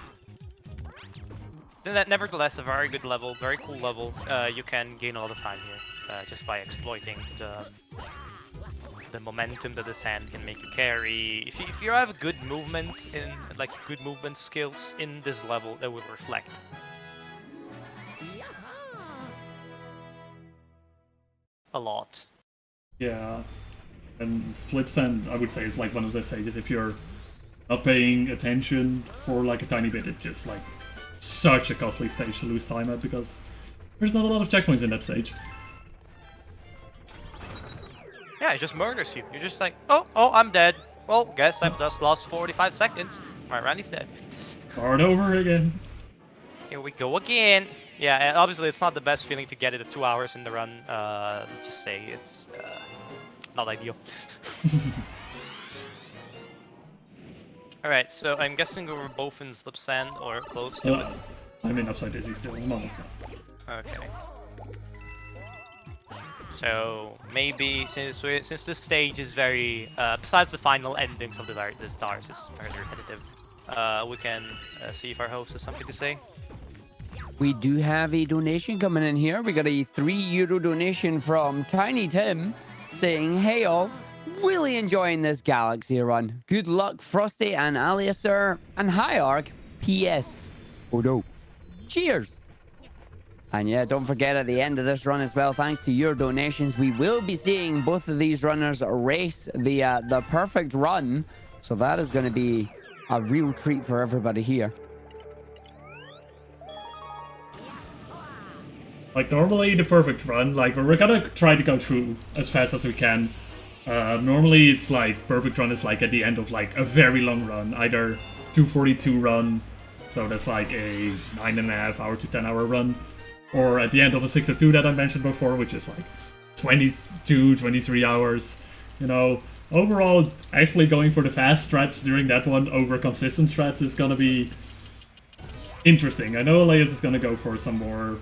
Speaker 3: Then nevertheless, a very good level, very cool level. You can gain a lot of time here just by exploiting the momentum that the sand can make you carry. If you have good movement in like good movement skills in this level, that will reflect. A lot.
Speaker 2: Yeah. And slip sand, I would say, is like one of those stages. If you're not paying attention for like a tiny bit, it's just like such a costly stage to lose time at, because there's not a lot of checkpoints in that stage.
Speaker 3: Yeah, it just murders you. You're just like, oh, I'm dead. Well, guess I've just lost 45 seconds. My Randy's dead.
Speaker 2: Start over again.
Speaker 3: Here we go again. Yeah, and obviously it's not the best feeling to get it at 2 hours in the run. Let's just say it's not ideal. Alright, so I'm guessing we were both in slip sand or close to it.
Speaker 2: I'm in upside dizzy still, I'm almost there.
Speaker 3: Okay. So maybe since this stage is very besides the final endings of the stars is very repetitive, we can see if our host has something to say.
Speaker 1: We do have a donation coming in here. We got a €3 donation from Tiny Tim saying, "Hey all, really enjoying this Galaxy run. Good luck, Frosty and Alaeussr, and hi Ark. P.S. Oh no. Cheers." And yeah, don't forget at the end of this run as well, thanks to your donations, we will be seeing both of these runners race the perfect run. So that is going to be a real treat for everybody here.
Speaker 2: Like normally the perfect run, like we're gonna try to go through as fast as we can. Normally it's like perfect run is like at the end of like a very long run, either 242 run, so that's like a 9.5 hour to 10 hour run, or at the end of a 602 that I mentioned before, which is like 22, 23 hours. You know, overall actually going for the fast strats during that one over consistent strats is gonna be interesting. I know Alaeussr is gonna go for some more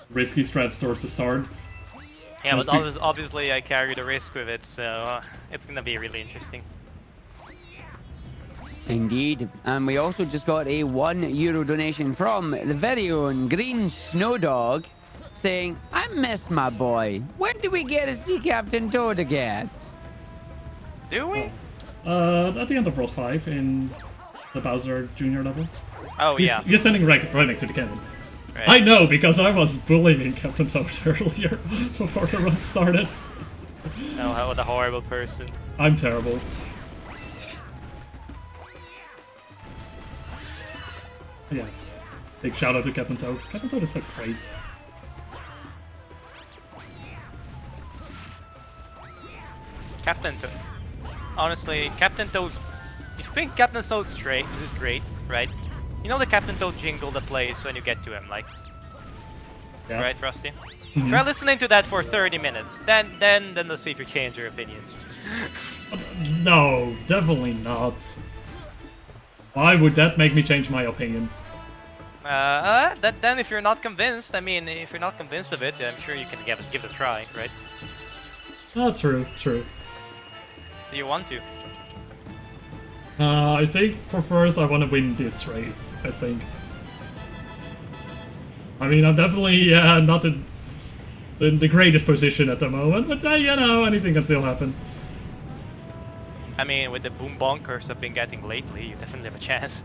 Speaker 2: risky strats towards the start.
Speaker 3: Yeah, but obviously I carry the risk with it, so it's gonna be really interesting.
Speaker 1: Indeed. And we also just got a €1 donation from the very own Green Snow Dog saying, "I miss my boy. When do we get to see Captain Toad again?"
Speaker 3: Do we?
Speaker 2: At the end of World 5 in the Bowser Junior level.
Speaker 3: Oh yeah.
Speaker 2: You're standing right next to the cannon.
Speaker 3: Right.
Speaker 2: I know, because I was bullying Captain Toad earlier before the run started.
Speaker 3: Oh, what a horrible person.
Speaker 2: I'm terrible. Yeah. Big shout out to Captain Toad. Captain Toad is so great.
Speaker 3: Captain Toad. Honestly, Captain Toad's... You think Captain Toad's great? This is great, right? You know the Captain Toad jingle that plays when you get to him, like...
Speaker 2: Yeah.
Speaker 3: Right, Frosty? Try listening to that for 30 minutes. Then let's see if you change your opinion.
Speaker 2: No, definitely not. Why would that make me change my opinion?
Speaker 3: Then if you're not convinced, I mean, if you're not convinced of it, I'm sure you can give it a try, right?
Speaker 2: Oh, true.
Speaker 3: Do you want to?
Speaker 2: I think for first I want to win this race, I think. I mean, I'm definitely not in the greatest position at the moment, but you know, anything can still happen.
Speaker 3: I mean, with the boom bonkers I've been getting lately, you definitely have a chance.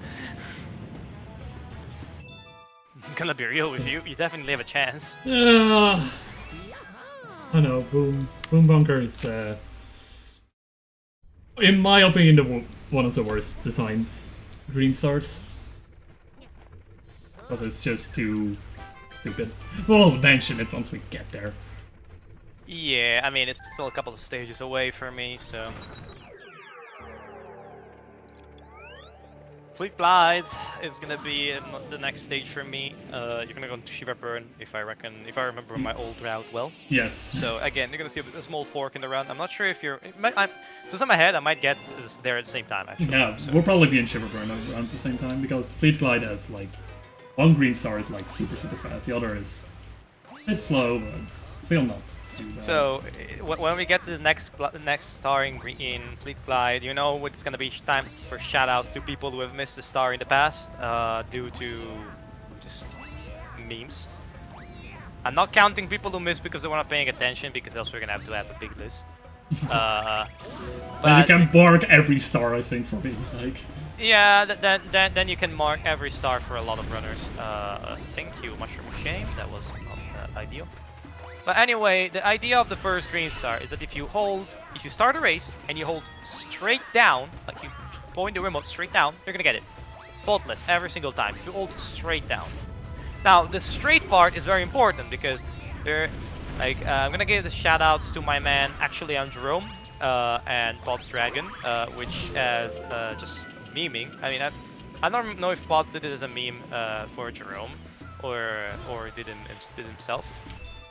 Speaker 3: I'm gonna be real with you, you definitely have a chance.
Speaker 2: I know, Boom Bunker is, in my opinion, one of the worst designed green stars. Because it's just too stupid. We'll mention it once we get there.
Speaker 3: Yeah, I mean, it's still a couple of stages away for me, so... Fleet Glide is gonna be the next stage for me. You're gonna go into Shiva Burn, if I remember my old route well.
Speaker 2: Yes.
Speaker 3: So again, you're gonna see a small fork in the round. I'm not sure if you're... Since I'm ahead, I might get this there at the same time, actually.
Speaker 2: Yeah,
Speaker 3: so.
Speaker 2: we'll probably be in Shiverburn around the same time, because Fleet Glide has, like, one green star is, like, super fast, the other is a bit slow, but still not too bad.
Speaker 3: So, when we get to the next star in Fleet Glide, you know it's gonna be time for shoutouts to people who have missed a star in the past, due to just memes. I'm not counting people who missed because they weren't paying attention, because else we're gonna have a big list.
Speaker 2: But you can mark every star, I think, for me. Like.
Speaker 3: Yeah, then you can mark every star for a lot of runners. Thank you, Mushroom Shame. That was not ideal. But anyway, the idea of the first green star is that if you start a race and you hold straight down, like you point the remote straight down, you're gonna get it. Faultless every single time. If you hold straight down. Now, the straight part is very important because I'm gonna give the shoutouts to my man, actually on Jerome, and Pots Dragon, which just memeing. I mean, I don't know if Pots did it as a meme for Jerome or did himself.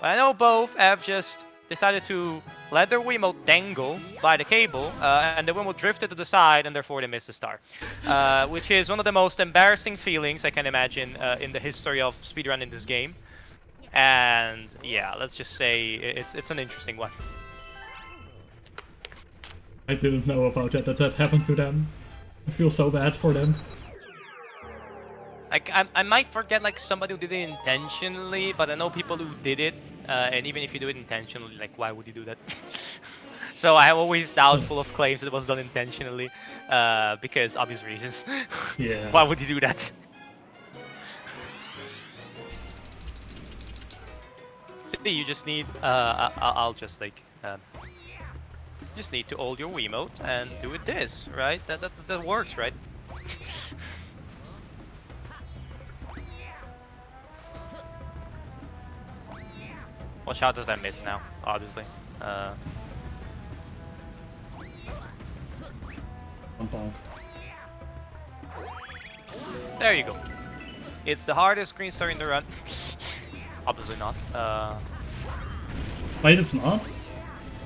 Speaker 3: But I know both have just decided to let their Wiimote dangle by the cable, and the Wiimote drifted to the side, and therefore they missed a star. Which is one of the most embarrassing feelings I can imagine in the history of speedrunning this game. And yeah, let's just say it's an interesting one.
Speaker 2: I didn't know about that happened to them. I feel so bad for them.
Speaker 3: Like, I might forget like somebody who did it intentionally, but I know people who did it, and even if you do it intentionally, like, why would you do that? So I'm always doubtful of claims that it was done intentionally, because obvious reasons.
Speaker 2: Yeah.
Speaker 3: Why would you do that? See, you just need, I'll just like, just need to hold your Wiimote and do it this, right? That works, right? What shot does that miss now? Obviously.
Speaker 2: Bonk.
Speaker 3: There you go. It's the hardest green star in the run. Obviously not.
Speaker 2: Wait, it's not?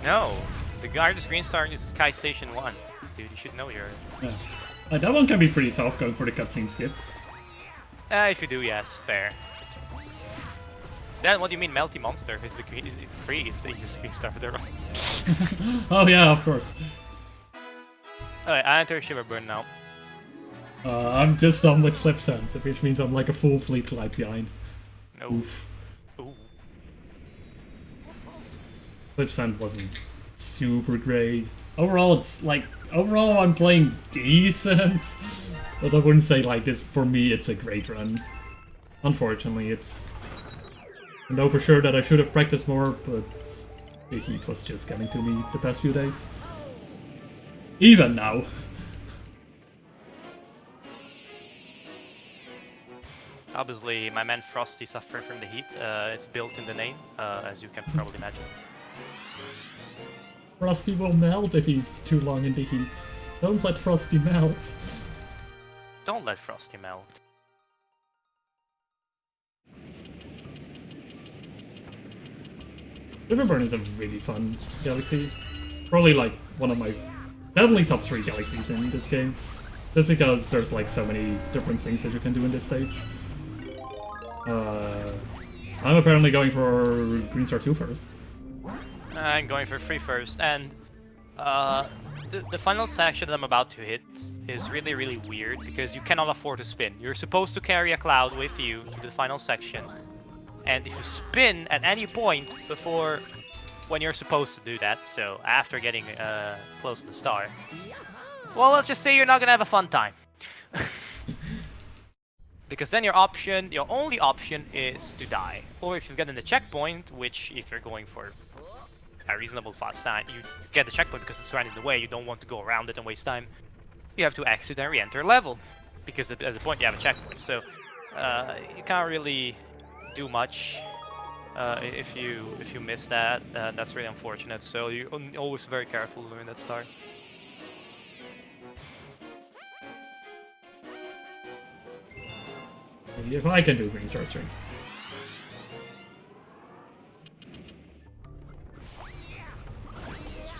Speaker 3: No. The hardest green star is Sky Station 1. Dude, you should know your...
Speaker 2: Yeah. That one can be pretty tough, going for the cutscene skip.
Speaker 3: If you do, yes. Fair. Then what do you mean Melty Monster is the green... Free is the easiest green star for the run.
Speaker 2: Oh yeah, of course.
Speaker 3: Alright, I enter Shiverburn now.
Speaker 2: I'm just done with Slip Sand, which means I'm like a full Fleet Glide behind.
Speaker 3: No.
Speaker 2: Oof.
Speaker 3: Ooh.
Speaker 2: Slip Sand wasn't super great. Overall, I'm playing decent. But I wouldn't say like this, for me it's a great run. Unfortunately, I know for sure that I should have practiced more, but the heat was just getting to me the past few days. Even now.
Speaker 3: Obviously, my man Frosty suffered from the heat. It's built in the name, as you can probably imagine.
Speaker 2: Frosty will melt if he's too long in the heat. Don't let Frosty melt.
Speaker 3: Don't let Frosty melt.
Speaker 2: Riverburn is a really fun galaxy. Probably like one of my... definitely top 3 galaxies in this game. Just because there's like so many different things that you can do in this stage. I'm apparently going for Green Star 2 first.
Speaker 3: I'm going for 3 first, and the final section that I'm about to hit is really weird because you cannot afford to spin. You're supposed to carry a cloud with you to the final section, and if you spin at any point before when you're supposed to do that, so after getting close to the star, well, let's just say you're not gonna have a fun time. Because then your only option is to die. Or if you've gotten the checkpoint, which if you're going for a reasonable fast time, you get the checkpoint because it's right in the way, you don't want to go around it and waste time. You have to exit and re-enter level. Because at the point you have a checkpoint, so you can't really do much if you miss that. That's really unfortunate, so you're always very careful during that start.
Speaker 2: If I can do green star string.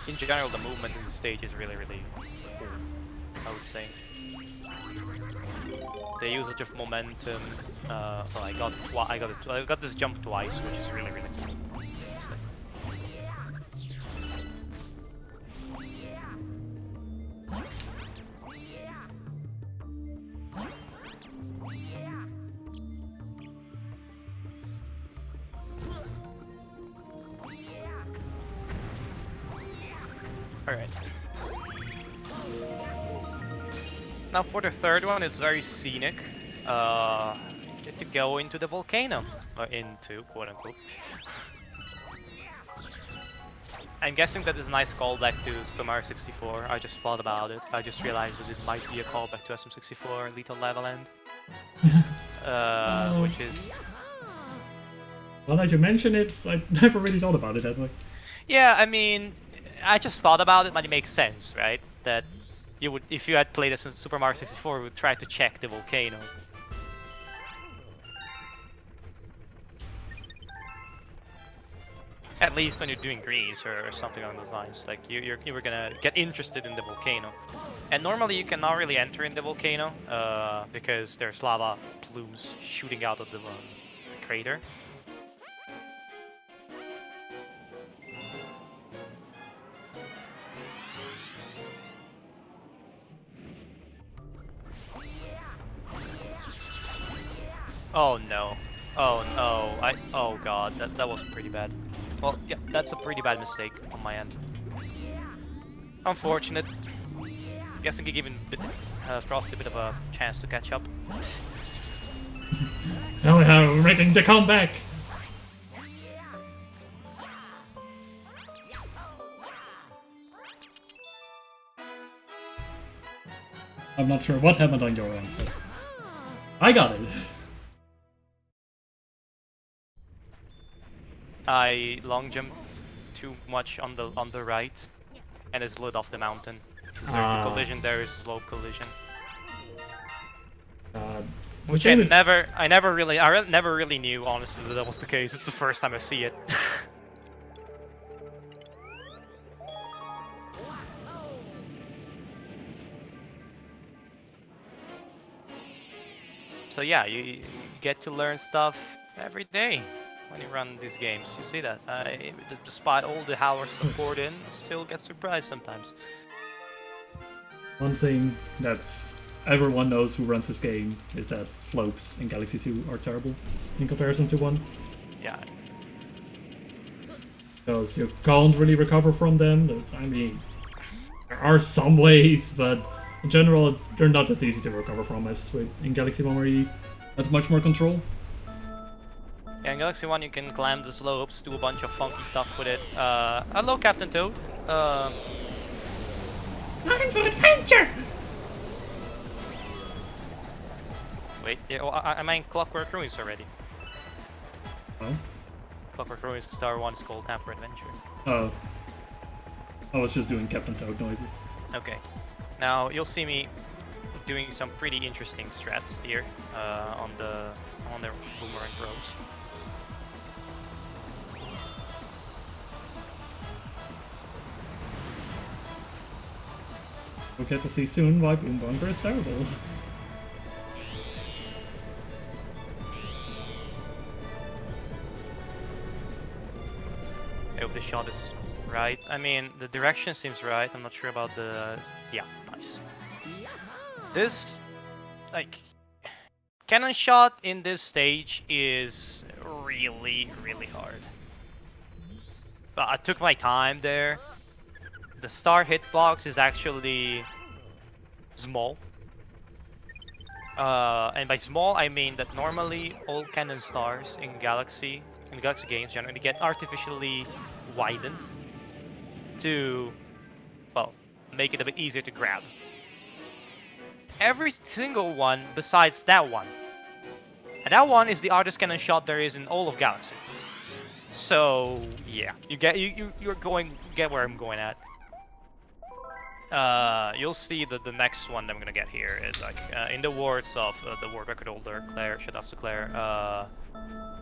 Speaker 3: In general, the movement in the stage is really cool, I would say. The usage of momentum. Well, I got this jump twice, which is really cool. Alright. Now for the third one, it's very scenic. Get to go into the volcano. Or into, quote unquote. I'm guessing that is a nice callback to Super Mario 64. I just thought about it. I just realized that it might be a callback to SM64 Lethal Lava Land. Which is...
Speaker 2: Well, as you mention it, I never really thought about it that way.
Speaker 3: Yeah, I mean, I just thought about it, but it makes sense, right? That you would, if you had played as Super Mario 64, you would try to check the volcano. At least when you're doing grease or something along those lines, like you were gonna get interested in the volcano. And normally you cannot really enter in the volcano because there's lava plumes shooting out of the crater. Oh no. Oh no. Oh god, that was pretty bad. Well, yeah, that's a pretty bad mistake on my end. Unfortunate. Guessing it giving Frost a bit of a chance to catch up.
Speaker 2: Now we're making the comeback! I'm not sure what happened on your end, but I got it.
Speaker 3: I long jumped too much on the right, and it slid off the mountain. There's a collision there is slow collision. Which I never really knew honestly that was the case. It's the first time I see it. So yeah, you get to learn stuff every day when you run these games. You see that. Despite all the hours that poured in, still get surprised sometimes.
Speaker 2: One thing that everyone knows who runs this game is that slopes in Galaxy 2 are terrible in comparison to 1.
Speaker 3: Yeah.
Speaker 2: Because you can't really recover from them. I mean, there are some ways, but in general, they're not as easy to recover from as in Galaxy 1 where you have much more control.
Speaker 3: Yeah, in Galaxy 1 you can climb the slopes, do a bunch of funky stuff with it. Hello, Captain Toad.
Speaker 2: Looking for adventure!
Speaker 3: Wait, yeah, well, I'm in Clockwork Ruins already.
Speaker 2: Oh?
Speaker 3: Clockwork Ruins Star 1 is called Time for Adventure.
Speaker 2: Oh. I was just doing Captain Toad noises.
Speaker 3: Okay. Now, you'll see me doing some pretty interesting strats here on the boomerang throws.
Speaker 2: We'll get to see soon why Boom Bunker is terrible.
Speaker 3: I hope the shot is right. I mean, the direction seems right. I'm not sure about the... Yeah, nice. This, like, cannon shot in this stage is really hard. I took my time there. The star hitbox is actually small. And by small, I mean that normally all cannon stars in Galaxy games generally get artificially widened to, well, make it a bit easier to grab. Every single one besides that one. And that one is the hardest cannon shot there is in all of Galaxy. So yeah, you get where I'm going at. You'll see that the next one that I'm gonna get here is like in the words of the world record holder Claire, Shadowfrost Claire.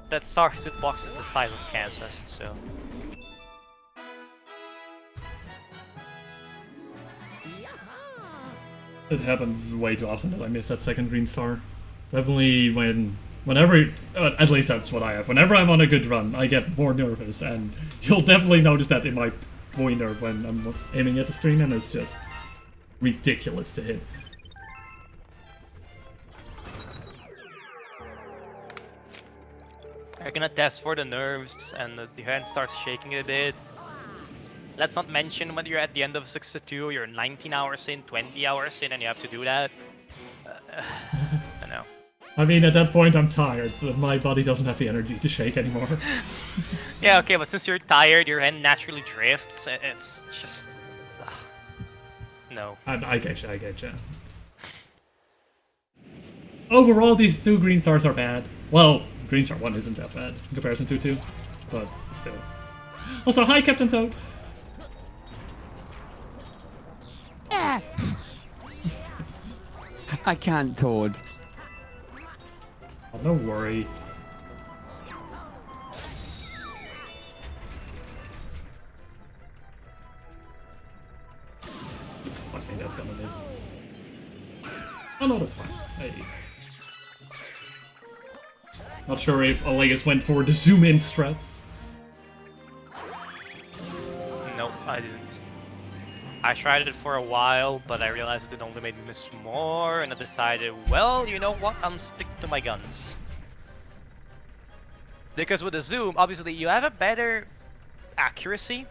Speaker 3: That star hitbox is the size of Kansas, so.
Speaker 2: It happens way too often that I miss that second green star. Definitely whenever, at least that's what I have. Whenever I'm on a good run, I get more nervous, and you'll definitely notice that in my pointer when I'm aiming at the screen, and it's just ridiculous to hit.
Speaker 3: I'm gonna test for the nerves, and the hand starts shaking a bit. Let's not mention when you're at the end of 6-2, you're 19 hours in, 20 hours in, and you have to do that. I know.
Speaker 2: I mean, at that point, I'm tired, so my body doesn't have the energy to shake anymore.
Speaker 3: Yeah, okay, but since you're tired, your hand naturally drifts. It's just... no.
Speaker 2: I get you. Overall, these two green stars are bad. Well, green star 1 isn't that bad in comparison to 2, but still. Also, hi, Captain Toad!
Speaker 1: I can't, Toad.
Speaker 2: Oh, don't worry. I think that's gonna miss. Oh no, that's fine. Hey. Not sure if Alaeussr went for the zoom-in strats.
Speaker 3: Nope, I didn't. I tried it for a while, but I realized it only made me miss more, and I decided, well, you know what, I'm stick to my guns. Because with the zoom, obviously, you have a better accuracy.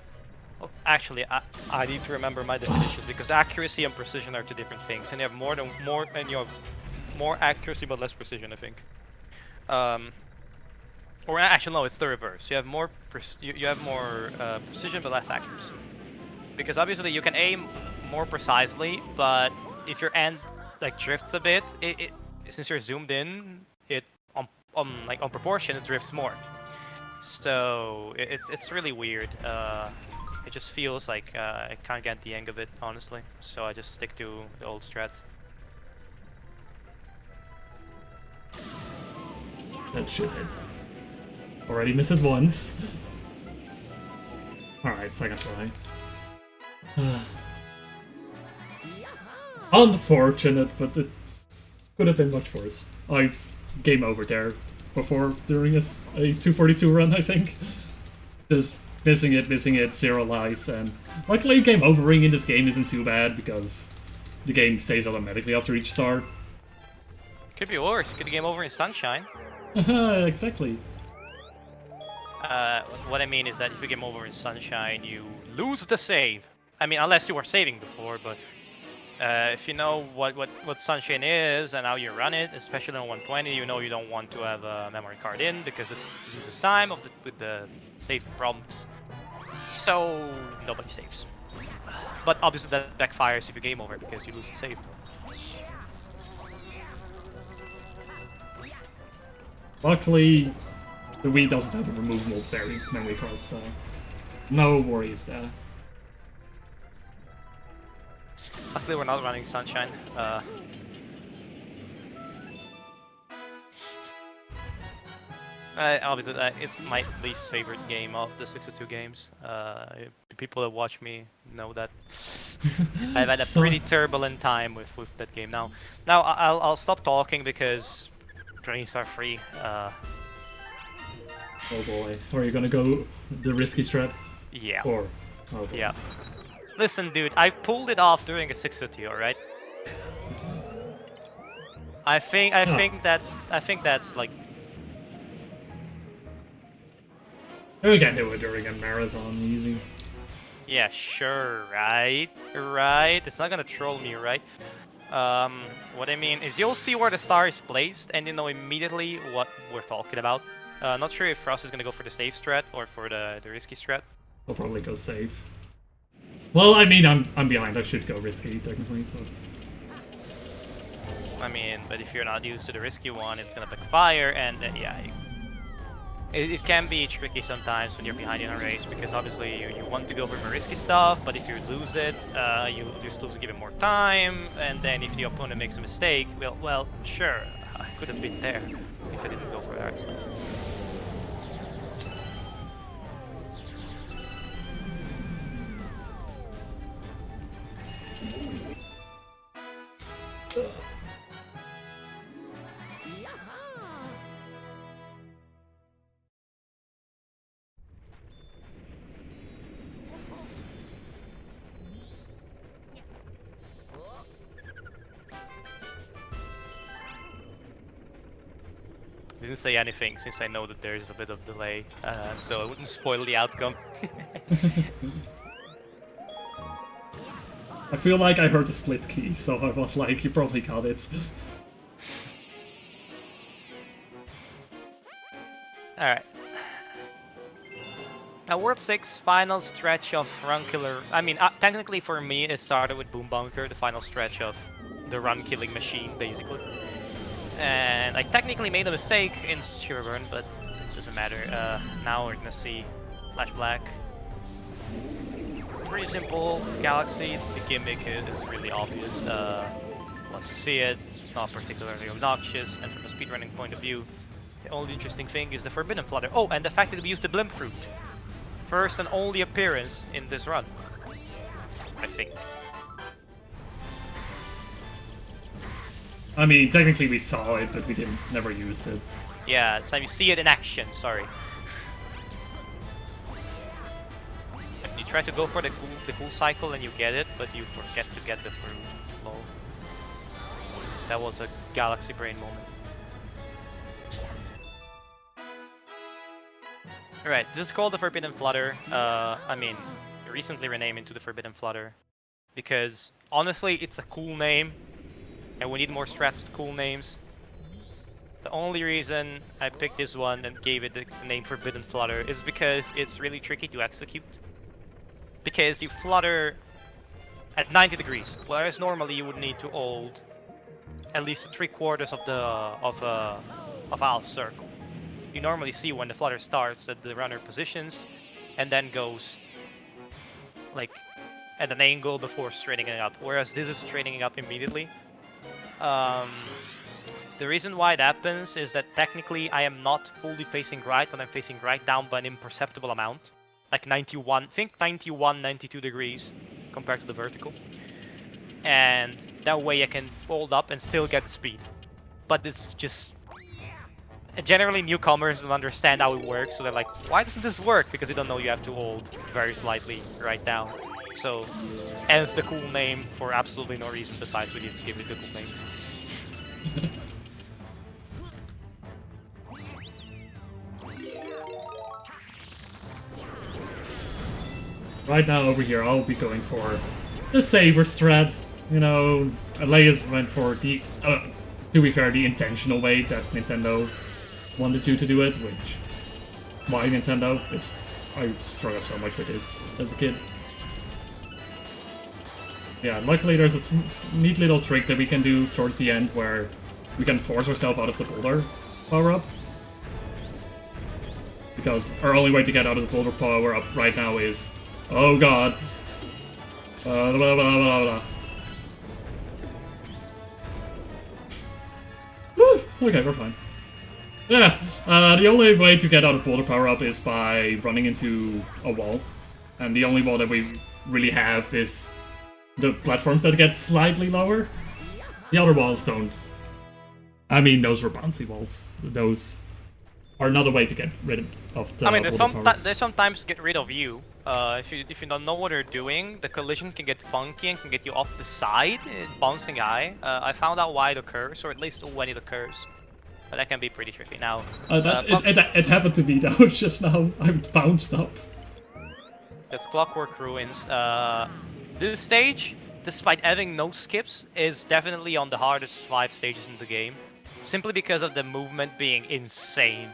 Speaker 3: Oh, actually, I need to remember my definitions, because accuracy and precision are two different things, and you have more accuracy but less precision, I think. Or actually, no, it's the reverse. You have more precision but less accuracy. Because obviously you can aim more precisely, but if your hand like drifts a bit, since you're zoomed in, it on proportion it drifts more. So it's really weird. It just feels like I can't get the hang of it, honestly. So I just stick to the old strats.
Speaker 2: That shithead. Already misses once. Alright, second try. Unfortunate, but it could have been much worse. I've game over there before during a 242 run, I think. Just missing it, 0 lives, and luckily game overing in this game isn't too bad because the game saves automatically after each star.
Speaker 3: Could be worse. Could game over in Sunshine.
Speaker 2: Exactly.
Speaker 3: What I mean is that if you game over in Sunshine, you lose the save. I mean, unless you were saving before, but if you know what Sunshine is and how you run it, especially on 120, you know you don't want to have a memory card in because it loses time with the save problems. So nobody saves. But obviously that backfires if you game over because you lose the save.
Speaker 2: Luckily, the Wii doesn't have a removable memory card, so no worries there.
Speaker 3: Luckily we're not running Sunshine. Obviously, it's my least favorite game of the 62 games. People that watch me know that I've had a pretty turbulent time with that game. Now I'll stop talking because trains are free.
Speaker 2: Oh boy, are you gonna go the risky strat?
Speaker 3: Yeah.
Speaker 2: Or oh boy.
Speaker 3: Yeah. Listen, dude, I pulled it off during a 6-2, alright? I think that's like
Speaker 2: We can do it during a marathon, easy.
Speaker 3: Yeah, sure, right? Right? It's not gonna troll me, right? What I mean is you'll see where the star is placed and you know immediately what we're talking about. Not sure if Frost is gonna go for the safe strat or for the risky strat.
Speaker 2: I'll probably go safe. Well, I mean, I'm behind. I should go risky, technically. But...
Speaker 3: I mean, but if you're not used to the risky one, it's gonna backfire, and yeah, it can be tricky sometimes when you're behind in a race, because obviously you want to go for more risky stuff, but if you lose it, you're supposed to give it more time, and then if the opponent makes a mistake, well, sure, I could have been there if I didn't go for that stuff. Didn't say anything since I know that there's a bit of delay, so I wouldn't spoil the outcome.
Speaker 2: I feel like I heard a split key, so I was like, you probably got it.
Speaker 3: Alright. Now, World 6, final stretch of Run-Killer. I mean, technically for me, it started with Boom Bunker, the final stretch of the run-killing machine, basically. And I technically made a mistake in Sureburn, but it doesn't matter. Now we're gonna see Flash Black. Pretty simple Galaxy. The gimmick is really obvious. Once you see it, it's not particularly obnoxious. And from a speedrunning point of view, the only interesting thing is the Forbidden Flutter. Oh, and the fact that we used the Blimp Fruit. First and only appearance in this run, I think.
Speaker 2: I mean, technically we saw it, but we never used it.
Speaker 3: Yeah, it's time you see it in action, sorry. You try to go for the cool cycle and you get it, but you forget to get the fruit. Lol. That was a Galaxy Brain moment. Alright, this is called the Forbidden Flutter. I mean, recently renamed into the Forbidden Flutter. Because, honestly, it's a cool name. And we need more strats with cool names. The only reason I picked this one and gave it the name Forbidden Flutter is because it's really tricky to execute. Because you flutter at 90 degrees, whereas normally you would need to hold at least 3/4 of Alaeussr. You normally see when the flutter starts that the runner positions and then goes like at an angle before straightening it up, whereas this is straightening it up immediately. The reason why it happens is that technically I am not fully facing right, but I'm facing right down by an imperceptible amount. Like 91, think 91, 92 degrees compared to the vertical. And that way I can hold up and still get the speed. But it's just... Generally newcomers don't understand how it works, so they're like, why doesn't this work? Because they don't know you have to hold very slightly right down. So, hence the cool name for absolutely no reason besides we need to give it a cool name.
Speaker 2: Right now, over here, I'll be going for the saver strat. You know, Alaeussr went for the, to be fair, the intentional way that Nintendo wanted you to do it, which, why Nintendo? I struggled so much with this as a kid. Yeah, luckily there's a neat little trick that we can do towards the end where we can force ourselves out of the boulder power-up. Because our only way to get out of the boulder power-up right now is... Oh god. Blah, blah, blah, blah. Woo! Okay, we're fine. Yeah, the only way to get out of boulder power-up is by running into a wall. And the only wall that we really have is the platforms that get slightly lower. The other walls don't. I mean, those were bouncy walls. Those are not a way to get rid of the.
Speaker 3: I mean, they sometimes get rid of you. If you don't know what they're doing, the collision can get funky and can get you off the side, bouncing high. I found out why it occurs, or at least when it occurs. But that can be pretty tricky. Now,
Speaker 2: It happened to me though, just now. I bounced up.
Speaker 3: that's Clockwork Ruins. This stage, despite having no skips, is definitely on the hardest 5 stages in the game. Simply because of the movement being insane.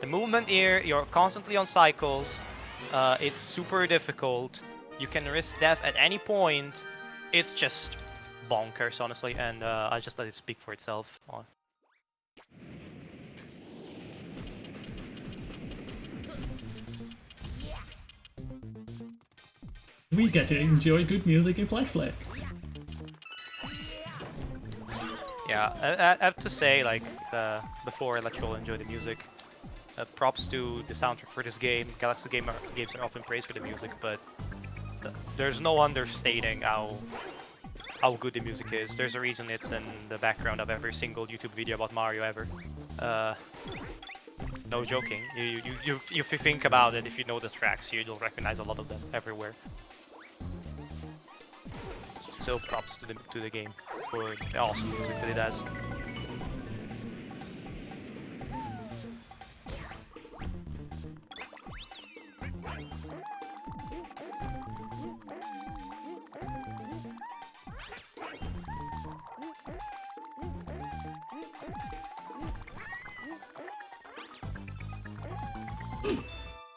Speaker 3: The movement here, you're constantly on cycles. It's super difficult. You can risk death at any point. It's just bonkers, honestly, and I just let it speak for itself.
Speaker 2: We get to enjoy good music in Flash Flag.
Speaker 3: Yeah, I have to say, like, before I let you all enjoy the music, props to the soundtrack for this game. Galaxy games are often praised for the music, but there's no understating how good the music is. There's a reason it's in the background of every single YouTube video about Mario ever. No joking. If you think about it, if you know the tracks, you'll recognize a lot of them everywhere. So props to the game for the awesome music that it has.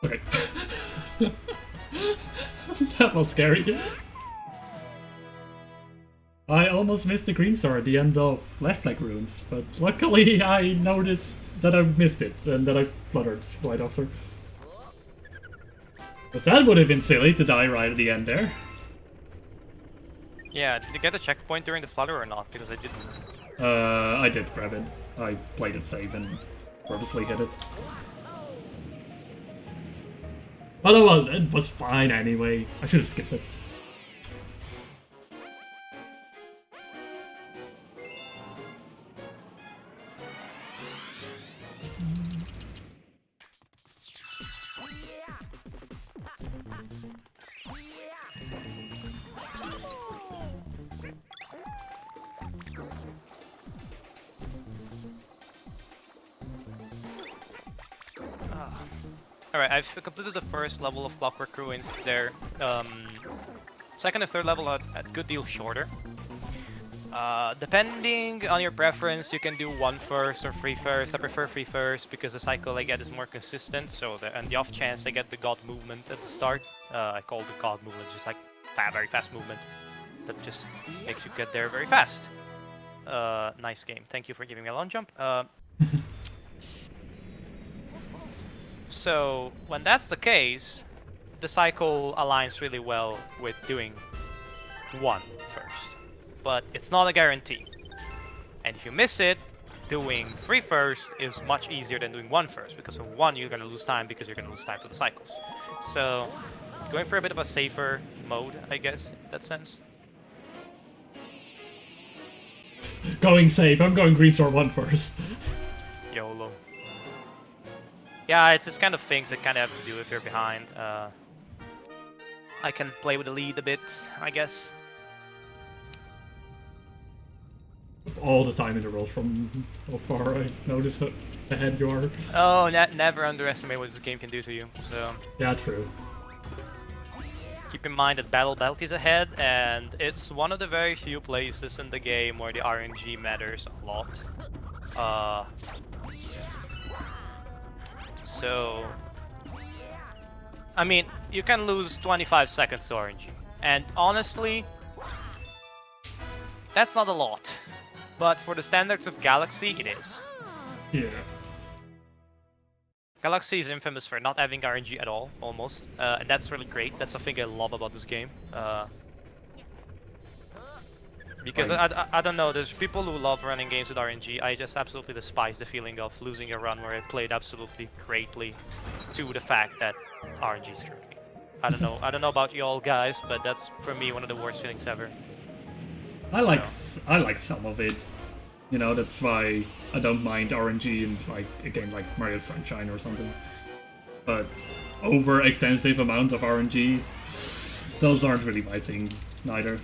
Speaker 2: Okay. That was scary. I almost missed the green star at the end of Flash Flag Runes, but luckily I noticed that I missed it and that I fluttered right after. But that would have been silly to die right at the end there.
Speaker 3: Yeah, did you get the checkpoint during the flutter or not? Because I didn't.
Speaker 2: I did grab it. I played it safe and purposely hit it. But oh well, it was fine anyway. I should have skipped it.
Speaker 3: Alright, I've completed the first level of Clockwork Ruins there. Second and third level are a good deal shorter. Depending on your preference, you can do 1 first or 3 first. I prefer 3 first because the cycle I get is more consistent. So and the off chance I get the God movement at the start, I call the God movement, just like very fast movement that just makes you get there very fast. Nice game. Thank you for giving me a long jump. So when that's the case, the cycle aligns really well with doing 1 first. But it's not a guarantee. And if you miss it, doing 3 first is much easier than doing 1 first, because for 1 you're gonna lose time because you're gonna lose time to the cycles. So going for a bit of a safer mode, I guess, in that sense.
Speaker 2: Going safe, I'm going green star 1 first.
Speaker 3: YOLO. Yeah, it's this kind of things that kind of have to do if you're behind. I can play with the lead a bit, I guess.
Speaker 2: All the time intervals from how far I notice that ahead you are.
Speaker 3: Oh, never underestimate what this game can do to you. So
Speaker 2: Yeah, true.
Speaker 3: keep in mind that Battle Belt is ahead, and it's one of the very few places in the game where the RNG matters a lot. So, I mean, you can lose 25 seconds to RNG, and honestly, that's not a lot. But for the standards of Galaxy, it is.
Speaker 2: Yeah.
Speaker 3: Galaxy is infamous for not having RNG at all, almost, and that's really great. That's something I love about this game. Because I don't know, there's people who love running games with RNG. I just absolutely despise the feeling of losing a run where I played absolutely greatly to the fact that RNG screwed me. I don't know about y'all guys, but that's for me one of the worst feelings ever.
Speaker 2: I like some of it. You know, that's why I don't mind RNG in like a game like Mario Sunshine or something. But over extensive amount of RNG, those aren't really my thing neither.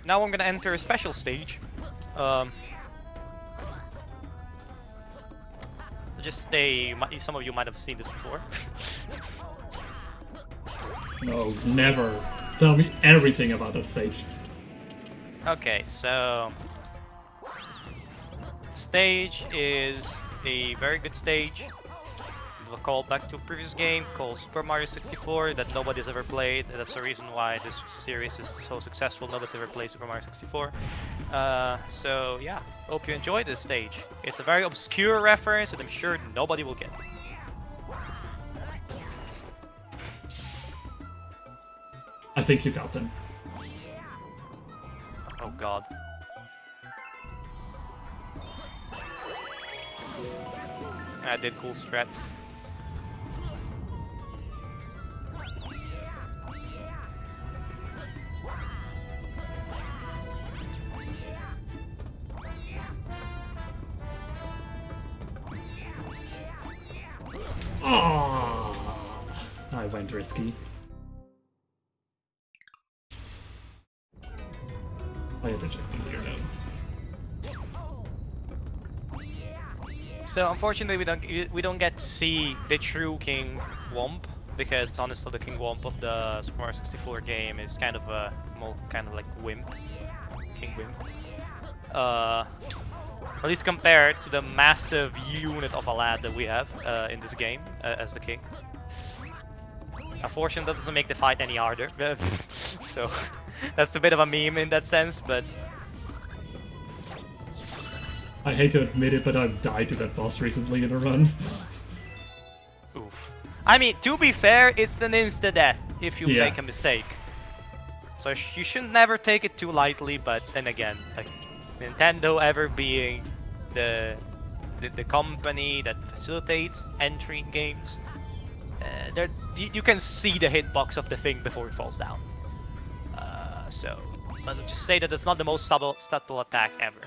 Speaker 3: Alright, now I'm gonna enter a special stage. Just some of you might have seen this before.
Speaker 2: No, never. Tell me everything about that stage.
Speaker 3: Okay, so stage is a very good stage. A callback to a previous game called Super Mario 64 that nobody's ever played. That's the reason why this series is so successful. Nobody's ever played Super Mario 64. So yeah, hope you enjoyed this stage. It's a very obscure reference that I'm sure nobody will get.
Speaker 2: I think you got them.
Speaker 3: Oh god. I did cool strats.
Speaker 2: Oh, I went risky. I had to check the gear down.
Speaker 3: So unfortunately, we don't get to see the true King Womp because honestly, the King Womp of the Super Mario 64 game is kind of a like wimp, King Wimp. At least compared to the massive unit of Alaeussr that we have in this game as the king. Unfortunately, that doesn't make the fight any harder. So that's a bit of a meme in that sense, but
Speaker 2: I hate to admit it, but I've died to that boss recently in a run.
Speaker 3: oof. I mean, to be fair, it's an insta-death if you make a mistake. So you should never take it too lightly, but then again, like Nintendo ever being the company that facilitates entry in games, you can see the hitbox of the thing before it falls down. So, but I'll just say that it's not the most subtle attack ever.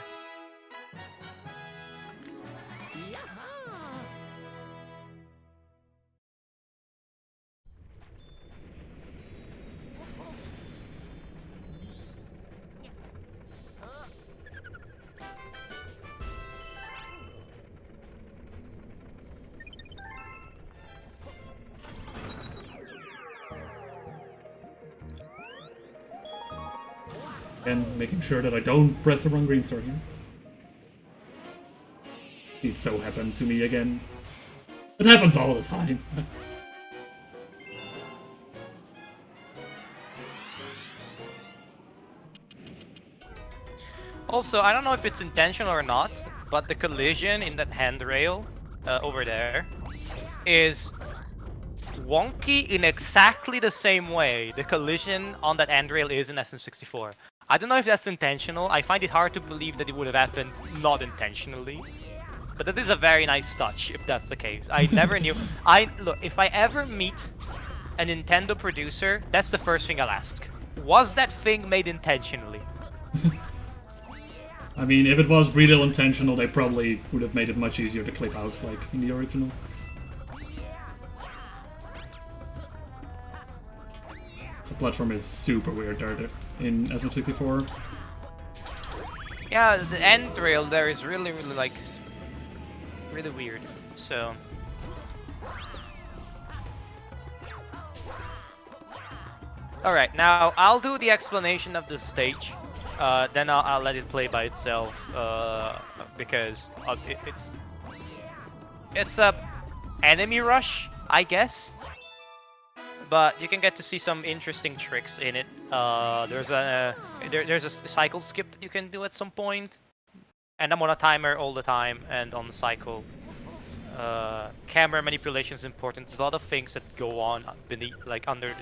Speaker 2: And making sure that I don't press the wrong green star here. It so happened to me again. It happens all the time.
Speaker 3: Also, I don't know if it's intentional or not, but the collision in that handrail over there is wonky in exactly the same way the collision on that handrail is in SM64. I don't know if that's intentional. I find it hard to believe that it would have happened not intentionally. But that is a very nice touch, if that's the case. I never knew. Look, if I ever meet a Nintendo producer, that's the first thing I'll ask. Was that thing made intentionally?
Speaker 2: I mean, if it was real intentional, they probably would have made it much easier to clip out, like in the original. The platform is super weird there in SM64.
Speaker 3: Yeah, the end rail there is really like really weird. So alright, now I'll do the explanation of the stage. Then I'll let it play by itself because it's a enemy rush, I guess. But you can get to see some interesting tricks in it. There's a cycle skip that you can do at some point, and I'm on a timer all the time and on the cycle. Camera manipulation is important. There's a lot of things that go on beneath, like under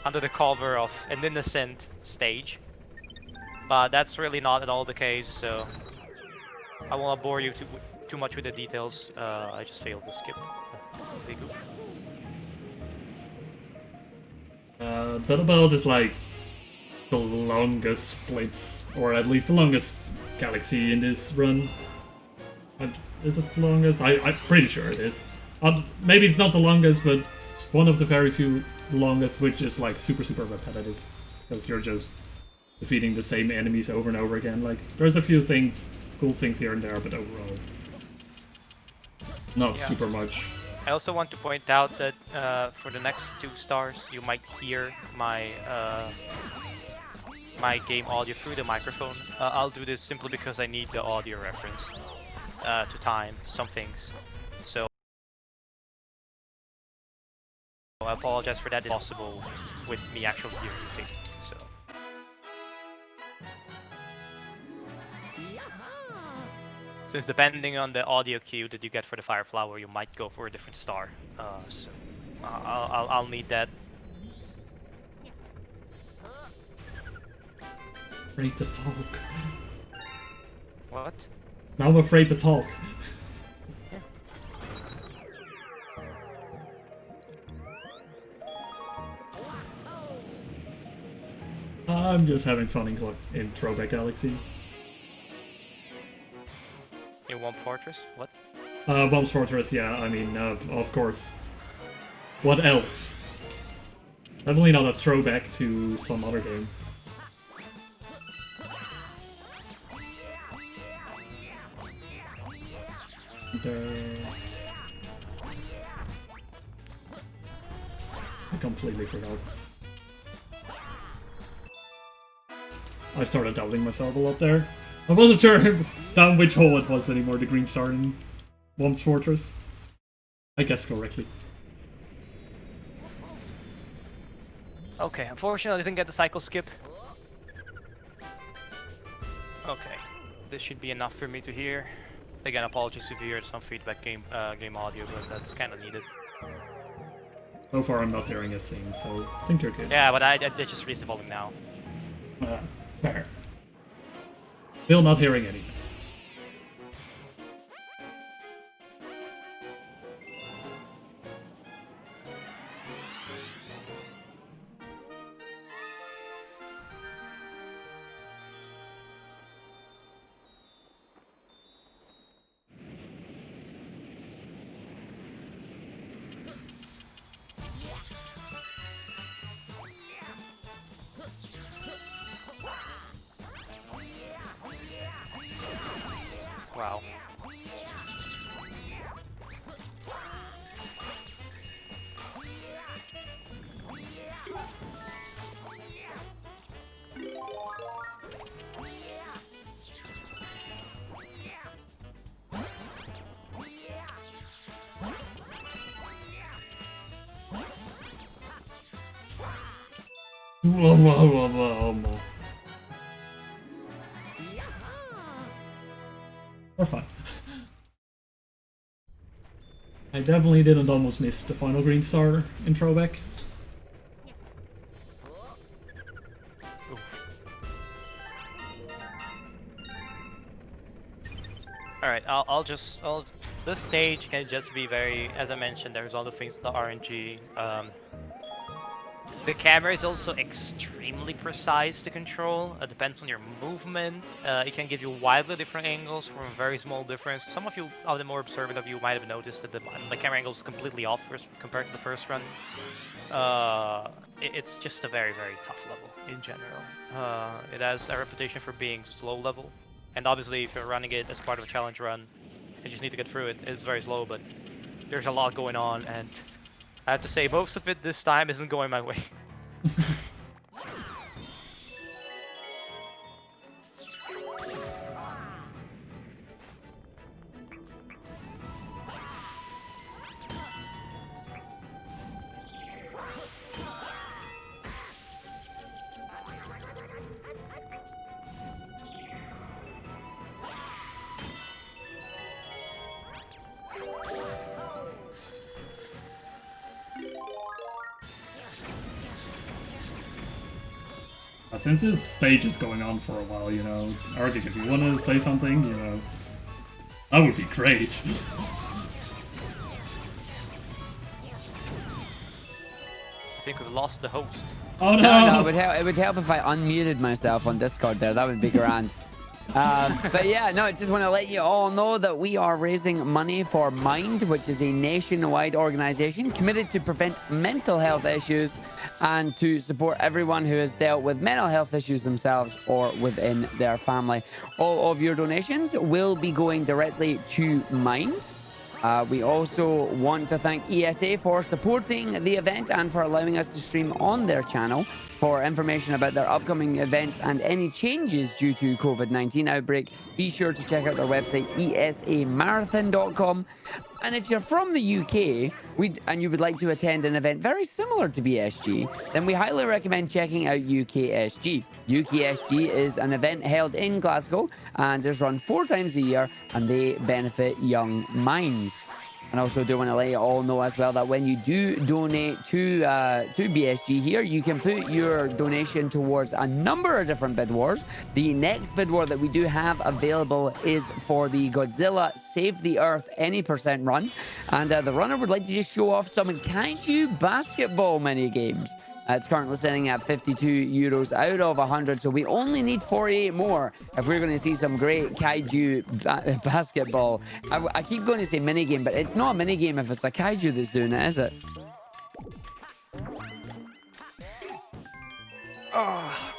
Speaker 3: the cover of an innocent stage. But that's really not at all the case. So I won't bore you too much with the details. I just failed to skip. Big goof.
Speaker 2: That about is like the longest splits, or at least the longest galaxy in this run. Is it the longest? I'm pretty sure it is. Maybe it's not the longest, but it's one of the very few longest, which is like super repetitive, because you're just defeating the same enemies over and over again. Like, there's a few things, cool things here and there, but overall, not super much.
Speaker 3: I also want to point out that for the next 2 stars, you might hear my my game audio through the microphone. I'll do this simply because I need the audio reference to time some things. So I apologize for that. It's possible with me actually hearing things. So. Since depending on the audio cue that you get for the Fire Flower, you might go for a different star. So I'll need that.
Speaker 2: Afraid to talk.
Speaker 3: What?
Speaker 2: Now I'm afraid to talk.
Speaker 3: Yeah.
Speaker 2: I'm just having fun in Throwback Galaxy.
Speaker 3: In Womp Fortress? What?
Speaker 2: Womp's Fortress, yeah, I mean, of course. What else? Definitely not a throwback to some other game. I completely forgot. I started doubting myself a lot there. I wasn't sure down which hole it was anymore, the green star in Womp's Fortress. I guessed correctly.
Speaker 3: Okay, unfortunately I didn't get the cycle skip. Okay, this should be enough for me to hear. Again, apologies if you hear some feedback game audio, but that's kind of needed.
Speaker 2: So far I'm not hearing a thing, so I think you're good.
Speaker 3: Yeah, but I just raised the volume now.
Speaker 2: Fair. Still not hearing anything.
Speaker 3: Wow.
Speaker 2: We're fine. I definitely didn't almost miss the final green star in throwback.
Speaker 3: Alright, this stage can just be very, as I mentioned, there's all the things, the RNG. The camera is also extremely precise to control. It depends on your movement. It can give you wildly different angles from a very small difference. Some of you, the more observant of you, might have noticed that the camera angle is completely off compared to the first run. It's just a very, very tough level in general. It has a reputation for being slow level. And obviously, if you're running it as part of a challenge run, you just need to get through it. It's very slow, but there's a lot going on, and I have to say, most of it this time isn't going my way.
Speaker 2: Since this stage is going on for a while, you know, Arctic, if you want to say something, you know, that would be great.
Speaker 3: I think we've lost the host.
Speaker 2: Oh no!
Speaker 1: No, it would help if I unmuted myself on Discord there. That would be grand. But yeah, no, I just want to let you all know that we are raising money for Mind, which is a nationwide organization committed to prevent mental health issues and to support everyone who has dealt with mental health issues themselves or within their family. All of your donations will be going directly to Mind. We also want to thank ESA for supporting the event and for allowing us to stream on their channel. For information about their upcoming events and any changes due to COVID-19 outbreak, be sure to check out their website, esamarathon.com. And if you're from the UK and you would like to attend an event very similar to BSG, then we highly recommend checking out UKSG. UKSG is an event held in Glasgow and is run 4 times a year, and they benefit young minds. And also do want to let you all know as well that when you do donate to BSG here, you can put your donation towards a number of different bid wars. The next bid war that we do have available is for the Godzilla Save the Earth Any % run. And the runner would like to just show off some kaiju basketball mini games. It's currently sitting at 52 euros out of 100, so we only need 48 more if we're going to see some great kaiju basketball. I keep going to say minigame, but it's not a minigame if it's a kaiju that's doing it, is it?
Speaker 3: Oh,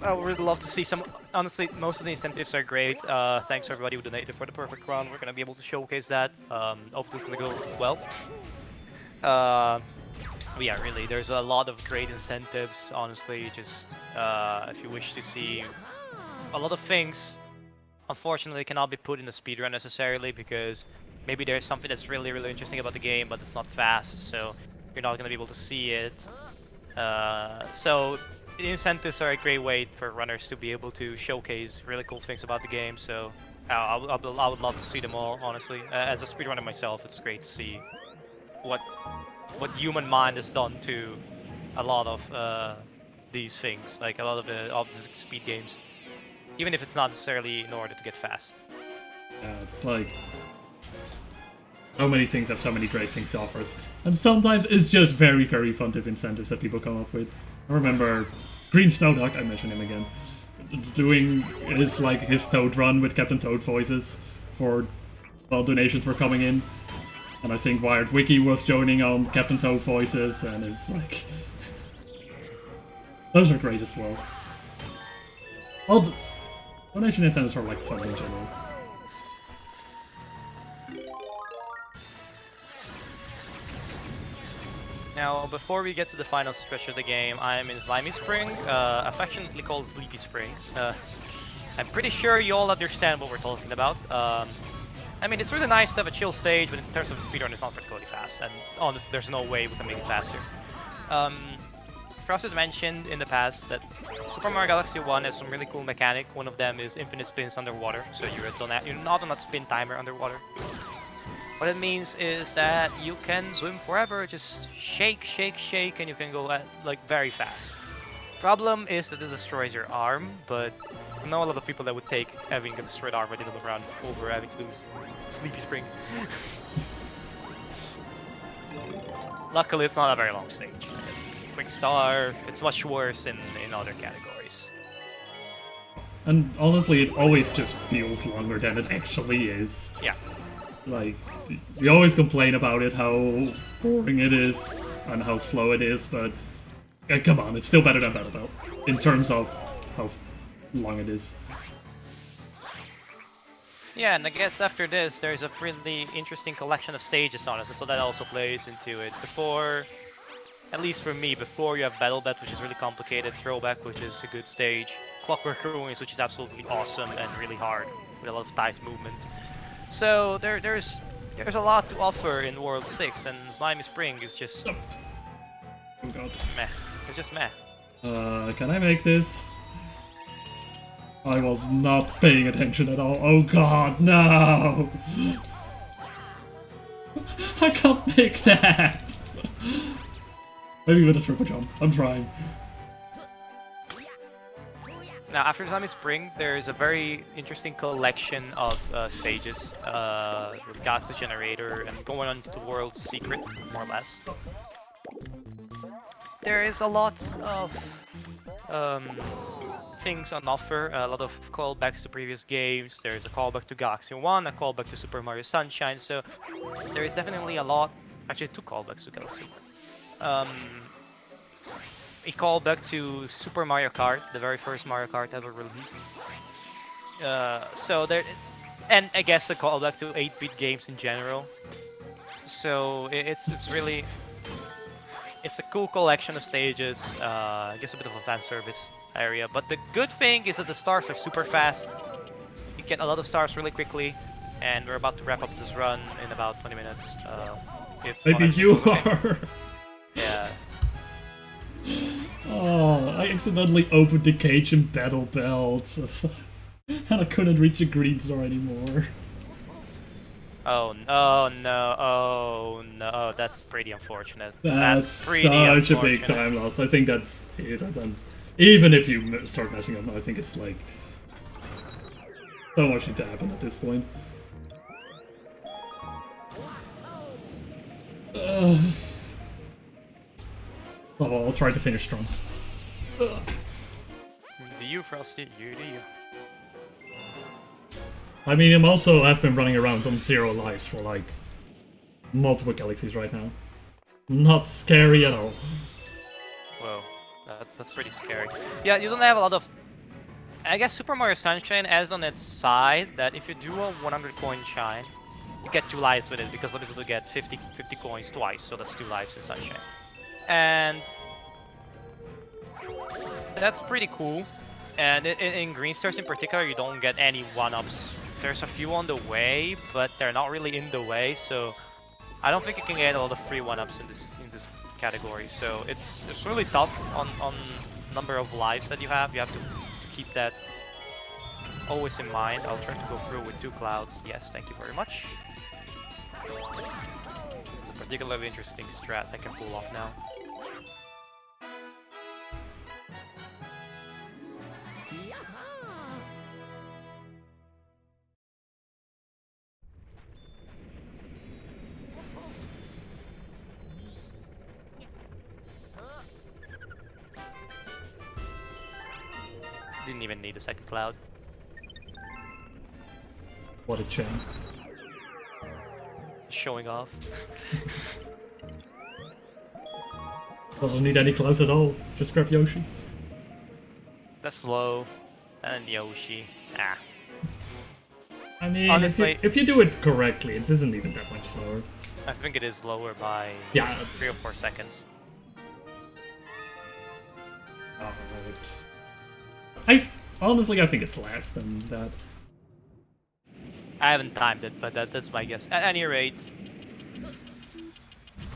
Speaker 3: I would really love to see some. Honestly, most of the incentives are great. Thanks to everybody who donated for the perfect run. We're going to be able to showcase that. Hopefully it's going to go well. But yeah, really, there's a lot of great incentives, honestly, just if you wish to see a lot of things, unfortunately cannot be put in a speedrun necessarily, because maybe there's something that's really, really interesting about the game, but it's not fast, so you're not going to be able to see it. So the incentives are a great way for runners to be able to showcase really cool things about the game, so I would love to see them all, honestly. As a speedrunner myself, it's great to see what human mind has done to a lot of these things, like a lot of the speed games, even if it's not necessarily in order to get fast.
Speaker 2: Yeah, it's like so many things have so many great things to offer us, and sometimes it's just very, very fun to incentives that people come up with. I remember Green Snowdog, I mentioned him again, doing his Toad run with Captain Toad voices for donations were coming in. And I think Wired Wiki was joining on Captain Toad voices, and it's like those are great as well. All the donation incentives are like fun in general.
Speaker 3: Now, before we get to the final stretch of the game, I am in Slimy Spring, affectionately called Sleepy Spring. I'm pretty sure you all understand what we're talking about. I mean, it's really nice to have a chill stage, but in terms of speedrun, it's not particularly fast, and honestly, there's no way we can make it faster. Frost has mentioned in the past that Super Mario Galaxy 1 has some really cool mechanic. One of them is infinite spins underwater, so you're not on that spin timer underwater. What it means is that you can swim forever, just shake, shake, shake, and you can go like very fast. Problem is that this destroys your arm, but I know a lot of people that would take having a destroyed arm ready to run over having to lose Sleepy Spring. Luckily, it's not a very long stage. It's a quick star. It's much worse in other categories.
Speaker 2: And honestly, it always just feels longer than it actually is.
Speaker 3: Yeah.
Speaker 2: Like, we always complain about it, how boring it is, and how slow it is, but come on, it's still better than Battle in terms of how long it is.
Speaker 3: Yeah, and I guess after this, there's a really interesting collection of stages on us, so that also plays into it. Before, at least for me, before you have Battle Bet, which is really complicated, Throwback, which is a good stage, Clockwork Ruins, which is absolutely awesome and really hard, with a lot of tight movement. So there's a lot to offer in World 6, and Slimy Spring is just
Speaker 2: Oh god.
Speaker 3: meh. It's just meh.
Speaker 2: Can I make this? I was not paying attention at all. Oh god, no! I can't make that! Maybe with a triple jump. I'm trying.
Speaker 3: Now, after Slimy Spring, there's a very interesting collection of stages. We've got the generator and going on to the world's secret, more or less. There is a lot of things on offer, a lot of callbacks to previous games. There's a callback to Galaxy 1, a callback to Super Mario Sunshine, so there is definitely a lot, actually 2 callbacks to Galaxy 1. a callback to Super Mario Kart, the very first Mario Kart ever released. So there, and I guess a callback to 8-bit games in general. So it's really it's a cool collection of stages. I guess a bit of a fan service area. But the good thing is that the stars are super fast. You get a lot of stars really quickly, and we're about to wrap up this run in about 20 minutes. If
Speaker 2: Maybe
Speaker 3: not,
Speaker 2: you are.
Speaker 3: yeah.
Speaker 2: Oh, I accidentally opened the cage in Battle Belt, and I couldn't reach the green star anymore.
Speaker 3: Oh no! Oh no! That's pretty unfortunate.
Speaker 2: That's
Speaker 3: pretty
Speaker 2: such a
Speaker 3: unfortunate.
Speaker 2: big time loss. I think that's it. Even if you start messing up now, I think it's like so much needs to happen at this point. Oh well, I'll try to finish strong.
Speaker 3: Do you, Frosty? You do you.
Speaker 2: I mean, I'm also have been running around on 0 lives for like multiple galaxies right now. Not scary at all.
Speaker 3: Whoa, that's pretty scary. Yeah, you don't have a lot of. I guess Super Mario Sunshine has on its side that if you do a 100 coin shine, you get 2 lives with it because obviously you get 50 coins twice, so that's 2 lives in Sunshine. And that's pretty cool. And in Green Stars in particular, you don't get any 1-ups. There's a few on the way, but they're not really in the way, so I don't think you can get a lot of free 1-ups in this category. So it's really tough on number of lives that you have. You have to keep that always in mind. I'll try to go through with 2 clouds. Yes, thank you very much. It's a particularly interesting strat I can pull off now. Didn't even need a second cloud.
Speaker 2: What a shame.
Speaker 3: Showing off.
Speaker 2: Doesn't need any clouds at all. Just grab Yoshi.
Speaker 3: That's low. And Yoshi. Ah.
Speaker 2: I mean,
Speaker 3: Honestly,
Speaker 2: if you do it correctly, it isn't even that much slower.
Speaker 3: I think it is lower by
Speaker 2: Yeah.
Speaker 3: 3 or 4 seconds.
Speaker 2: Oh, honestly, I think it's less than that.
Speaker 3: I haven't timed it, but that's my guess. At any rate,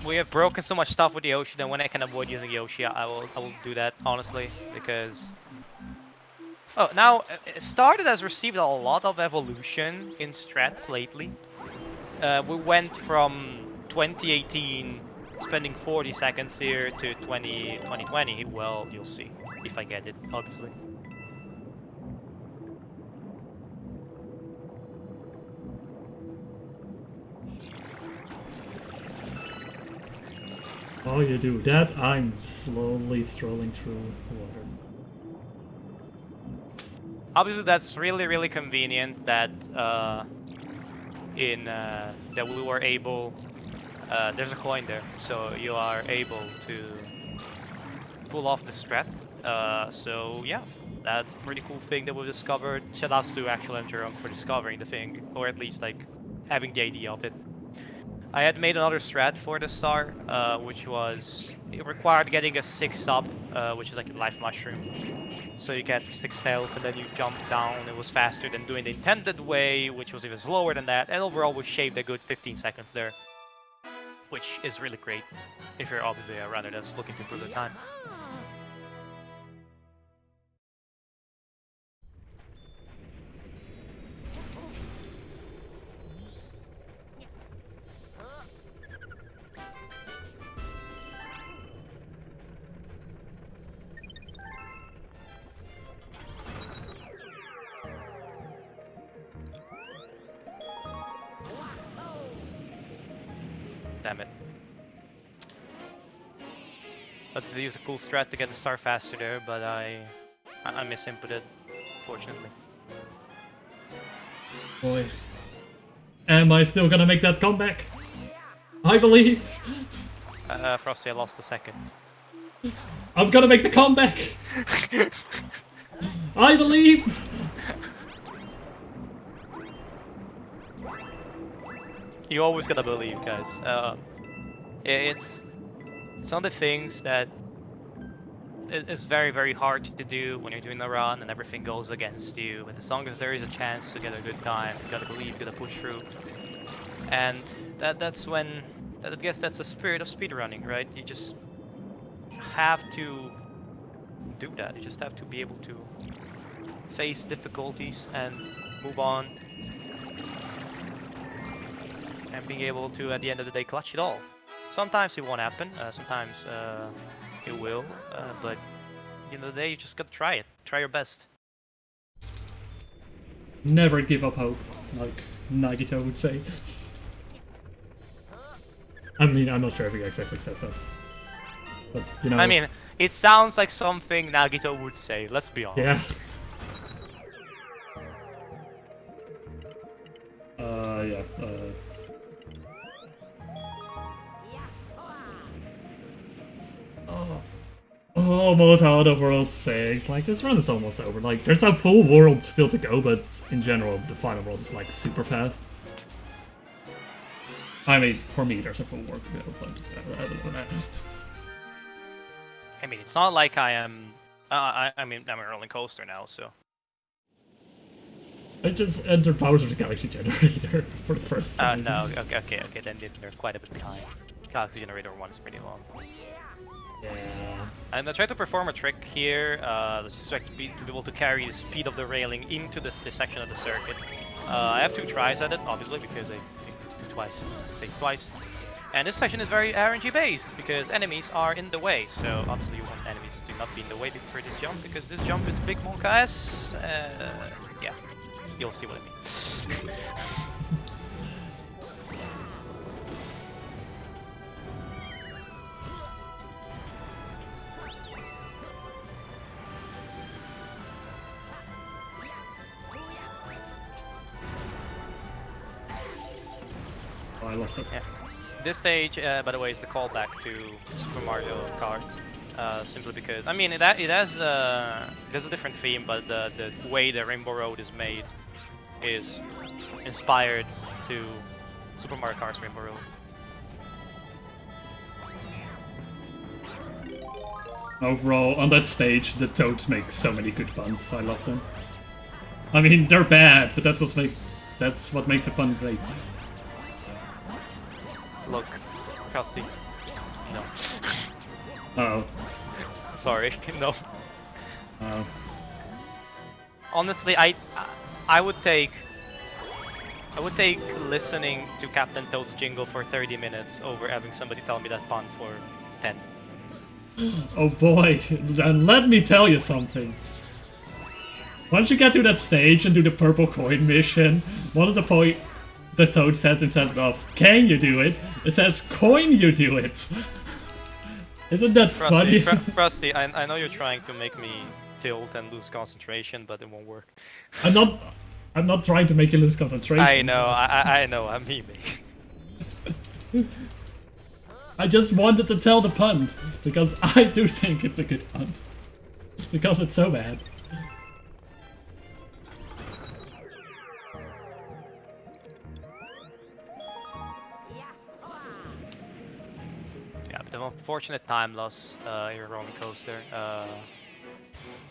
Speaker 3: we have broken so much stuff with Yoshi that when I can avoid using Yoshi, I will do that, honestly, because... Oh, now, Star has received a lot of evolution in strats lately. We went from 2018 spending 40 seconds here to 2020. Well, you'll see, if I get it, obviously.
Speaker 2: While you do that, I'm slowly strolling through water.
Speaker 3: Obviously, that's really convenient that that we were able. There's a coin there, so you are able to pull off the strat. So yeah, that's a pretty cool thing that we discovered. Shout outs to Actual Endurance for discovering the thing, or at least like having the idea of it. I had made another strat for the star, which was it required getting a 6-up, which is like a life mushroom. So you get 6 health and then you jump down. It was faster than doing the intended way, which was even slower than that. And overall we shaved a good 15 seconds there, which is really great if you're obviously a runner that's looking to improve the time. Damn it. But they use a cool strat to get the star faster there, but I misinputted, fortunately.
Speaker 2: Boy. Am I still gonna make that comeback? I believe.
Speaker 3: Frosty, I lost a second.
Speaker 2: I'm gonna make the comeback! I believe!
Speaker 3: You always gotta believe, guys. It's some of the things that it's very, very hard to do when you're doing a run and everything goes against you. But as long as there is a chance to get a good time, you gotta believe, you gotta push through. And that's when, I guess that's the spirit of speedrunning, right? You just have to do that. You just have to be able to face difficulties and move on. And being able to, at the end of the day, clutch it all. Sometimes it won't happen, sometimes it will, but at the end of the day, you just gotta try it. Try your best.
Speaker 2: Never give up hope, like Nagito would say. I mean, I'm not sure if he exactly says that. But, you know...
Speaker 3: I mean, it sounds like something Nagito would say, let's be honest.
Speaker 2: Yeah. Yeah, almost out of World 6. Like, this run is almost over. Like, there's a full world still to go, but in general, the final world is, like, super fast. I mean, for me, there's a full world to go, but I don't know that.
Speaker 3: I mean, it's not like I am... I mean, I'm a roller coaster now, so...
Speaker 2: I just entered Powers of the Galaxy Generator for the first time.
Speaker 3: No, okay, then they're quite a bit behind. Galaxy Generator 1 is pretty long.
Speaker 2: Yeah.
Speaker 3: And I tried to perform a trick here, just to be able to carry the speed of the railing into this section of the circuit. I have 2 tries at it, obviously, because I need to do twice, say twice. And this section is very RNG based, because enemies are in the way, so obviously you want enemies to not be in the way for this jump, because this jump is Big Monka S. Yeah, you'll see what I mean.
Speaker 2: I lost it.
Speaker 3: Yeah. This stage, by the way, is the callback to Super Mario Kart. Simply because, I mean, it has a different theme, but the way the Rainbow Road is made is inspired to Super Mario Kart's Rainbow Road.
Speaker 2: Overall, on that stage, the Toads make so many good puns. I love them. I mean, they're bad, but that's what makes a pun great.
Speaker 3: Look, Krusty. No.
Speaker 2: Oh.
Speaker 3: Sorry, no.
Speaker 2: Oh.
Speaker 3: Honestly, I would take listening to Captain Toad's jingle for 30 minutes over having somebody tell me that pun for 10.
Speaker 2: Oh boy, then let me tell you something. Once you get to that stage and do the purple coin mission, one of the Toad says, instead of "can you do it," it says "coin you do it." Isn't that funny?
Speaker 3: Frosty, I know you're trying to make me tilt and lose concentration, but it won't work.
Speaker 2: I'm not trying to make you lose concentration.
Speaker 3: I know, I know, I'm memeing.
Speaker 2: I just wanted to tell the pun, because I do think it's a good pun. Because it's so bad.
Speaker 3: Yeah, but the unfortunate time loss in a roller coaster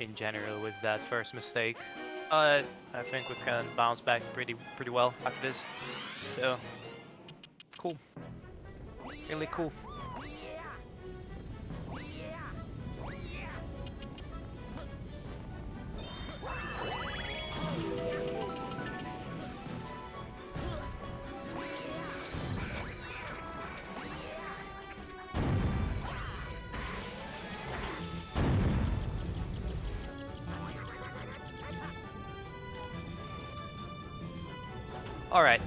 Speaker 3: in general with that first mistake. I think we can bounce back pretty well after this. So, cool. Really cool. Alright,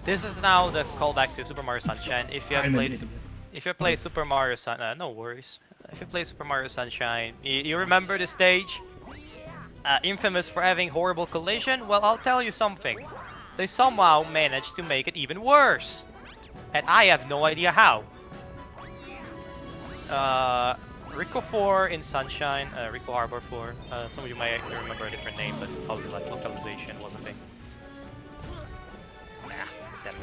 Speaker 3: this is now the callback to Super Mario Sunshine. If you have played Super Mario Sunshine, no worries. If you play Super Mario Sunshine, you remember the stage? Infamous for having horrible collision? Well, I'll tell you something. They somehow managed to make it even worse. And I have no idea how. Rico 4 in Sunshine, Rico Harbor 4. Some of you might remember a different name, but probably like localization was a thing. Nah, damn it.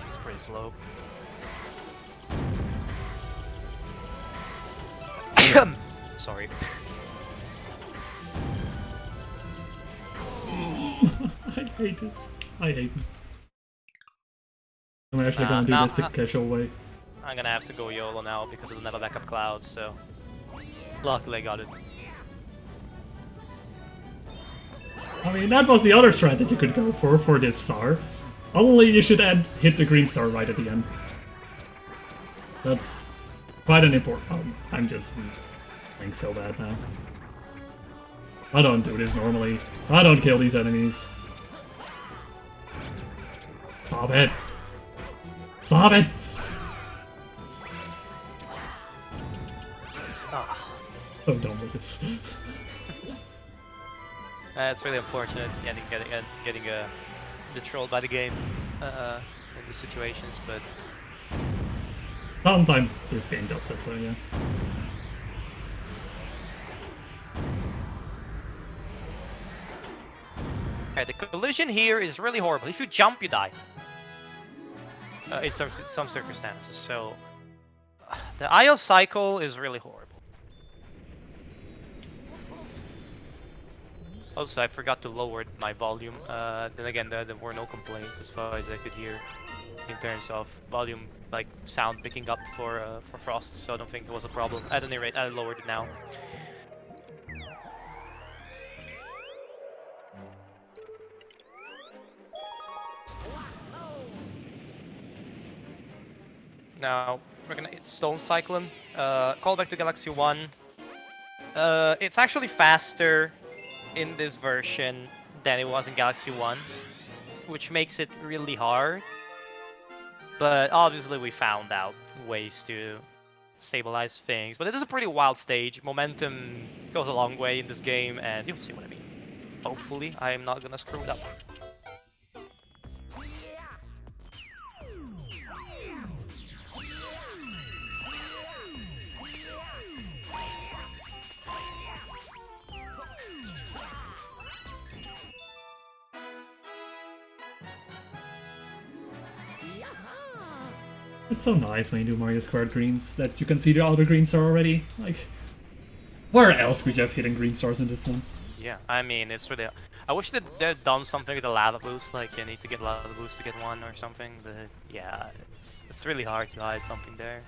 Speaker 3: It's pretty slow. Sorry.
Speaker 2: I hate this. I hate it. I'm actually gonna do this the casual way.
Speaker 3: I'm gonna have to go YOLO now because it'll never back up clouds, so luckily I got it.
Speaker 2: I mean, that was the other strat that you could go for this star. Only you should hit the green star right at the end. That's quite an important... I'm just playing so bad now. I don't do this normally. I don't kill these enemies. Stop it! Stop it! Oh, don't with this.
Speaker 3: It's really unfortunate getting trolled by the game in these situations, but
Speaker 2: sometimes this game does that, so yeah.
Speaker 3: okay, the collision here is really horrible. If you jump, you die. In some circumstances, so the IL cycle is really horrible. Also, I forgot to lower my volume. Then again, there were no complaints as far as I could hear in terms of volume, like sound picking up for Frost. So I don't think it was a problem. At any rate, I lowered it now. Now we're gonna hit Stone Cyclone. Call back to Galaxy 1. It's actually faster in this version than it was in Galaxy 1, which makes it really hard. But obviously we found out ways to stabilize things. But it is a pretty wild stage. Momentum goes a long way in this game, and you'll see what I mean. Hopefully I'm not gonna screw it up.
Speaker 2: It's so nice when you do Mario Squared greens that you can see the other green star already. Like, where else could you have hidden green stars in this one?
Speaker 3: Yeah, I mean, it's really... I wish that they'd done something with the lava boost, like you need to get lava boost to get one or something, but yeah, it's really hard to hide something there.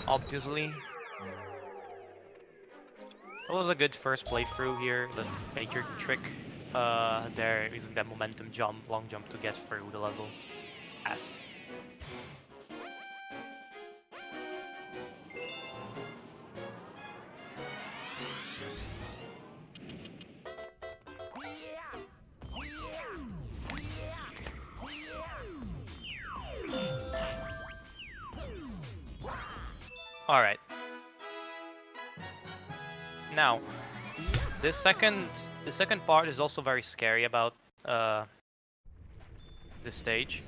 Speaker 3: Obviously. It was a good first playthrough here, the major trick there using that momentum jump, long jump to get through the level fast. Alright. Now, the second part is also very scary about this stage.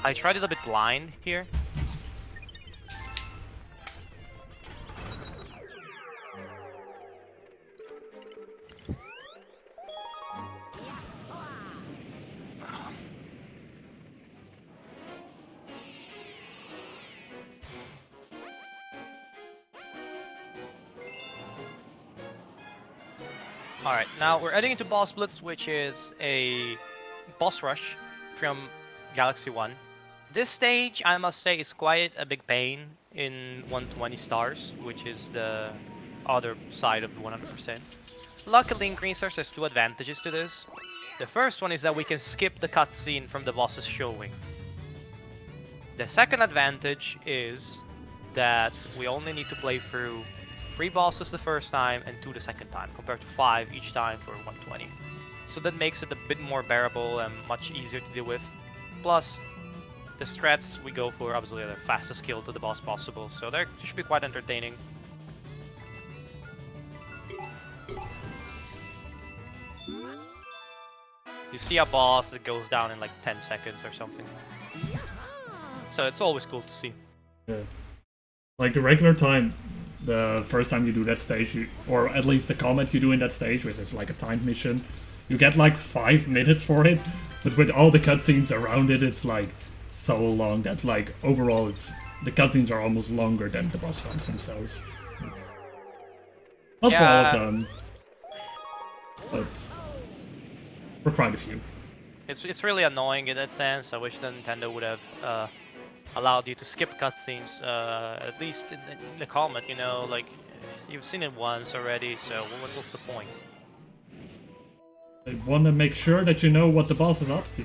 Speaker 3: I tried it a bit blind here. Alright, now we're heading into Boss Blitz, which is a boss rush from Galaxy 1. This stage, I must say, is quite a big pain in 120 stars, which is the other side of the 100%. Luckily, in Green Stars, there's two advantages to this. The first one is that we can skip the cutscene from the bosses showing. The second advantage is that we only need to play through 3 bosses the first time and 2 the second time, compared to 5 each time for 120. So that makes it a bit more bearable and much easier to deal with. Plus, the strats we go for obviously are the fastest kill to the boss possible, so they should be quite entertaining. see a boss that goes down in like 10 seconds or something. So it's always cool to see.
Speaker 2: Yeah. Like the regular time, the first time you do that stage, or at least the comment you do in that stage, which is like a timed mission, you get like 5 minutes for it, but with all the cutscenes around it, it's like so long that like overall the cutscenes are almost longer than the boss fights themselves. Not for all of them, but for quite a few.
Speaker 3: It's really annoying in that sense. I wish that Nintendo would have allowed you to skip cutscenes, at least in the comment, you know, like, you've seen it once already, so what's the point?
Speaker 2: They want to make sure that you know what the boss is up to.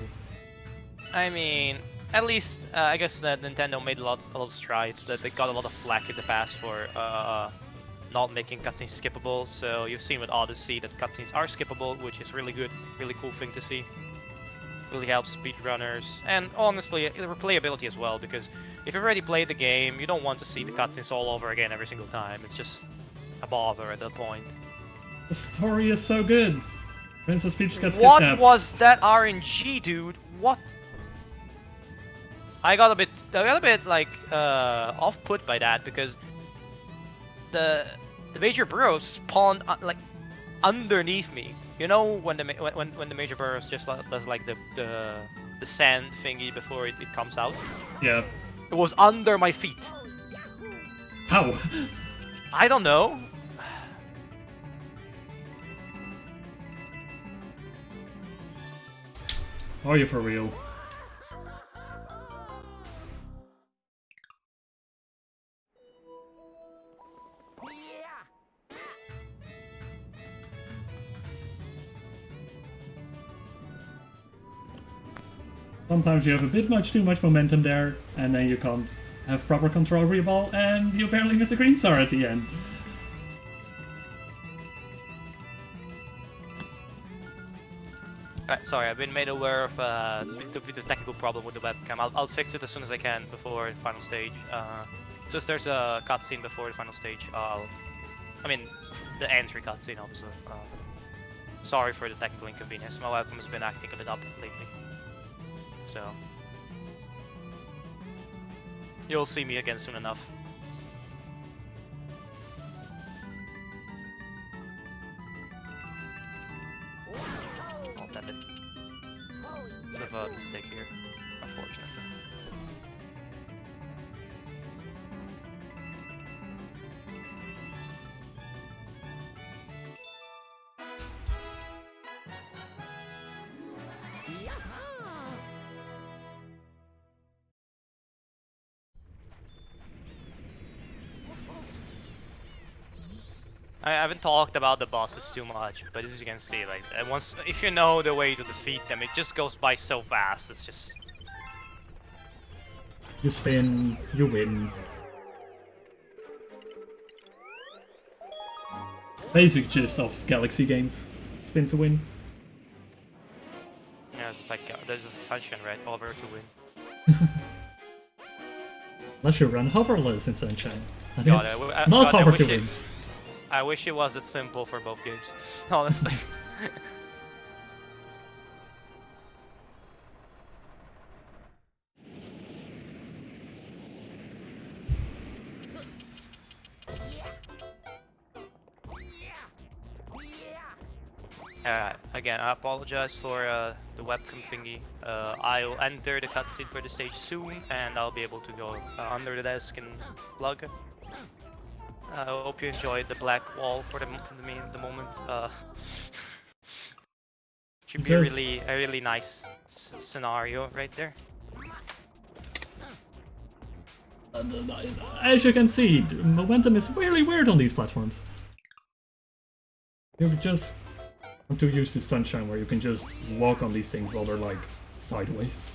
Speaker 3: I mean, at least, I guess that Nintendo made a lot of strides, that they got a lot of flack in the past for not making cutscenes skippable, so you've seen with Odyssey that cutscenes are skippable, which is really good, really cool thing to see. Really helps speedrunners, and honestly, replayability as well, because if you've already played the game, you don't want to see the cutscenes all over again every single time. It's just a bother at that point.
Speaker 2: The story is so good. Princess Peach gets kidnapped.
Speaker 3: What was that RNG, dude? What? I got a bit like off-put by that, because the major burrows spawned like underneath me. You know when the major burrows just does like the sand thingy before it comes out?
Speaker 2: Yeah.
Speaker 3: It was under my feet.
Speaker 2: How?
Speaker 3: I don't know.
Speaker 2: Are you for real? Sometimes you have a bit too much momentum there, and then you can't have proper control over your ball, and you barely miss the green star at the end.
Speaker 3: Right, sorry, I've been made aware of a bit of technical problem with the webcam. I'll fix it as soon as I can before the final stage. Since there's a cutscene before the final stage, I mean, the entry cutscene, obviously. Sorry for the technical inconvenience. My webcam has been acting a bit up lately. So you'll see me again soon enough. Oh, damn it. Bit of a mistake here, unfortunately. I haven't talked about the bosses too much, but as you can see, like, if you know the way to defeat them, it just goes by so fast. It's just
Speaker 2: You spin, you win. Basic gist of Galaxy games. Spin to win.
Speaker 3: yeah, it's like there's a Sunshine, right? Over to win.
Speaker 2: Unless you run hoverless in Sunshine. And
Speaker 3: God,
Speaker 2: it's
Speaker 3: I
Speaker 2: not
Speaker 3: God, I
Speaker 2: hover
Speaker 3: wish
Speaker 2: to
Speaker 3: it-
Speaker 2: win.
Speaker 3: I wish it was that simple for both games, honestly. Again, I apologize for the webcam thingy. I'll enter the cutscene for the stage soon, and I'll be able to go under the desk and plug. I hope you enjoyed the black wall for the moment. Should be a really nice scenario right there.
Speaker 2: As you can see, the momentum is really weird on these platforms. You just want to use the Sunshine where you can just walk on these things while they're like sideways.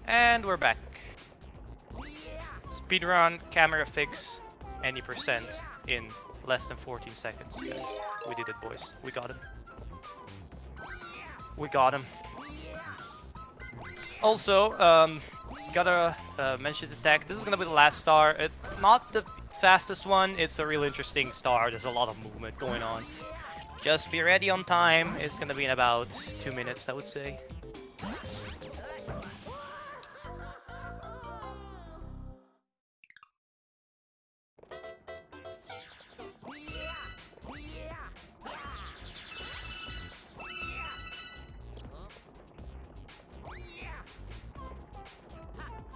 Speaker 3: And we're back. Speedrun, camera fix, any percent in less than 14 seconds, guys. We did it, boys. We got him. We got him. Also, gotta mention the tech. This is gonna be the last star. It's not the fastest one. It's a real interesting star. There's a lot of movement going on. Just be ready on time. It's gonna be in about 2 minutes, I would say.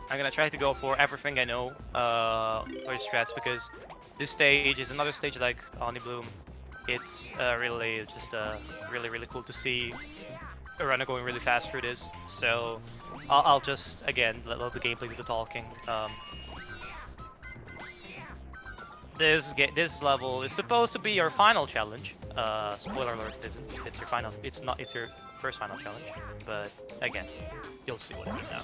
Speaker 3: I'm gonna try to go for everything I know for strats, because this stage is another stage like Oni Bloom. It's really just really cool to see a runner going really fast through this. So I'll just again let the gameplay do the talking. This level is supposed to be your final challenge. Spoiler alert, it isn't. It's your final. It's not. It's your first final challenge. But again, you'll see what I mean now.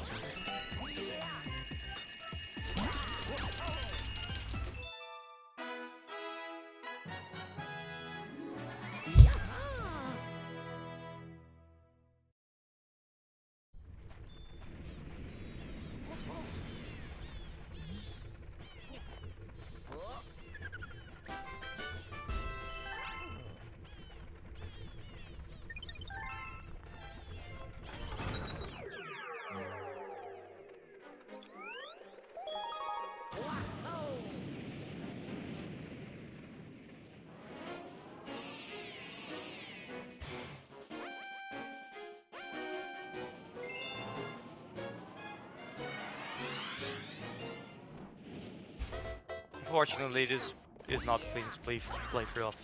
Speaker 3: Unfortunately, this is not the cleanest playthrough of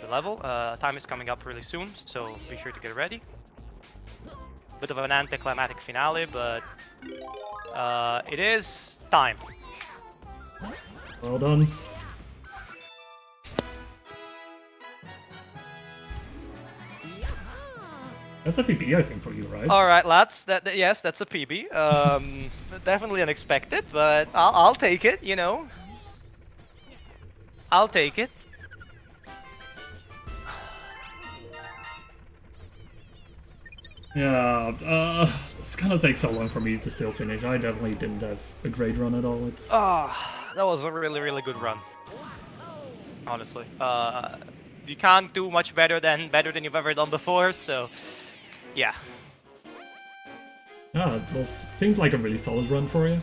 Speaker 3: the level. Time is coming up really soon, so be sure to get ready. Bit of an anticlimactic finale, but it is time.
Speaker 2: Well done. That's a PB, I think, for you, right?
Speaker 3: All right, lads. Yes, that's a PB. Definitely unexpected, but I'll take it. You know, I'll take it.
Speaker 2: Yeah, it's gonna take so long for me to still finish. I definitely didn't have a great run at all. It's
Speaker 3: That was a really good run. Honestly, you can't do much better than you've ever done before. So, yeah.
Speaker 2: yeah, it seemed like a really solid run for you.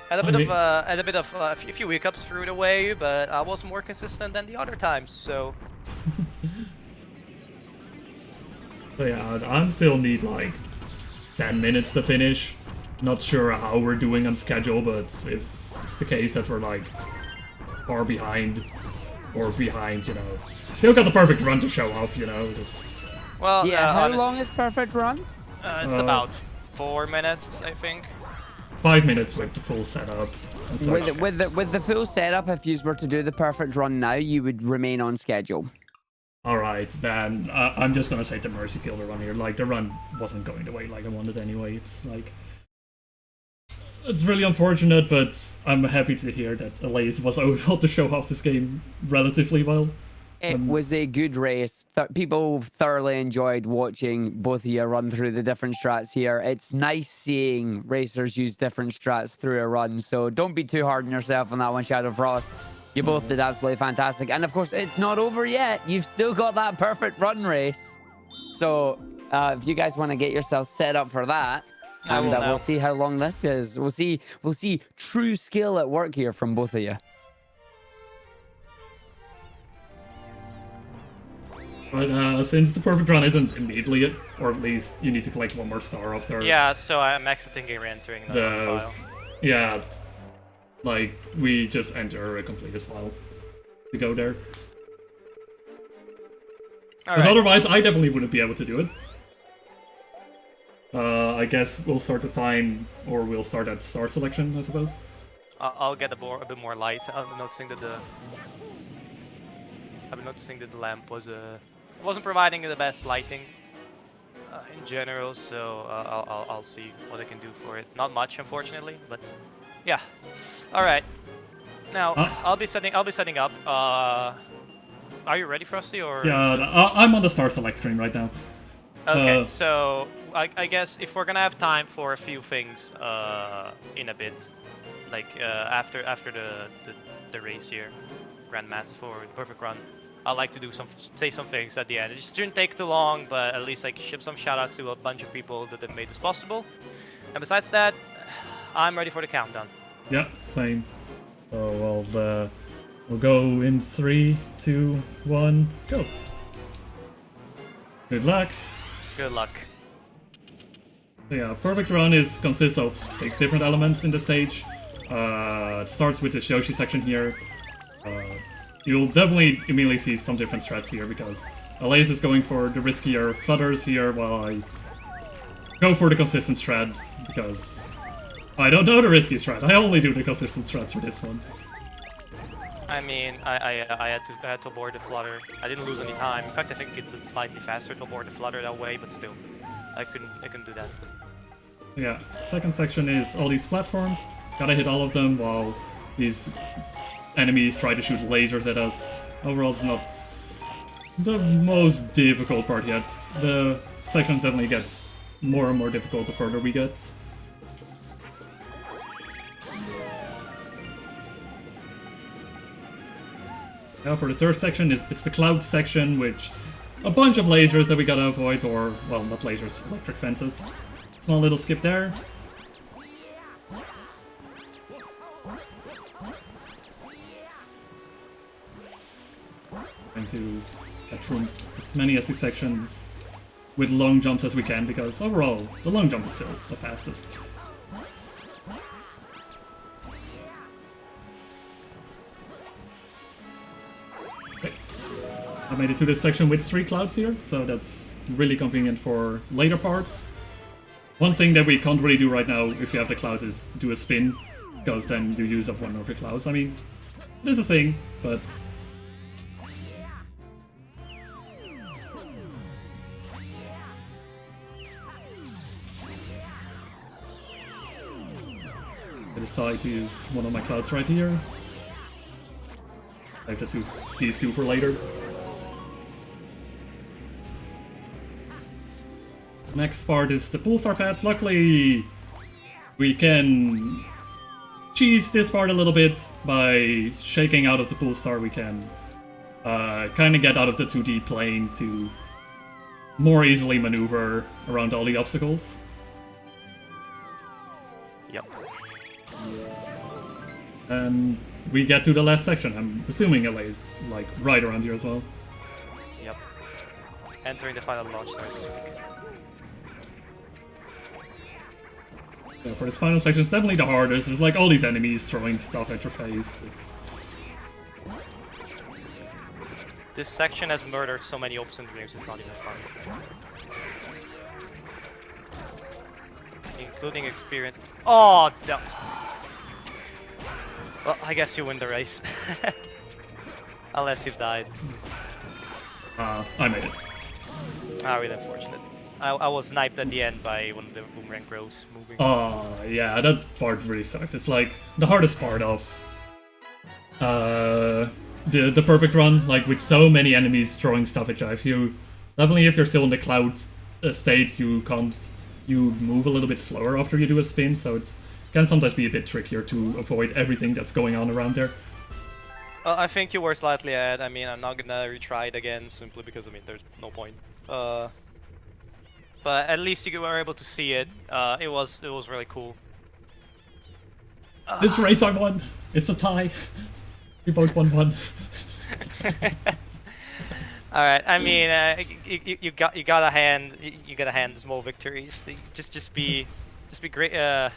Speaker 3: Had a bit of a few hiccups through the way, but I was more consistent than the other times. So.
Speaker 2: So yeah, I still need like 10 minutes to finish. Not sure how we're doing on schedule, but if it's the case that we're like far behind or behind, you know, still got the perfect run to show off, you know.
Speaker 3: Well,
Speaker 1: Yeah, how long is perfect run?
Speaker 3: It's about 4 minutes, I think.
Speaker 2: 5 minutes with the full setup. and such.
Speaker 1: With the full setup, if you were to do the perfect run now, you would remain on schedule.
Speaker 2: Alright, then I'm just gonna say the Mercy killed the run here. Like, the run wasn't going the way like I wanted anyway. It's like... It's really unfortunate, but I'm happy to hear that Alaeussr was able to show off this game relatively well.
Speaker 1: It was a good race. People thoroughly enjoyed watching both of you run through the different strats here. It's nice seeing racers use different strats through a run, so don't be too hard on yourself on that one, Shadowfrost. You both did absolutely fantastic. And of course, it's not over yet. You've still got that perfect run race. So if you guys want to get yourself set up for that, and we'll see how long this is. We'll see true skill at work here from both of you.
Speaker 2: But since the perfect run isn't immediately, or at least you need to collect one more star after.
Speaker 3: Yeah, so I'm exiting and re-entering the file.
Speaker 2: Yeah, like we just enter a completed file to go there. Because otherwise, I definitely wouldn't be able to do it. I guess we'll start the time, or we'll start at star selection, I suppose.
Speaker 3: I'll get a bit more light. I've been noticing that the lamp wasn't providing the best lighting in general. So I'll see what I can do for it. Not much, unfortunately, but yeah. All right. Now I'll be setting up. Are you ready, Frosty? Or
Speaker 2: yeah, I'm on the star select screen right now.
Speaker 3: Okay, so I guess if we're gonna have time for a few things in a bit, like after the race here, Grandmaster for the perfect run. I like to say some things at the end. It just didn't take too long, but at least like ship some shoutouts to a bunch of people that have made this possible. And besides that, I'm ready for the countdown.
Speaker 2: Yeah, same. So we'll go in 3, 2, 1, go. Good luck.
Speaker 3: Good luck.
Speaker 2: Yeah, perfect run consists of 6 different elements in the stage. It starts with the Yoshi section here. You'll definitely immediately see some different strats here because Alaeussr is going for the riskier flutters here while I go for the consistent strat because I don't know the risky strat. I only do the consistent strats for this one.
Speaker 3: I mean, I had to abort the flutter. I didn't lose any time. In fact, I think it's slightly faster to abort the flutter that way, but still, I couldn't do that.
Speaker 2: Yeah, second section is all these platforms. Gotta hit all of them while these enemies try to shoot lasers at us. Overall, it's not the most difficult part yet. The section definitely gets more and more difficult the further we get. Now for the third section, it's the cloud section, which a bunch of lasers that we gotta avoid, or, well, not lasers, electric fences. Small little skip there. Trying to get through as many of these sections with long jumps as we can, because overall, the long jump is still the fastest. Okay. I made it to this section with 3 clouds here, so that's really convenient for later parts. One thing that we can't really do right now if you have the clouds is do a spin, because then you use up one of your clouds. I mean, it is a thing, but I decide to use one of my clouds right here. I have these two for later. Next part is the pool star path. Luckily, we can cheese this part a little bit by shaking out of the pool star. We can kind of get out of the 2D plane to more easily maneuver around all the obstacles.
Speaker 3: Yep.
Speaker 2: And we get to the last section. I'm assuming LA is like right around here as well.
Speaker 3: Yep. Entering the final launch site, so to speak.
Speaker 2: Yeah, for this final section, it's definitely the hardest. There's like all these enemies throwing stuff at your face.
Speaker 3: This section has murdered so many hopes and dreams, it's not even fun. Including experience. Oh, well, I guess you win the race. Unless you died.
Speaker 2: I made it.
Speaker 3: Ah, really unfortunate. I was sniped at the end by one of the boomerang bros moving.
Speaker 2: Oh, yeah, that part really sucks. It's like the hardest part of the perfect run, like with so many enemies throwing stuff at you. If you're still in the cloud state, you move a little bit slower after you do a spin, so it can sometimes be a bit trickier to avoid everything that's going on around there.
Speaker 3: I think you were slightly ahead. I mean, I'm not gonna retry it again simply because, I mean, there's no point. But at least you were able to see it. It was really cool.
Speaker 2: This race I won. It's a tie. We both won one.
Speaker 3: All right. I mean, you gotta hand small victories. Just be great. I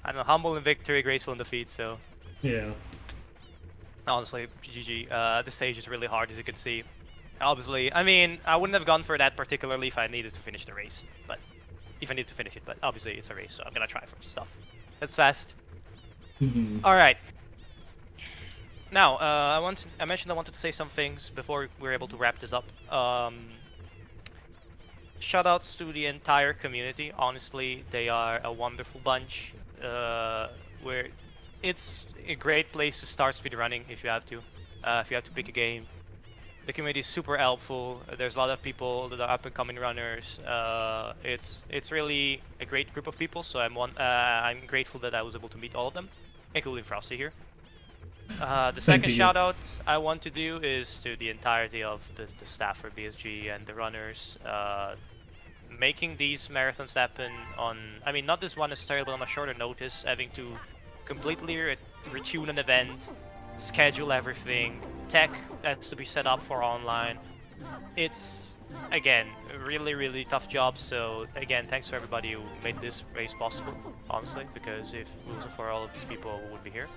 Speaker 3: don't know, humble in victory, graceful in defeat. So
Speaker 2: yeah.
Speaker 3: Honestly, GG. The stage is really hard, as you can see. Obviously, I mean, I wouldn't have gone for that particularly if I needed to finish the race. But if I need to finish it, but obviously it's a race, so I'm gonna try for stuff. That's fast. All right. Now, I mentioned I wanted to say some things before we were able to wrap this up. Shoutouts to the entire community. Honestly, they are a wonderful bunch. Where it's a great place to start speedrunning if you have to. If you have to pick a game. The community is super helpful. There's a lot of people that are up and coming runners. It's really a great group of people. So I'm grateful that I was able to meet all of them, including Frosty here. The second shout out I want to do is to the entirety of the staff for BSG and the runners. Making these marathons happen on, I mean, not this one necessarily, but on a shorter notice, having to completely retune an event, schedule everything, tech has to be set up for online. It's, again, a really, really tough job. So, again, thanks to everybody who made this race possible, honestly, because if it wasn't for all of these people, we wouldn't be here.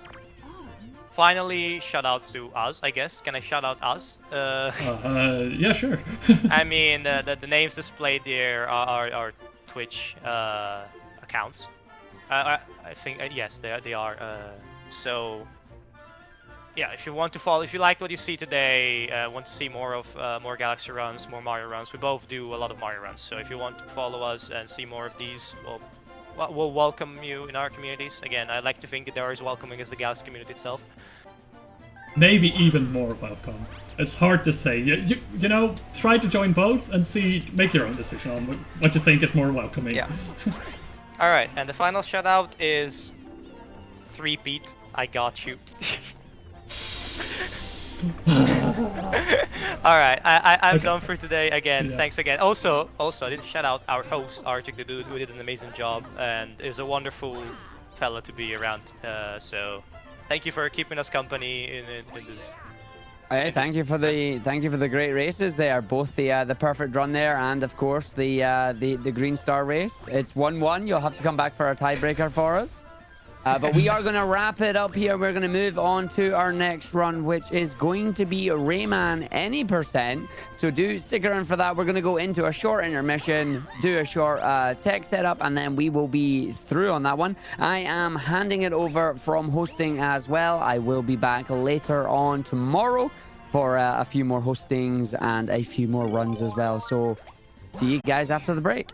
Speaker 3: Finally, shoutouts to us, I guess. Can I shout out us?
Speaker 2: Yeah, sure.
Speaker 3: I mean, the names displayed there are our Twitch accounts. I think, yes, they are. So, yeah, if you want to follow, if you liked what you see today, want to see more of more Galaxy runs, more Mario runs, we both do a lot of Mario runs. So if you want to follow us and see more of these, we'll welcome you in our communities. Again, I like to think that they're as welcoming as the Galaxy community itself.
Speaker 2: Maybe even more welcome. It's hard to say. You know, try to join both and see, make your own decision on what you think is more welcoming.
Speaker 3: Yeah. Alright, and the final shout out is 3-Pete, I got you. Alright, I'm
Speaker 2: Okay.
Speaker 3: done for today. Again,
Speaker 2: Yeah.
Speaker 3: thanks again. Also, I didn't shout out our host, Arctic the Dude, who did an amazing job and is a wonderful fella to be around. So, thank you for keeping us company in this.
Speaker 1: Hey, thank you for the great races there, both the perfect run there and of course the Green Star race. It's 1-1. You'll have to come back for a tiebreaker for us. But we are going to wrap it up here. We're going to move on to our next run, which is going to be Rayman Any %. So do stick around for that. We're going to go into a short intermission, do a short tech setup, and then we will be through on that one. I am handing it over from hosting as well. I will be back later on tomorrow for a few more hostings and a few more runs as well. So see you guys after the break.